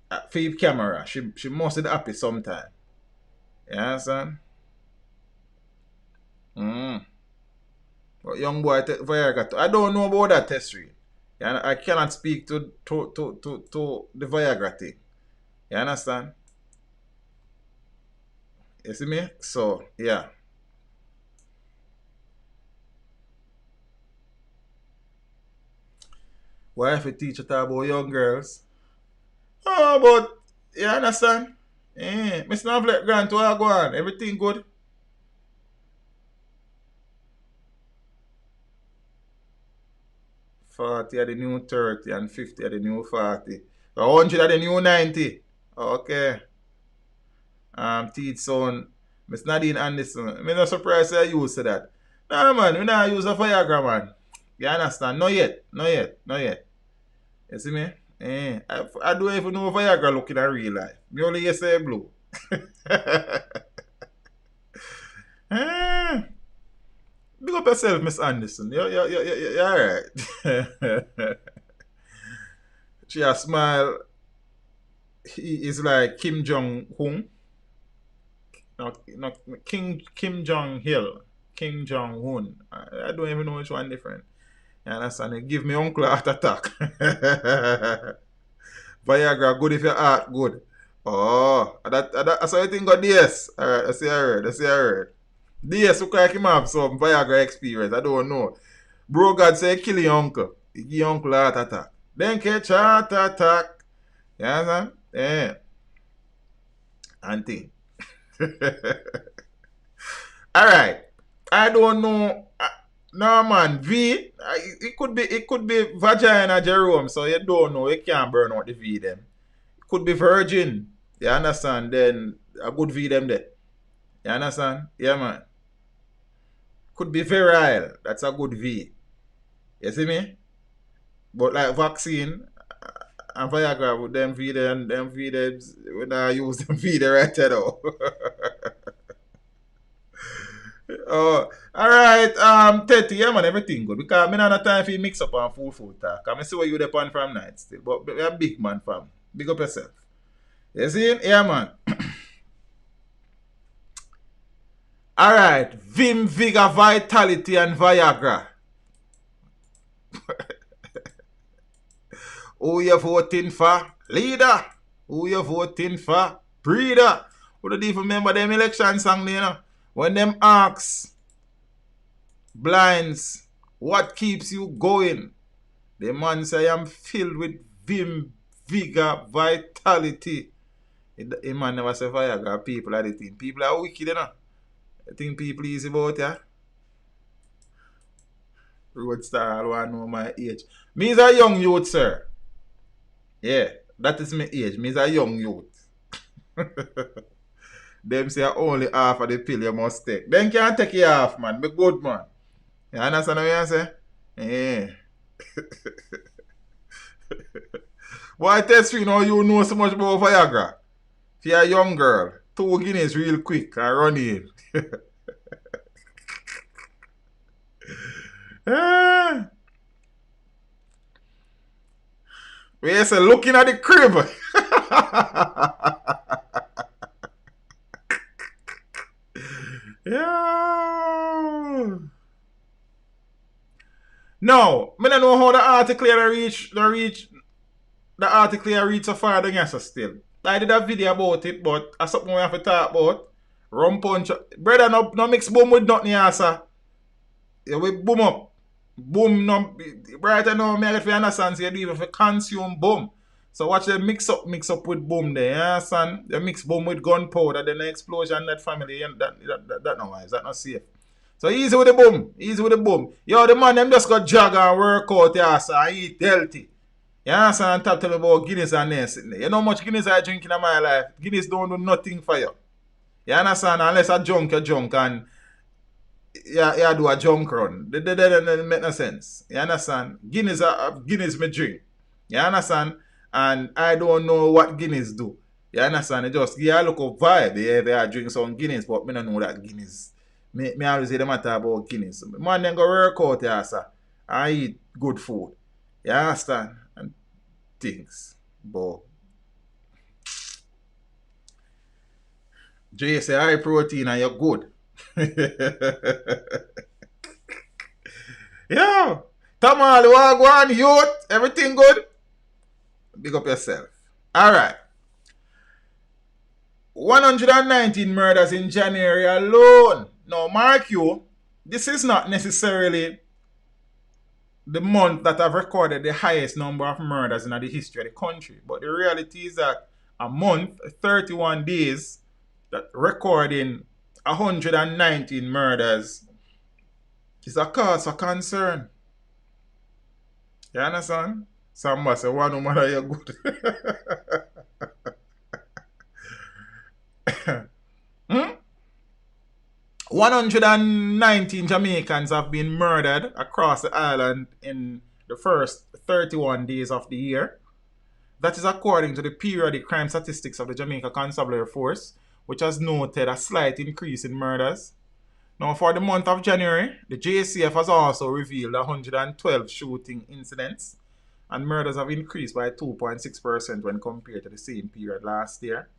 Speaker 4: For the camera, she must be happy sometime. You understand? Young boy take Viagra. I don't know about that test rate. Yeah, I cannot speak to the Viagra thing. You understand? You see me? So, yeah. Why if you teach it about young girls? Oh, but you understand? Mr. Navlet Grant, where I go on? Everything good? $40 are the new 30 and $50 are the new 40. $100 are the new 90. Okay. Teach son, Miss Nadine Anderson. I'm not surprised I used to that. Nah man, we not use a Viagra man. You understand? Not yet. You see me? I don't even know Viagra looking at real life. Me only you say blue. Big up yourself, Miss Anderson. You're alright. She a smile. He is like Kim Jong-un. No, Kim Jong-il. Kim Jong-un. I don't even know which one different. You understand? It give me uncle a heart attack. Viagra good if your heart good. Oh, that's how you think of DS. Alright, I see I heard. DS look like him have some Viagra experience. I don't know. Bro God say kill your uncle. He give your uncle a heart attack. Then catch heart attack. You understand? Yeah. Auntie. Alright. I don't know. No man, it could be vagina Jerome, so you don't know, you can't burn out the V them. It could be virgin. You understand? Then a good V them there. You understand? Yeah man. Could be virile. That's a good V. You see me? But like vaccine and Viagra with them V them we not use them V them right now. Oh, alright, Teddy, yeah man, everything good. Because I don't have time for you mix up on food talk. I see what you there on from night still. But you're a big man, fam. Big up yourself. You see? Yeah man. Alright, Vim, Vigor, Vitality and Viagra. Who you voting for? Leader. Who you voting for? Breeder. Who don't even remember them election song there, you know? When them ask blinds, what keeps you going? The man say, I'm filled with vim, vigor, vitality. The man never say Viagra. People are the thing. People are wicked, you know. I think people easy about ya. Roadstar, I want to know my age. Me is a young youth, sir. Yeah, that is my age. Me is a young youth. Them say only half of the pill you must take. Then can't take it half, man. Be good, man. You understand what I say? Yeah. Why test you know you know so much about Viagra? If you're a young girl, 2 guineas real quick and run in. We say looking at the crib. Yeah. No, I don't know how the article reach so far down here so still. I did a video about it, but that's something we have to talk about. Rum punch. Brother, no mix boom with nothing here, sir. Yeah, we boom up. Boom, no. Right now, I get to understand, so you do even for consume boom. So watch the mix up with boom there, you understand? You mix boom with gunpowder, then the explosion, that family, that no wise, that not safe. So easy with the boom. Yo, the man, them just got jog and work out, yeah, so I eat healthy. You understand? And talk to me about Guinness and this. You know how much Guinness I drink in my life? Guinness don't do nothing for you. You understand? Unless I junk, you junk, and you do a junk run. That make no sense. You understand? Guinness me drink. You understand? And I don't know what Guinness do. You understand? It just give a look of vibe. Yeah, they are drinking some Guinness, but me don't know that Guinness. Me always say the matter about Guinness. Man, then go work out here, sir. I eat good food. You understand? And things. But Jay say high protein and you're good. Yo, Tamal, Wagwan, youth, everything good? Big up yourself. Alright. 119 murders in January alone. Now, mark you, this is not necessarily the month that have recorded the highest number of murders in the history of the country. But the reality is that a month, 31 days, that recording 119 murders is a cause for concern. You understand? Somebody say, one woman are you good. 119 Jamaicans have been murdered across the island in the first 31 days of the year. That is according to the periodic crime statistics of the Jamaica Constabulary Force, which has noted a slight increase in murders. Now, for the month of January, the JCF has also revealed 112 shooting incidents, and murders have increased by 2.6% when compared to the same period last year.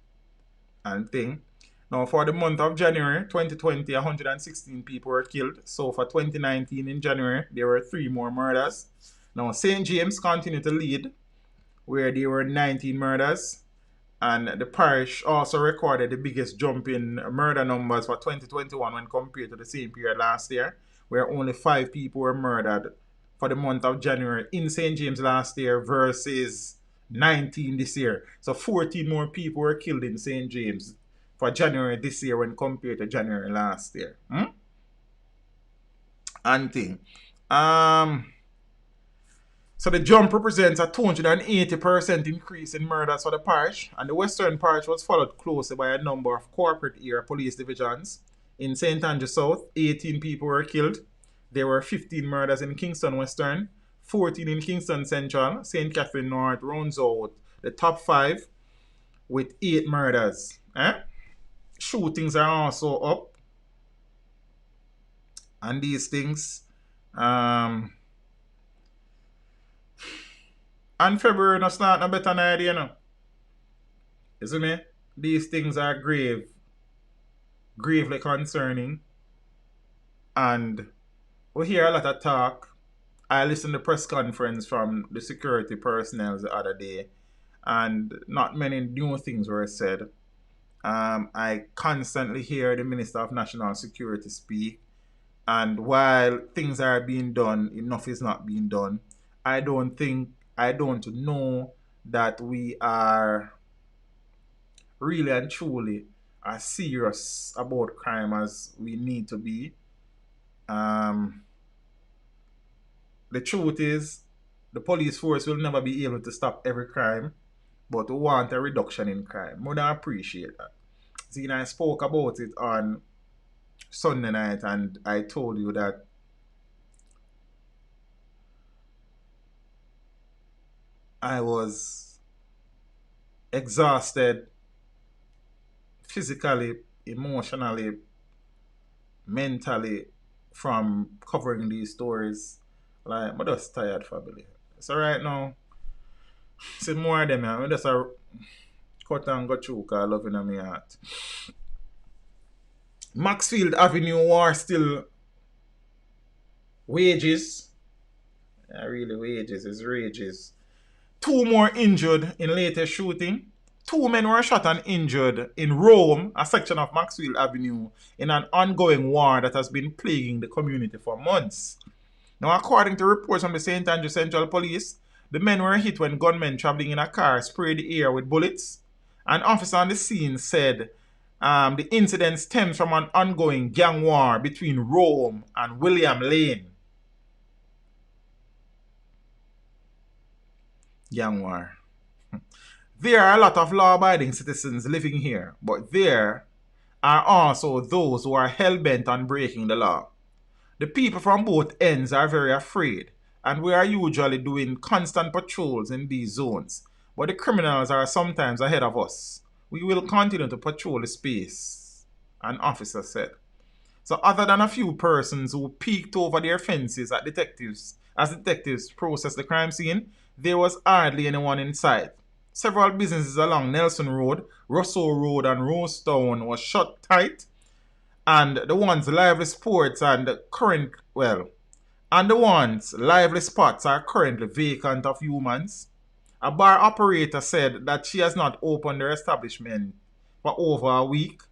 Speaker 4: And thing. Now, for the month of January 2020, 116 people were killed. So, for 2019 in January, there were 3 more murders. Now, St. James continued to lead, where there were 19 murders. And the parish also recorded the biggest jump in murder numbers for 2021 when compared to the same period last year, where only 5 people were murdered for the month of January in St. James last year versus 19 this year. So 14 more people were killed in St. James for January this year when compared to January last year. And thing. So the jump represents a 280% increase in murders for the parish, and the Western Parish was followed closely by a number of corporate area police divisions. In St. Andrew South, 18 people were killed. There were 15 murders in Kingston Western, 14 in Kingston Central, St. Catherine North rounds out the top 5 with 8 murders. Shootings are also up. And these things... And February no start no better than idea, you know. You see me? These things are gravely concerning. And we hear a lot of talk. I listened to the press conference from the security personnel the other day, and not many new things were said. I constantly hear the Minister of National Security speak, and while things are being done, enough is not being done. I don't know that we are really and truly as serious about crime as we need to be. The truth is, the police force will never be able to stop every crime, but we want a reduction in crime. More than appreciate that. See, I spoke about it on Sunday night, and I told you that I was exhausted physically, emotionally, mentally from covering these stories. Like, I'm just tired, family. So right now, see more of them, I'm just a cut and go through because I love in my heart. Maxfield Avenue war still wages. Yeah, really wages, it's rages. 2 more injured in latest shooting. 2 men were shot and injured in Rome, a section of Maxfield Avenue, in an ongoing war that has been plaguing the community for months. Now, according to reports from the St. Andrew Central Police, the men were hit when gunmen traveling in a car sprayed the air with bullets. An officer on the scene said the incident stems from an ongoing gang war between Rome and William Lane. Gang war. There are a lot of law-abiding citizens living here, but there are also those who are hell-bent on breaking the law. The people from both ends are very afraid, and we are usually doing constant patrols in these zones, but the criminals are sometimes ahead of us. We will continue to patrol the space, an officer said. So other than a few persons who peeked over their fences as detectives processed the crime scene, there was hardly anyone in sight. Several businesses along Nelson Road, Russell Road and Rosetown was shut tight, and the ones Lively Sports and And the ones, lively spots are currently vacant of humans. A bar operator said that she has not opened her establishment for over a week.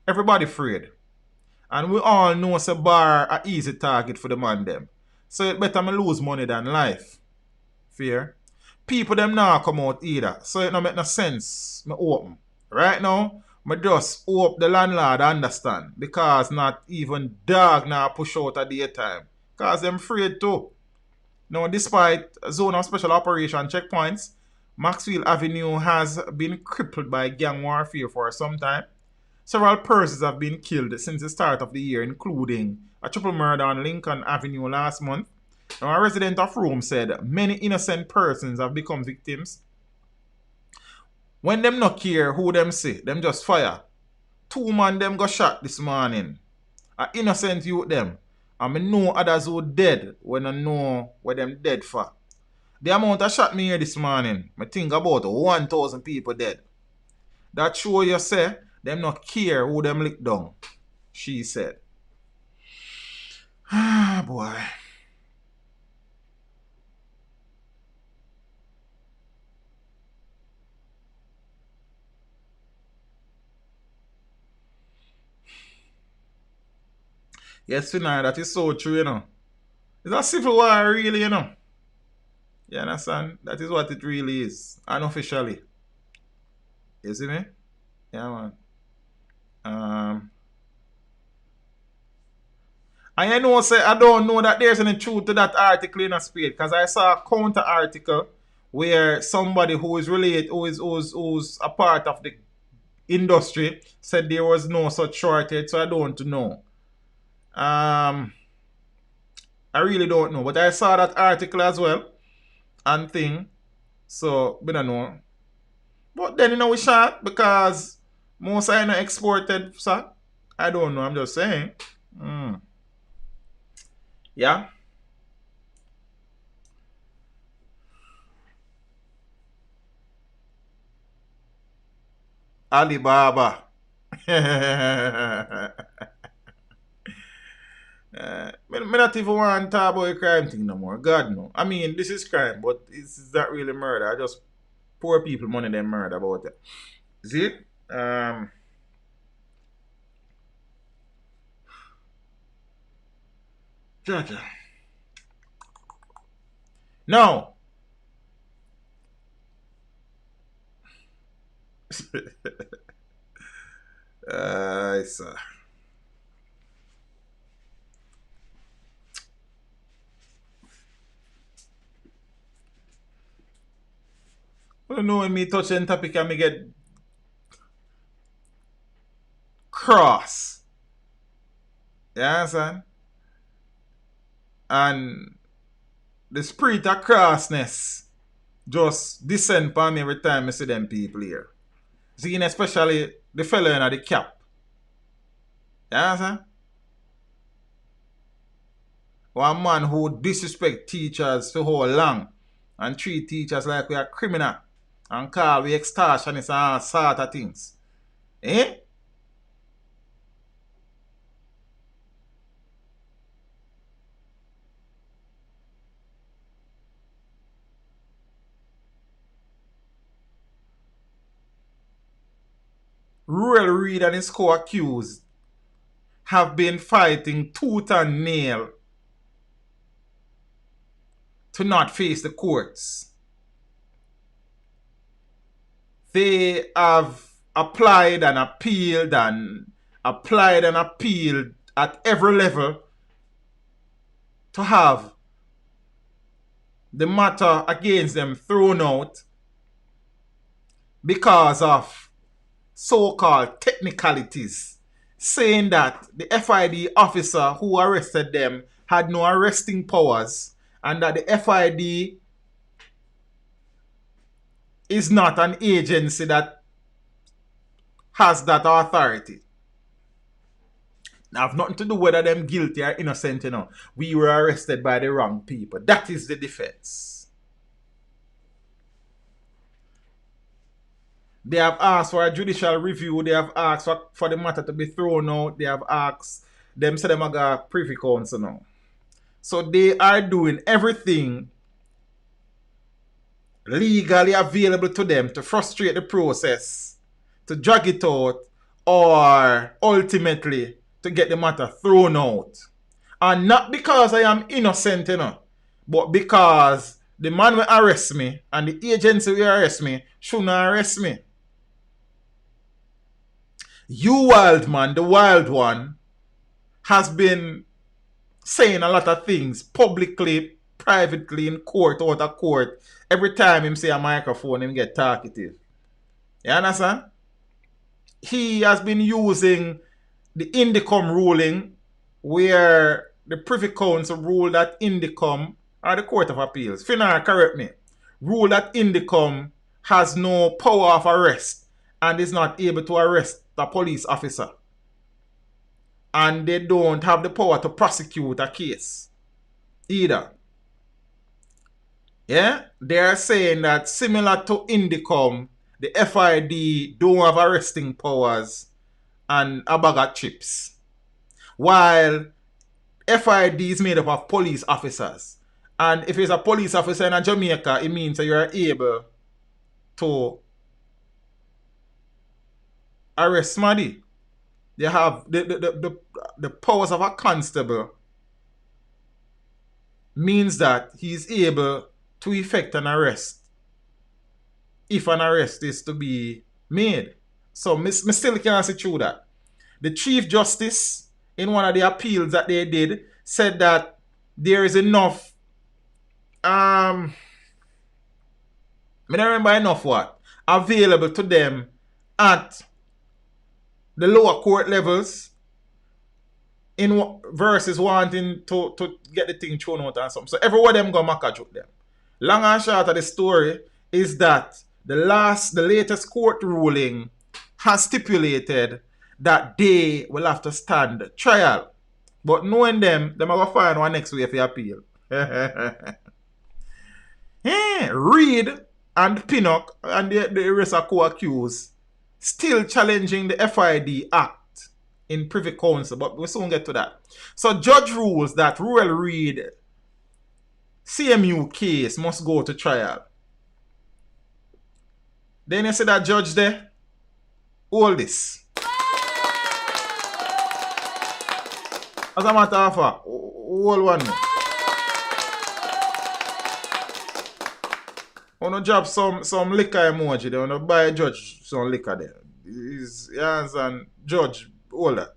Speaker 4: Everybody afraid. And we all know it's a bar a easy target for the man them. So it better me lose money than life. Fear. People them now come out either. So it no make no sense me open. Right now, me just hope the landlord understand. Because not even dog now push out at daytime. Because them afraid too. Now, despite zone of special operation checkpoints, Maxwell Avenue has been crippled by gang warfare for some time. Several persons have been killed since the start of the year, including a triple murder on Lincoln Avenue last month. Now, a resident of Rome said many innocent persons have become victims. When them not care who them say, them just fire. 2 man them got shot this morning. A innocent youth them. And I know others who dead when I know where them dead for. The amount of shot me here this morning, I think about 1,000 people dead. That show you say, them not care who them lick down, she said. Ah, boy. Yes, Finai, that is so true, you know. It's a civil war, really, you know. You understand? That is what it really is, unofficially. You see me? Yeah, man. And I know, say, I don't know that there's any truth to that article in a speed, because I saw a counter article where somebody who is related, who's a part of the industry, said there was no such shortage, so I don't know. I really don't know, but I saw that article as well and thing, so we don't know. But then you know we shot because most are not exported, sir. I don't know. I'm just saying. Yeah. Alibaba. Me not even want to talk about a crime thing no more. God no. I mean, this is crime, but it's not really murder. I just poor people money them murder about it. See? Georgia. No. Sir. I don't know when me touch any topic and me get cross. You understand? And the spirit of crossness just descend upon me every time I see them people here. See, especially the fellow in the cap. You understand? One man who disrespect teachers for how long and treat teachers like we are criminal and call we extortionists and all sort of things. Eh? Ruel, Reid and his co-accused have been fighting tooth and nail to not face the courts. They have applied and appealed at every level to have the matter against them thrown out because of so-called technicalities, saying that the FID officer who arrested them had no arresting powers and that the FID is not an agency that has that authority. Now, have nothing to do whether them guilty or innocent, you know. We were arrested by the wrong people. That is the defense. They have asked for a judicial review. They have asked for the matter to be thrown out. They have asked them, say them got privy council now. So they are doing everything legally available to them to frustrate the process, to drag it out, or ultimately to get the matter thrown out. And not because I am innocent, but because the man will arrest me and the agency will arrest me shouldn't arrest me. You wild man, the wild one, has been saying a lot of things publicly, privately, in court, out of court. Every time him say a microphone, him get talkative. You understand? He has been using the Indicom ruling, where the Privy Council ruled that Indicom, or the Court of Appeals, Finar, correct me, ruled that Indicom has no power of arrest and is not able to arrest a police officer. And they don't have the power to prosecute a case either. Yeah? They are saying that similar to Indicom, the FID don't have arresting powers and a bag of chips. While FID is made up of police officers. And if it's a police officer in Jamaica, it means that you are able to arrest somebody. They have the powers of a constable, means that he's able to effect an arrest if an arrest is to be made. So me still can't see through that. The Chief Justice, in one of the appeals that they did, said that there is enough I don't remember enough what available to them at the lower court levels in versus wanting to get the thing thrown out and something. So everyone them go maca joke them. Long and short of the story is that the latest court ruling has stipulated that they will have to stand trial. But knowing them are going to find one next way for appeal. Reid and Pinnock and the rest of co-accused still challenging the FID Act in Privy Council, but we'll soon get to that. So judge rules that Ruel Reid CMU case must go to trial. Then you see that judge there, all this. As a matter of fact, all one. I want to drop some liquor emoji there. I want to buy a judge some liquor there. His hands and judge, all that.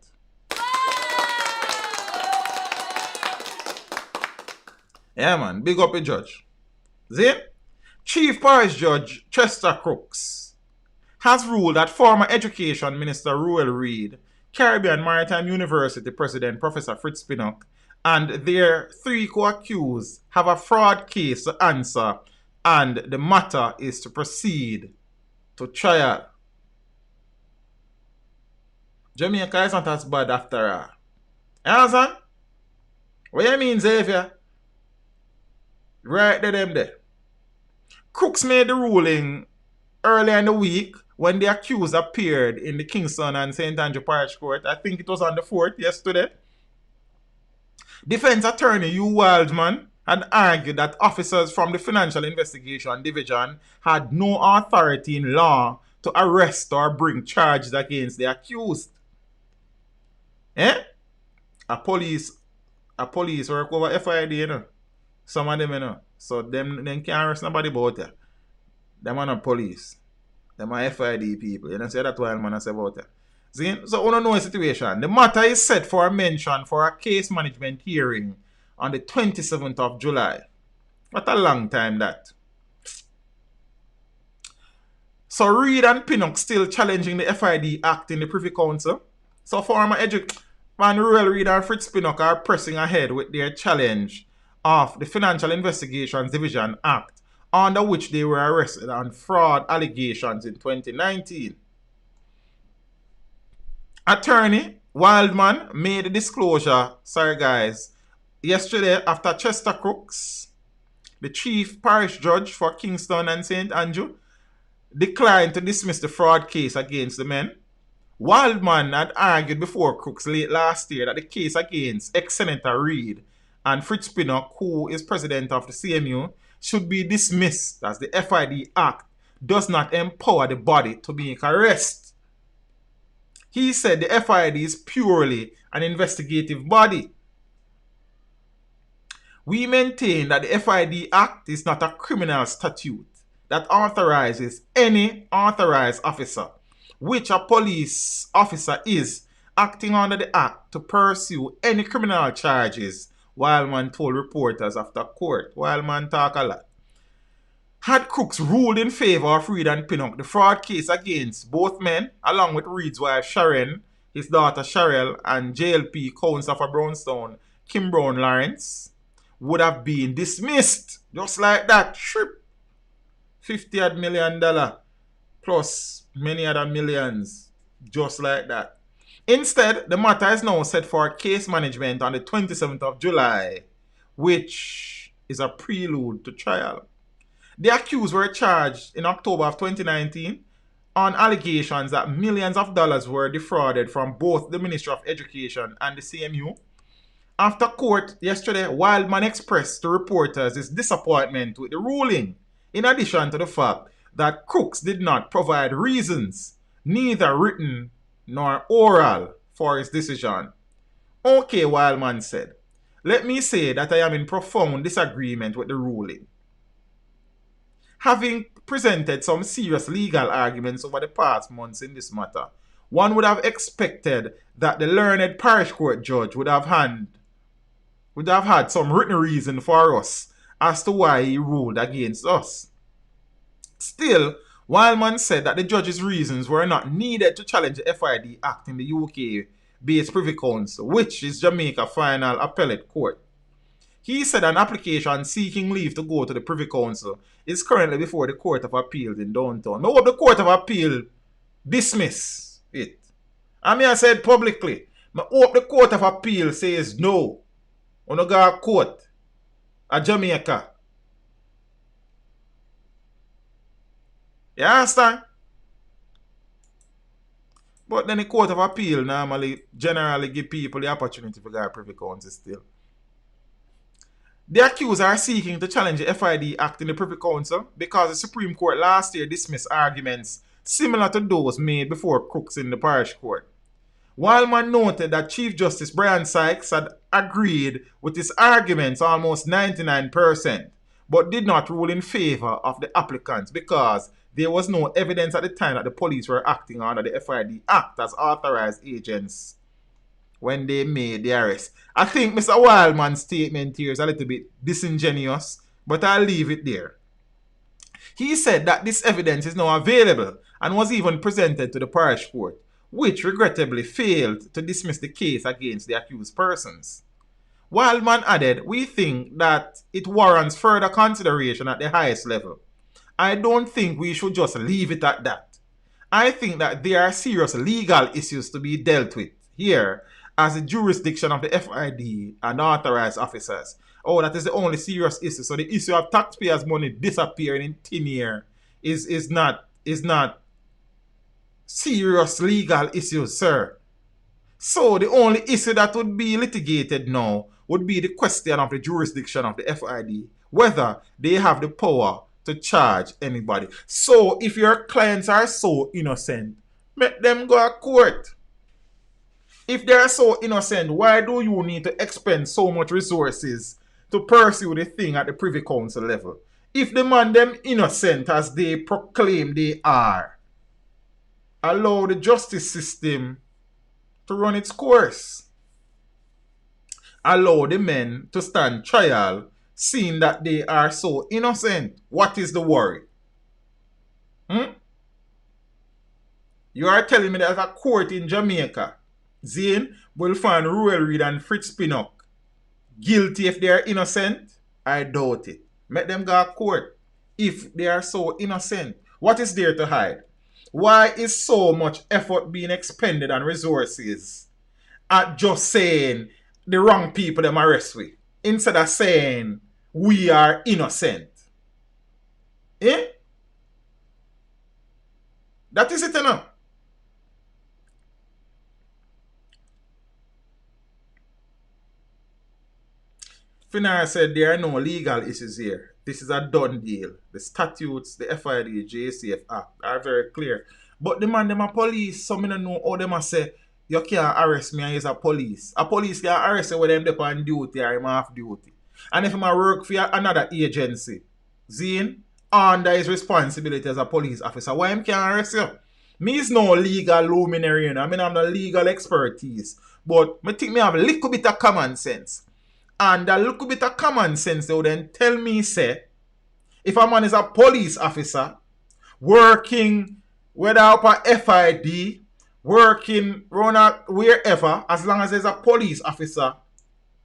Speaker 4: Yeah, man. Big up a judge. See? Chief Parish Judge Chester Crooks has ruled that former Education Minister Ruel Reid, Caribbean Maritime University President Professor Fritz Pinnock, and their 3 co-accused have a fraud case to answer, and the matter is to proceed to trial. Jamaica is not as bad after all. You understand? What you mean, Xavier? Right there, them there. Crooks made the ruling earlier in the week when the accused appeared in the Kingston and St. Andrew Parish Court. I think it was on the 4th yesterday. Defense attorney Hugh Wildman had argued that officers from the Financial Investigation Division had no authority in law to arrest or bring charges against the accused. A police work over FID, you know. Some of them, you know. So them can't arrest nobody about it. Them are not police. Them are FID people. You know, say that's why man say about it. See? So we don't know the situation. The matter is set for a mention for a case management hearing on the 27th of July. What a long time that. So Reid and Pinnock still challenging the FID Act in the Privy Council. So former man Ruel Reid and Fritz Pinnock are pressing ahead with their challenge of the Financial Investigations Division Act, under which they were arrested on fraud allegations in 2019. Attorney Wildman made a disclosure, sorry guys, yesterday after Chester Crooks, the chief parish judge for Kingston and St. Andrew, declined to dismiss the fraud case against the men. Wildman had argued before Crooks late last year that the case against ex-Senator Reid and Fritz Pinnock, who is president of the CMU, should be dismissed as the FID Act does not empower the body to make arrests. He said the FID is purely an investigative body. We maintain that the FID Act is not a criminal statute that authorizes any authorized officer, which a police officer is, acting under the Act to pursue any criminal charges, Wildman told reporters after court. Wildman talk a lot. Had Crooks ruled in favor of Reid and Pinnock, the fraud case against both men, along with Reid's wife Sharon, his daughter Sharel, and JLP counsel for Brownstone, Kim Brown Lawrence, would have been dismissed. Just like that. Trip. $50 million plus many other millions. Just like that. Instead, the matter is now set for case management on the 27th of July, which is a prelude to trial. The accused were charged in October of 2019 on allegations that millions of dollars were defrauded from both the Ministry of Education and the CMU. After court yesterday, Wildman expressed to reporters his disappointment with the ruling, in addition to the fact that Crooks did not provide reasons, neither written nor oral, for his decision. Okay, Wildman said, let me say that I am in profound disagreement with the ruling. Having presented some serious legal arguments over the past months in this matter, one would have expected that the learned parish court judge would have had some written reason for us as to why he ruled against us. Still, Wildman said that the judge's reasons were not needed to challenge the FID Act in the UK-based Privy Council, which is Jamaica's final appellate court. He said an application seeking leave to go to the Privy Council is currently before the Court of Appeal in downtown. Now, the Court of Appeal dismiss it. I said publicly, I hope the Court of Appeal says no. On the go court at Jamaica. You understand? But then the Court of Appeal generally give people the opportunity to go to Privy Council still. The accused are seeking to challenge the FID Act in the Privy Council because the Supreme Court last year dismissed arguments similar to those made before Crooks in the parish court. Wildman noted that Chief Justice Brian Sykes had agreed with his arguments almost 99%, but did not rule in favor of the applicants because there was no evidence at the time that the police were acting under the FID Act as authorized agents when they made the arrest. I think Mr. Wildman's statement here is a little bit disingenuous, but I'll leave it there. He said that this evidence is now available and was even presented to the parish court, which regrettably failed to dismiss the case against the accused persons. Wildman added, we think that it warrants further consideration at the highest level. I don't think we should just leave it at that. I think that there are serious legal issues to be dealt with here as the jurisdiction of the FID and authorized officers. Oh, that is the only serious issue. So the issue of taxpayers' money disappearing in thin air is not serious legal issues, sir. So the only issue that would be litigated now would be the question of the jurisdiction of the FID, whether they have the power to charge anybody. So if your clients are so innocent, make them go to court. If they are so innocent, why do you need to expend so much resources to pursue the thing at the Privy Council level? If the man them innocent as they proclaim they are, allow the justice system to run its course. Allow the men to stand trial, seeing that they are so innocent. What is the worry? You are telling me that a court in Jamaica, Zane, will find Ruel, Reid and Fritz Pinnock guilty if they are innocent? I doubt it. Make them go to court if they are so innocent. What is there to hide? Why is so much effort being expended and resources at just saying the wrong people them arrest with, instead of saying we are innocent? Eh? That is it enough. Finar said there are no legal issues here. This is a done deal. The statutes, the FID, JCF Act are very clear. But the man, them a police, so I don't know how them a say, you can't arrest me and he's a police. A police can arrest you when them dey on duty or him off duty. And if him a work for another agency, Zine, under his responsibility as a police officer, why him can't arrest you? Me is no legal luminary, you know. I mean, I'm no legal expertise. But I think me have a little bit of common sense. And a little bit of common sense, they would then tell me, say, if a man is a police officer, working whether up a FID, working run wherever, as long as there's a police officer,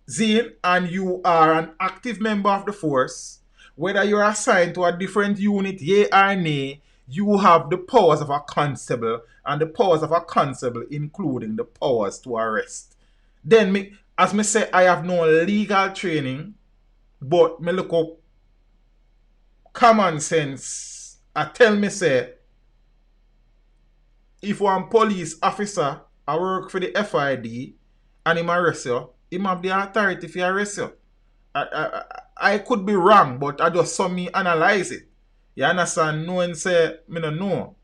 Speaker 4: Zane, and you are an active member of the force, whether you're assigned to a different unit, yea or nay, you have the powers of a constable, and the powers of a constable including the powers to arrest. Then, me, as me say, I have no legal training, but me look up common sense. I tell me say, if one police officer I work for the FID and him arrest you, him have the authority to arrest you. I could be wrong, but I just saw me analyze it. You understand? No one say, me no know.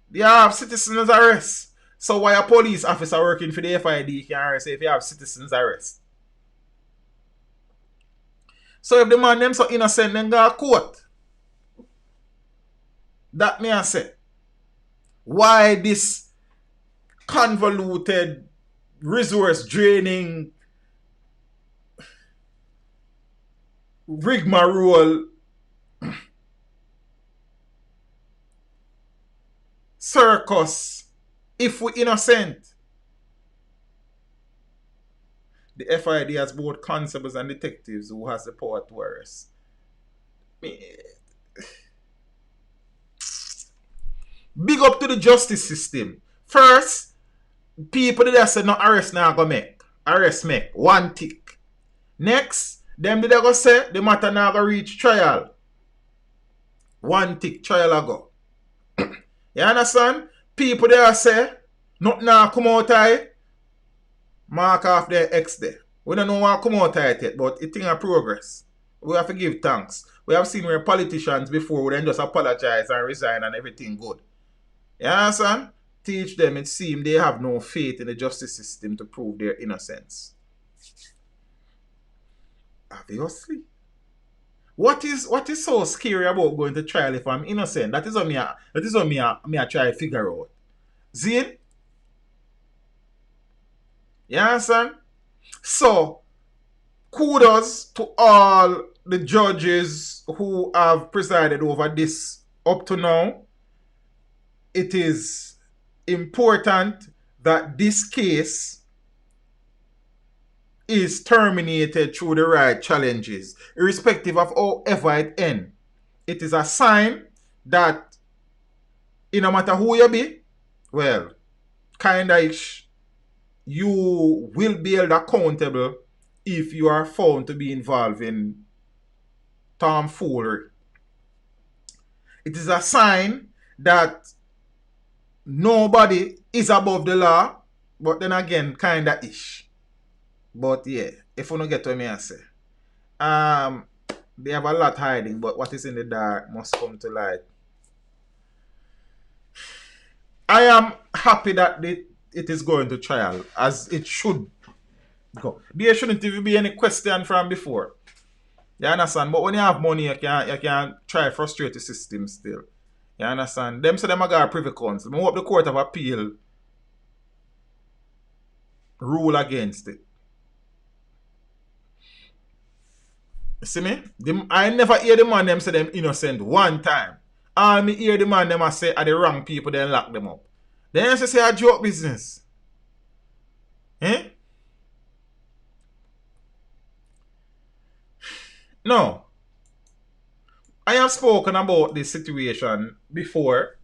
Speaker 4: They have citizens arrest. So why a police officer working for the FID can arrest if you have citizens arrest? So if the man them so innocent, then go to court. That me I say. Why this convoluted, resource draining rigmarole circus if we innocent? The FID has both constables and detectives who has the power to arrest. Big up to the justice system. First, people that say no arrest now go make. Arrest make. One tick. Next, them did they go say the matter now go reach trial. One tick, trial ago. You understand? People there say, not now come out here. Mark off their X there. We don't know what come out yet, but it thing a progress. We have to give thanks. We have seen where politicians before would then just apologize and resign and everything good. You understand? Teach them, it seems they have no faith in the justice system to prove their innocence. Obviously. What is so scary about going to trial if I'm innocent? That is what me I try to figure out. Zine? You understand? So, kudos to all the judges who have presided over this up to now. It is important that this case is terminated through the right challenges, irrespective of however it ends. It is a sign that, no matter who you be, well, kinda-ish, you will be held accountable if you are found to be involved in tomfoolery. It is a sign that nobody is above the law, but then again, kinda-ish. But yeah, if you don't get what I say, they have a lot hiding, but what is in the dark must come to light. I am happy that it is going to trial, as it should go. There shouldn't even be any question from before. You understand? But when you have money, you can try to frustrate the system still. You understand? Them say them a got a privy council. I hope the Court of Appeal rule against it. See me? I never hear the man them say them innocent one time. All me hear the man them say are the wrong people, then lock them up. Then you say a joke business. Eh? No. I have spoken about this situation before.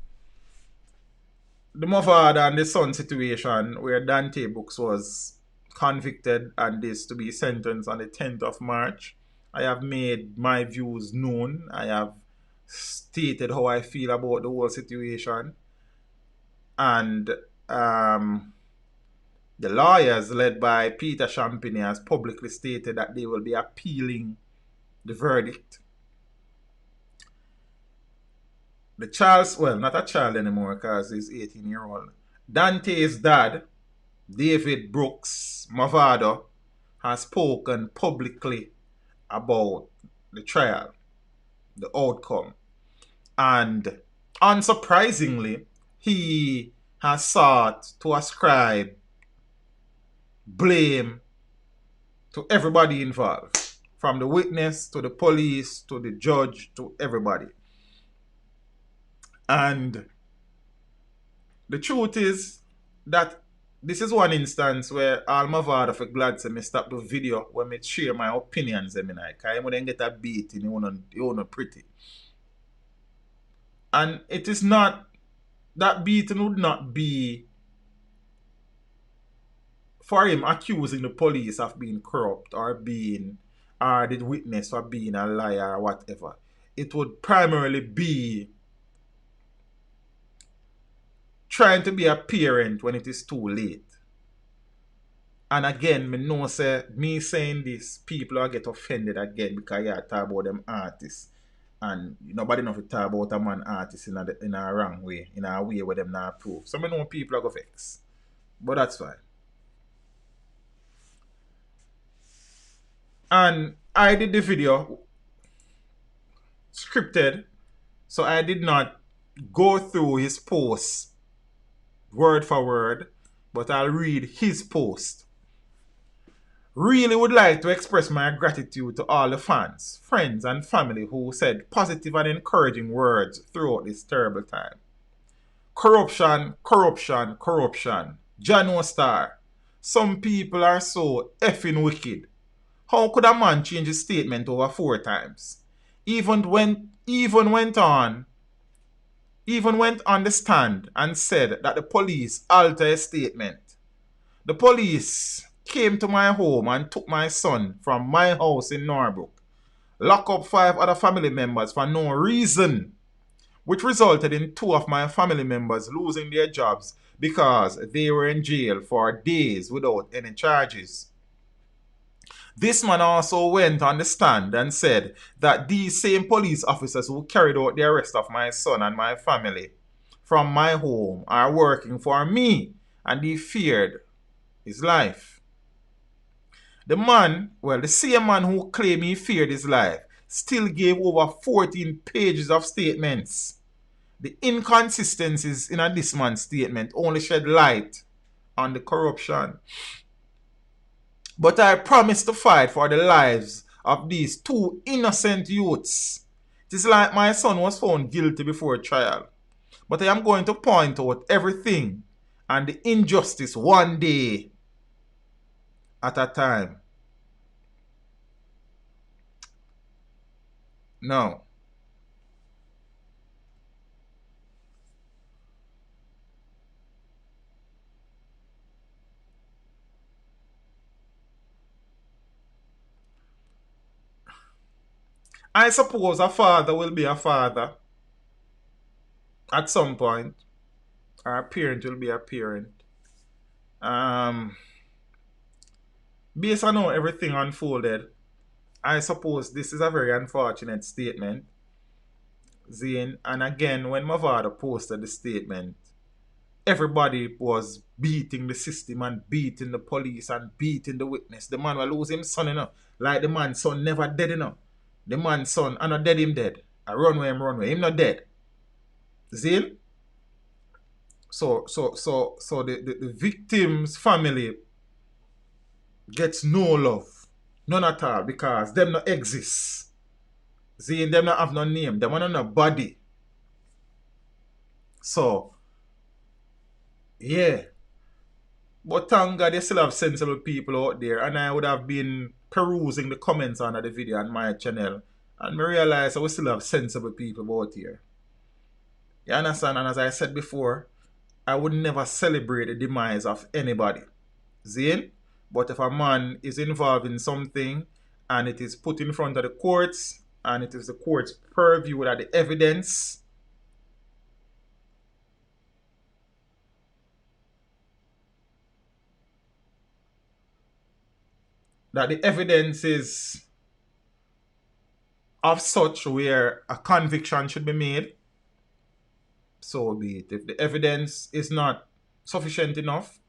Speaker 4: The Mavado and the son situation where Dante Brooks was convicted and this to be sentenced on the 10th of March. I have made my views known. I have stated how I feel about the whole situation. And The lawyers, led by Peter Champagny, has publicly stated that they will be appealing the verdict. The child's, well, not a child anymore because he's 18-year-old. Dante's dad, David Brooks Mavado, has spoken publicly about the trial, the outcome. And unsurprisingly, he has sought to ascribe blame to everybody involved, from the witness to the police to the judge to everybody. And the truth is that this is one instance where all Mavado for glad to me stop the video when me share my opinions. Because I wouldn't get a beat and you wanna pretty. And it is not, that beating would not be for him accusing the police of being corrupt or the witness for being a liar or whatever. It would primarily be trying to be a parent when it is too late. And again, me know say me saying this, people are get offended again because you talk about them artists. And nobody know to talk about a man artist in a wrong way, in a way where them not prove. So I know people are go vex. But that's fine. And I did the video scripted, so I did not go through his post word for word, but I'll read his post. Really would like to express my gratitude to all the fans, friends, and family who said positive and encouraging words throughout this terrible time. Corruption, corruption, corruption. Jano Star. Some people are so effing wicked. How could a man change his statement over 4 times? Even went on the stand and said that the police altered his statement. The police came to my home and took my son from my house in Norbrook, locked up 5 other family members for no reason, which resulted in 2 of my family members losing their jobs because they were in jail for days without any charges. This man also went on the stand and said that these same police officers who carried out the arrest of my son and my family from my home are working for me, and he feared his life. The same man who claimed he feared his life still gave over 14 pages of statements. The inconsistencies in this man's statement only shed light on the corruption. But I promise to fight for the lives of these 2 innocent youths. It is like my son was found guilty before trial. But I am going to point out everything and the injustice one day at a time. Now, I suppose a father will be a father at some point, or a parent will be a parent. Based on how everything unfolded, I suppose this is a very unfortunate statement, Zane. And again, when Mavado posted the statement, everybody was beating the system and beating the police and beating the witness. The man will lose his son, Like the man's son never dead, The man's son, I not dead, him dead. I run away, him not dead. Zane? So the victim's family gets no love. None at all, because them not exist. See, them not have no name. Them not no body. So, yeah. But thank God they still have sensible people out there. And I would have been perusing the comments under the video on my channel. And I realized I would still have sensible people out here. You understand? And as I said before, I would never celebrate the demise of anybody. Zane? But if a man is involved in something and it is put in front of the courts and it is the court's purview that the evidence that the evidence is of such where a conviction should be made, so be it. If the evidence is not sufficient enough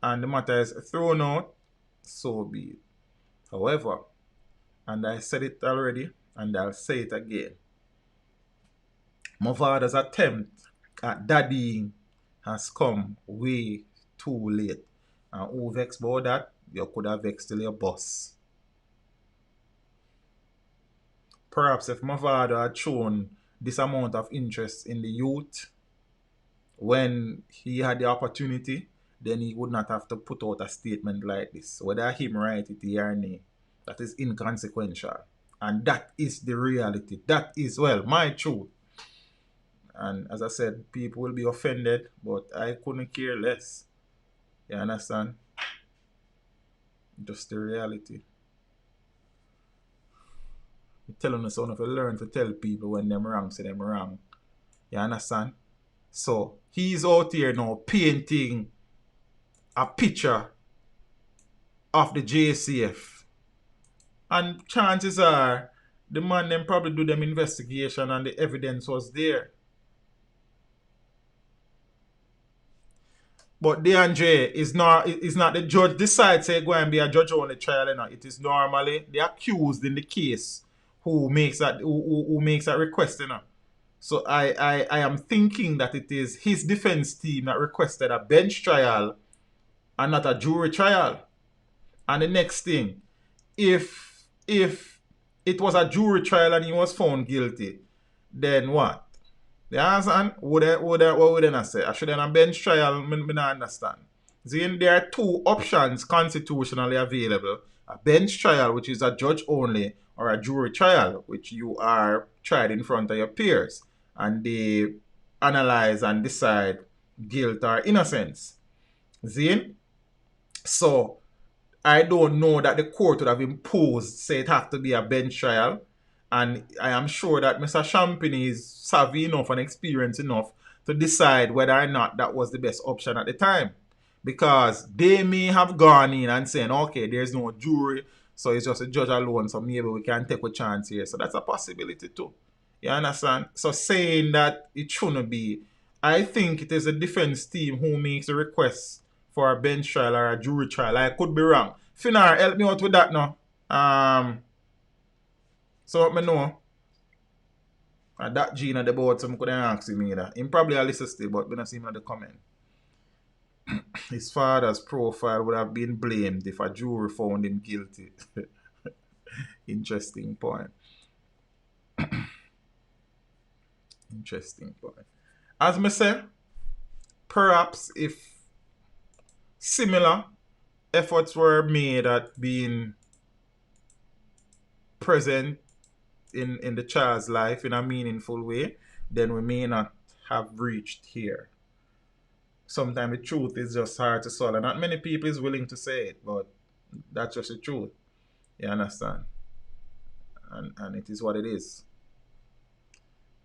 Speaker 4: and the matter is thrown out, so be it. However, and I said it already and I'll say it again, Mavado's attempt at daddying has come way too late. And who vexed about that? You could have vexed till your boss. Perhaps if Mavado had shown this amount of interest in the youth when he had the opportunity, then he would not have to put out a statement like this. Whether him write it or nay, that is inconsequential. And that is the reality. That is, well, my truth. And as I said, people will be offended, but I couldn't care less. You understand? Just the reality. I'm telling you, son, if you learn to tell people when them wrong, say them wrong. You understand? So, he's out here now painting a picture of the JCF. And chances are, the man them probably do them investigation and the evidence was there. But DeAndre is not the judge decides say go and be a judge on the trial. You know. It is normally the accused in the case who makes that request. You know. So I am thinking that it is his defense team that requested a bench trial and not a jury trial. And the next thing, if it was a jury trial and he was found guilty, then what? The answer, what would I say? I should have a bench trial, I don't understand. See, there are two options constitutionally available. A bench trial, which is a judge only, or a jury trial, which you are tried in front of your peers. And they analyze and decide guilt or innocence. See? So, I don't know that the court would have imposed, say it have to be a bench trial. And I am sure that Mr. Champagny is savvy enough and experienced enough to decide whether or not that was the best option at the time. Because they may have gone in and saying, okay, there's no jury, so it's just a judge alone, so maybe we can take a chance here. So that's a possibility too. You understand? So saying that it shouldn't be, I think it is a defense team who makes the request for a bench trial or a jury trial. I could be wrong. Finar, help me out with that now. So let me know. That Gene at the board, some could ask me that. He probably a listen still, but we don't see him in the comment. His father's profile would have been blamed if a jury found him guilty. Interesting point. Interesting point. As I say, perhaps if similar efforts were made at being present in the child's life in a meaningful way, then we may not have reached here. Sometimes the truth is just hard to swallow. Not many people is willing to say it, but that's just the truth. You understand? And it is what it is.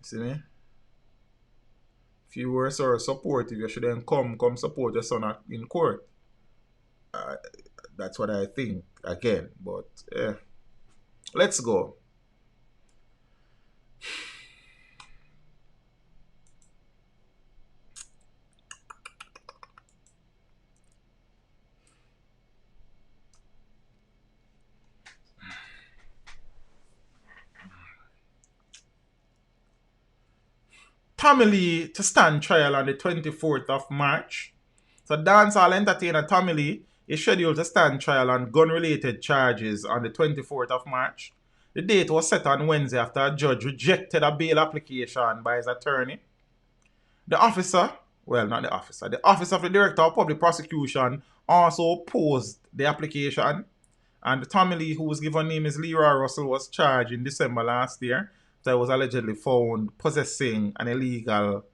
Speaker 4: See me? If you were so supportive, you should then come support your son in court. That's what I think. Again, but let's go. Tommy Lee to stand trial on the 24th of March. So dancehall entertainer Tommy Lee is scheduled to stand trial on gun-related charges on the 24th of March. The date was set on Wednesday after a judge rejected a bail application by his attorney. The office of the Director of Public Prosecution also opposed the application. And Tommy Lee, whose given name is Leroy Russell, was charged in December last year. So he was allegedly found possessing an illegal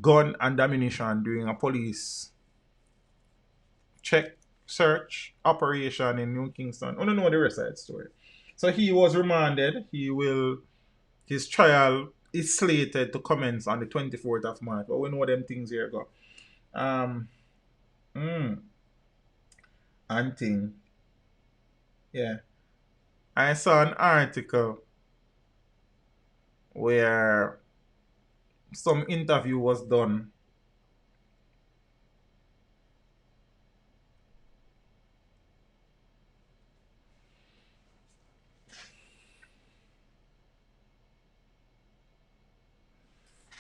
Speaker 4: gun and ammunition during a police search operation in New Kingston. I don't know the rest of that story. So he was remanded. His trial is slated to commence on the 24th of March. But we know them things here go. And thing. Yeah. I saw an article where some interview was done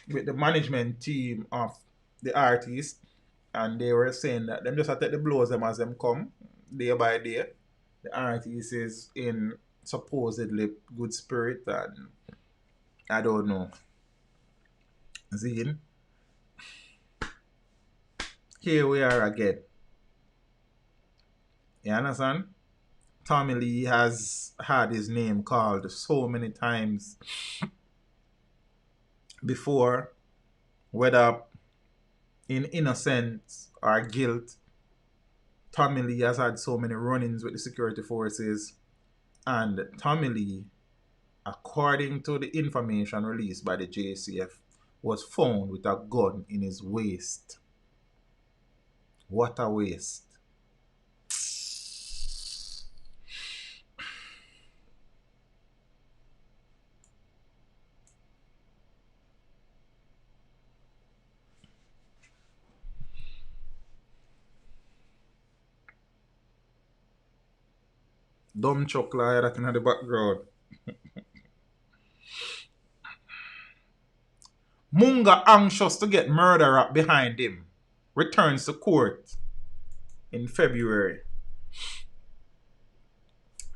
Speaker 4: with the management team of the artist, and they were saying that them just have to take the blows them as them come, day by day. The artist is in supposedly good spirit, and I don't know. Zine, here we are again. You understand? Tommy Lee has had his name called so many times before, whether in innocence or guilt. Tommy Lee has had so many run-ins with the security forces, and Tommy Lee, according to the information released by the JCF, was found with a gun in his waist. What a waste. Dumb chocolate that in the background. Munga, anxious to get murder rap behind him, returns to court in February.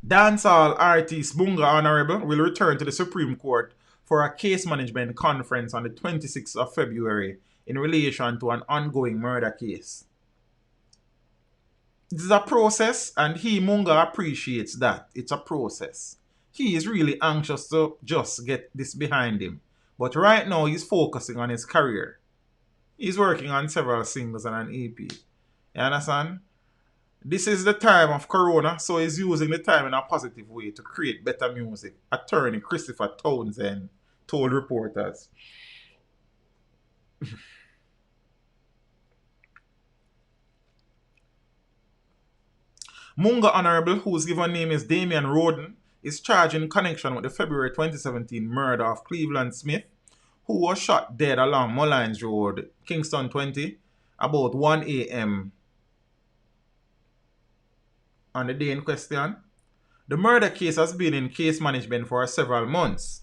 Speaker 4: Dancehall artist Munga Honorable will return to the Supreme Court for a case management conference on the 26th of February in relation to an ongoing murder case. This is a process, and Munga appreciates that. It's a process. He is really anxious to just get this behind him. But right now, he's focusing on his career. He's working on several singles and an EP. You understand? This is the time of Corona, so he's using the time in a positive way to create better music. Attorney Christopher Townsend told reporters. Munga Honorable, whose given name is Damian Roden, is charged in connection with the February 2017 murder of Cleveland Smith, who was shot dead along Mullines Road, Kingston 20, about 1 a.m. on the day in question. The murder case has been in case management for several months.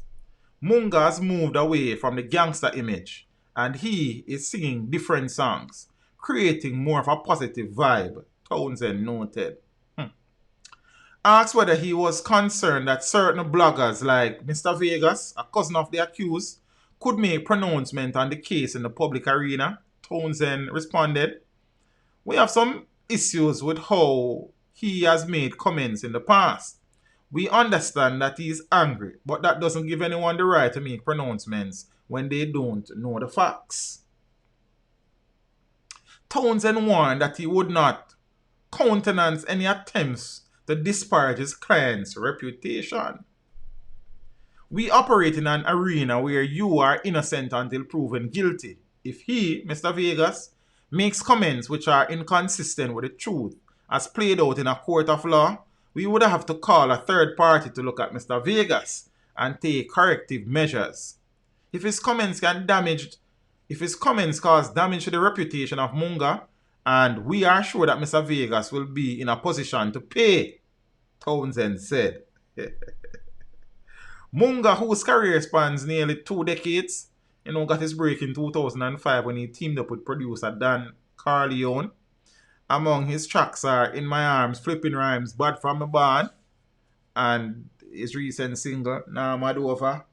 Speaker 4: Munga has moved away from the gangster image, and he is singing different songs, creating more of a positive vibe, Townsend noted. Asked whether he was concerned that certain bloggers like Mr. Vegas, a cousin of the accused, could make pronouncement on the case in the public arena, Townsend responded, "We have some issues with how he has made comments in the past. We understand that he is angry, but that doesn't give anyone the right to make pronouncements when they don't know the facts." Townsend warned that he would not countenance any attempts to disparage his client's reputation. "We operate in an arena where you are innocent until proven guilty. If he, Mr. Vegas, makes comments which are inconsistent with the truth as played out in a court of law, we would have to call a third party to look at Mr. Vegas and take corrective measures. If his comments cause damage to the reputation of Munga, and we are sure that Mr. Vegas will be in a position to pay," Townsend said. Munga, whose career spans nearly 2 decades, got his break in 2005 when he teamed up with producer Dan Carleone. Among his tracks are In My Arms, Flipping Rhymes, Bad From the Barn, and his recent single, Nah Mad Over.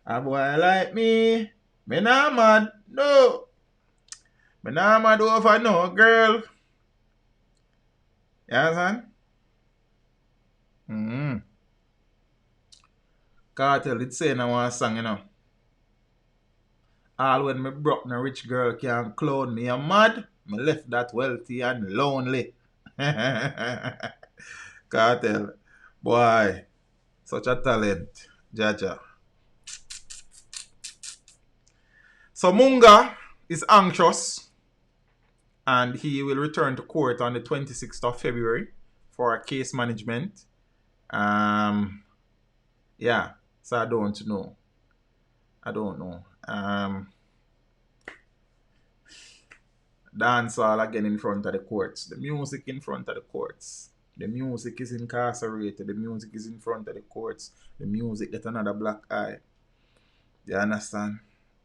Speaker 4: "A boy like me nah mad, no. Me nah mad over no girl." You understand? Cartel did say in one song, "All when me broke, no rich girl can clone me. I'm mad, me left that wealthy and lonely." Cartel, boy, such a talent, Jaja. So Munga is anxious, and he will return to court on the 26th of February for a case management. Yeah, so I don't know. I don't know. Dancehall again in front of the courts. The music in front of the courts. The music is incarcerated. The music is in front of the courts. The music get another black eye. You understand?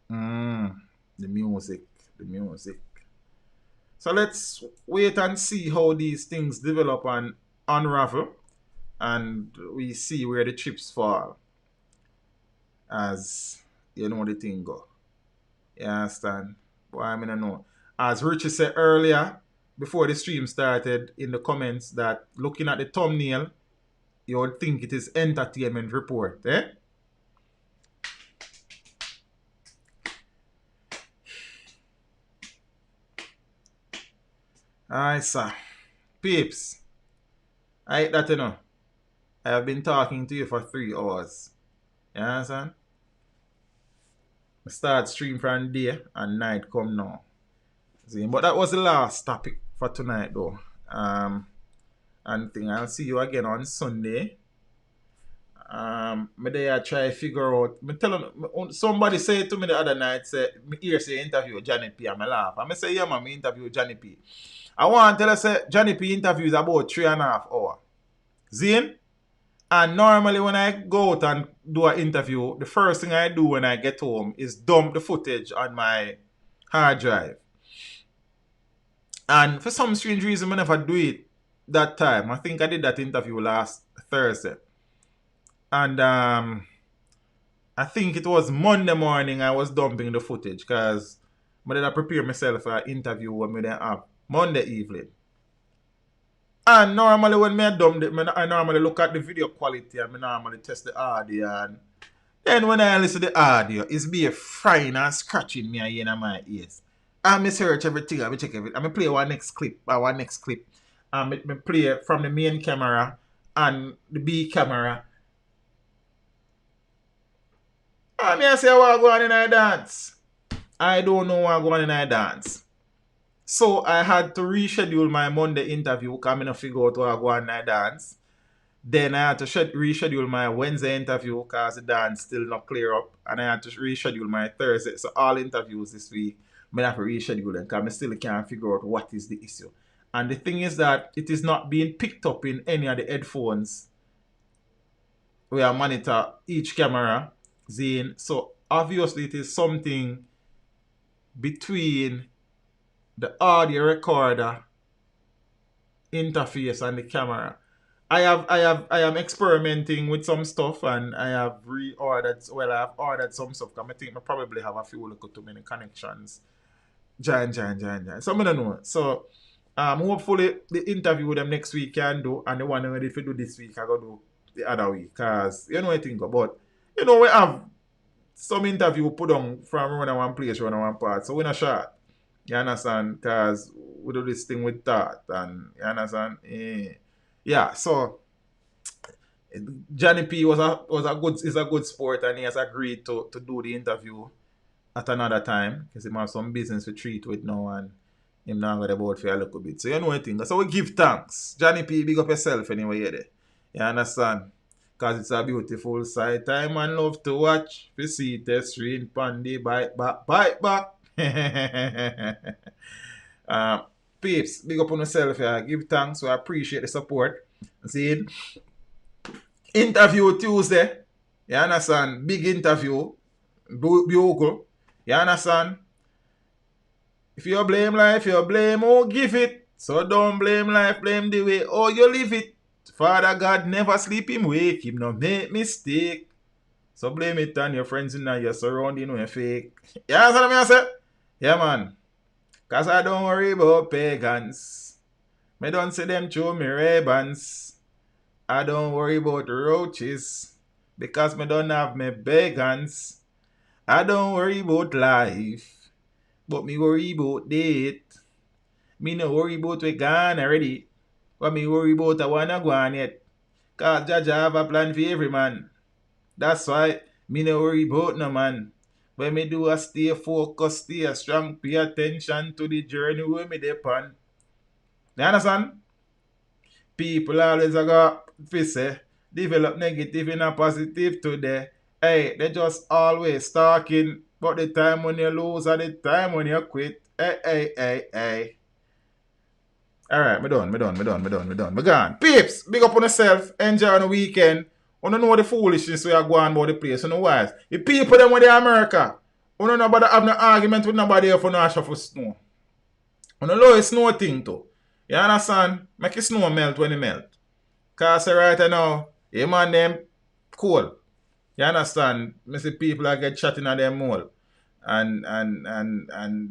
Speaker 4: The music. The music. So let's wait and see how these things develop and unravel. And we see where the chips fall. As you know the thing go. You understand? But I mean, I know. As Richie said earlier, before the stream started, in the comments, that looking at the thumbnail, you would think it is entertainment report, eh? Alright, sir. Peeps, I hate that, you know. I have been talking to you for 3 hours. You understand? I start stream from day and night come now. See, but that was the last topic for tonight though. And thing, I'll see you again on Sunday. Me there try figure out. Me tell them, somebody said to me the other night, say me hear say interview Johnny P and me laugh. And me say, yeah man, me interview Johnny P. I want to tell you say Johnny P interview is about 3.5 hours. Zine? And normally when I go out and do an interview, the first thing I do when I get home is dump the footage on my hard drive. And for some strange reason, I never do it that time. I think I did that interview last Thursday. And I think it was Monday morning I was dumping the footage because I did prepare myself for an interview when we then have Monday evening. And normally when I dump it, I normally look at the video quality and I normally test the audio. And then when I listen to the audio, it's be a frying and scratching me in my ears. And I search everything, I check everything. I play one next clip. And I play from the main camera and the B camera. And I say, what go on in a dance? I don't know what go on in a dance. So I had to reschedule my Monday interview because I didn't figure out what go on in a dance. Then I had to reschedule my Wednesday interview because the dance still not clear up. And I had to reschedule my Thursday. So all interviews this week, I have to reschedule them because I still can't figure out what is the issue. And the thing is that it is not being picked up in any of the headphones where I monitor each camera. So obviously it is something between the audio recorder interface and the camera. I am experimenting with some stuff and I have ordered some stuff because I think I probably have a few little too many connections. Jan. So I don't know. So hopefully the interview with them next week can do, and the one I'm ready to do this week I go do the other week. Cause you know what I think about. You know we have some interview put on from one place, one part. So we're not short. You understand? Cause we do this thing with that, and you understand? Yeah, so Johnny P is a good sport, and he has agreed to do the interview at another time because he has some business to treat with now and him not got about for a little bit. So you know what I think. So we give thanks. Johnny P, big up yourself anyway, you understand? Because it's a beautiful sight. Time and love to watch. We see the stream pandy bite back. Peeps, big up on yourself here. Give thanks. We appreciate the support. See, interview Tuesday. You understand? Big interview. Bugle. You understand? If you blame life, you blame who give it. So don't blame life, blame the way oh you live it. Father God never sleep him wake, him no make mistake. So blame it on your friends and your surrounding when you fake. You understand what I say? Yeah man. Cause I don't worry about pagans. Me don't see them through me Ray-Bans. I don't worry about roaches. Because me don't have me bagans. I don't worry about life. But me worry about date. Me no worry about we gone already. But me worry about I wanna go on yet. Cause Jaja have a plan for every man. That's why me no worry about no man. When me do a stay focused, stay strong, pay attention to the journey where me depend. You understand? People always go say develop negative in a positive today. Hey, they just always talking about the time when you lose and the time when you quit. Hey. Alright, me done. Me gone. Peeps, big up on yourself. Enjoy on the weekend. You don't know the foolishness we are going about the place. You know why? The people them with the America. You don't know about have no argument with nobody if you don't shuffle snow. You don't know it's snow thing too. You understand? Make the snow melt when it melt. Cause right now, yeah man them cool. You understand? Me see people that get shot in them mall. And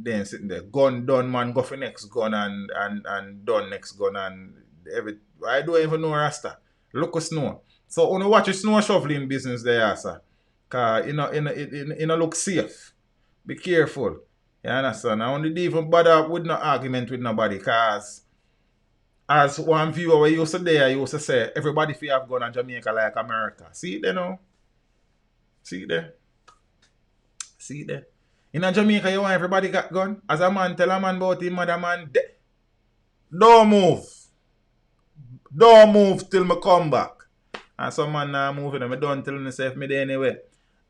Speaker 4: then sitting there. Gun done, man, go for next gun and done next gun and every I don't even know Rasta. Look at snow. So when you watch a snow shoveling business there, sir. Cause you know look safe. Be careful. You understand? I only even bother with no argument with nobody, cause as one viewer we used to say everybody feel have gun in Jamaica like America. See there now? See there? In Jamaica, you want everybody got gun? As a man tell a man about him, mother man, don't move. Don't move till me come back. And some man now moving, I don't tell himself me there anyway.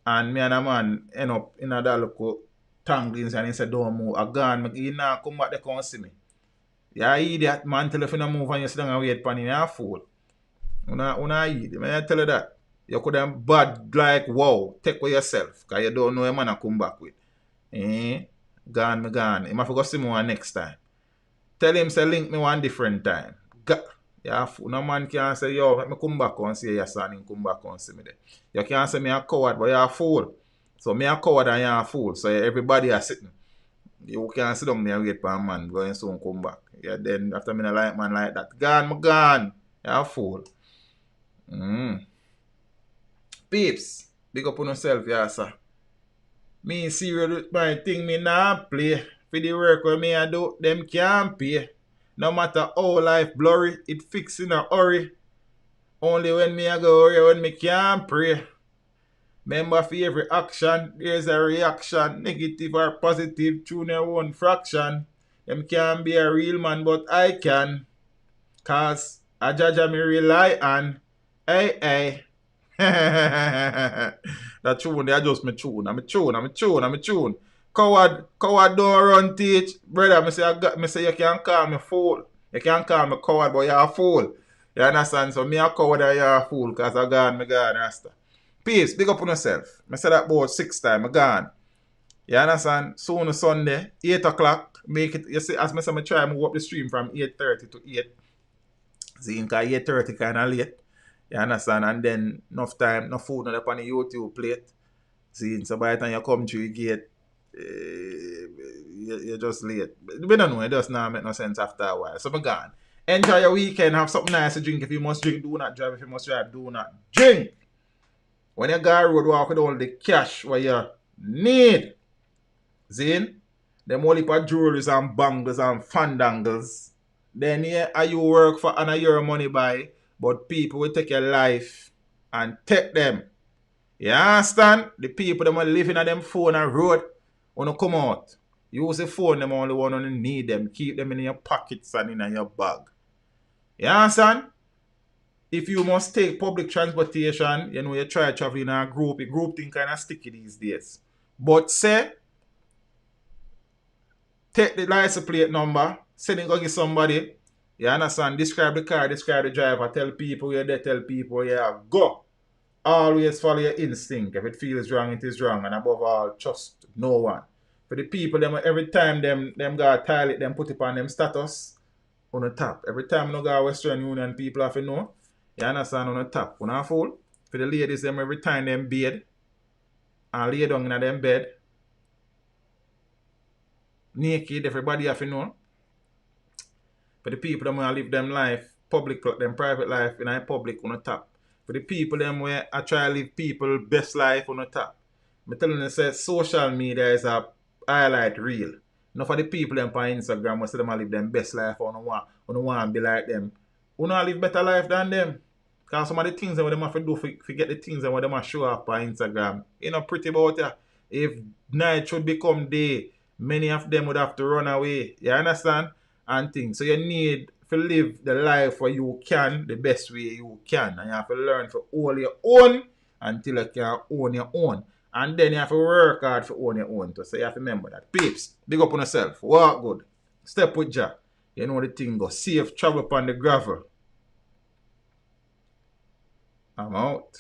Speaker 4: And me and a man end up in a local tanglings and he said, don't move. I gone, he now come back, they can't see me. Yeah, idiot man, tell if you don't move and you sit down and wait for him, you're a fool. Una idiot, I tell you that. You could have bad like, wow, take with yourself, because you don't know a man to come back with. Gone. He might forget see me one next time. Tell him say link me one different time. Yeah, no man can say yo let me come back and see your son and come back and see me there. You can't say me a coward but you're a fool. So me a coward and you're a fool. So everybody are sitting. You can't sit down there and wait for a man going soon come back. Yeah, then after me not like man like that. Gone. You're a fool. Peeps, big up on yourself, yeah, sir. Me serious with my thing, me nah play. For the work where me I do, them can't pay. No matter how life blurry, it fix in a hurry. Only when me I go hurry, when me can't pray. Remember for every action, there's a reaction. Negative or positive, tune your one fraction. Them can't be a real man, but I can. Cause a judge me rely on. Hey. That tune, they just me tune. I'm a tune. Coward don't run teach. Brother, me say you can't call me fool. You can't call me coward, but you're a fool. You understand? So me a coward and you're a fool, cause I gone, Rasta. Peace, big up on yourself. I said that about 6 times, I gone. You understand? Soon on Sunday, 8 o'clock, make it, you see, as I say, I try to move up the stream from 8:30 to 8. See, because 8:30 kind of late. You understand? And then enough time, no food not up on the YouTube plate. See, so by the time you come through the gate, you're just late. We don't know, it does not make no sense after a while. So I'm gone. Enjoy your weekend, have something nice to drink. If you must drink, do not drive. If you must drive, do not drink. When you go road walk with all the cash what you need. See? Them only for jewelries and bangles and fandangles. Then yeah, you work for and your money by. But people will take your life and take them. You understand? The people that are living on them phone and road want to come out. Use the phone, them only one who need them. Keep them in your pockets and in your bag. You understand? If you must take public transportation, you know you try traveling in a group. A group thing kind of sticky these days. But say, take the license plate number, send it go give somebody. You understand? Describe the car, describe the driver, tell people you're there, tell people yeah, go. Always follow your instinct. If it feels wrong, it is wrong. And above all, trust no one. For the people, them every time them got toilet, them put it on them status on the top. Every time you go to Western Union, people have to know. You understand? On the top. On a fool. For the ladies, them every time them bed and lay down in them bed. Naked, everybody have to know. For the people them want to live them life, public, them private life in a public on the top. For the people them where I try to live people best life on the top. I'm telling you, say social media is a highlight reel. Not for the people them on Instagram who say them live them best life or no want to be like them. Who not live better life than them. Because some of the things that them have to do forget the things that them have to show up on Instagram. You know pretty about it. If night should become day, many of them would have to run away. You understand? And things. So you need to live the life where you can, the best way you can. And you have to learn to own your own until you can own your own. And then you have to work hard to own your own too. So you have to remember that. Peeps, big up on yourself. Walk good. Step with Jah. You know the thing go. Safe travel upon the gravel. I'm out.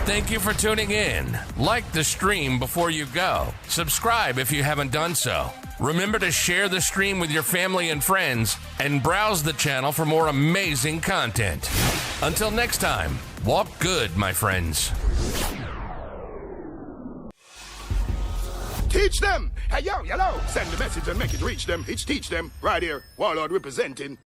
Speaker 2: Thank you for tuning in. Like the stream before you go. Subscribe if you haven't done so. Remember to share the stream with your family and friends and browse the channel for more amazing content. Until next time, walk good, my friends.
Speaker 1: Teach them. Hey, yo, hello. Send the message and make it reach them. It's teach them. Right here. Warlord representing.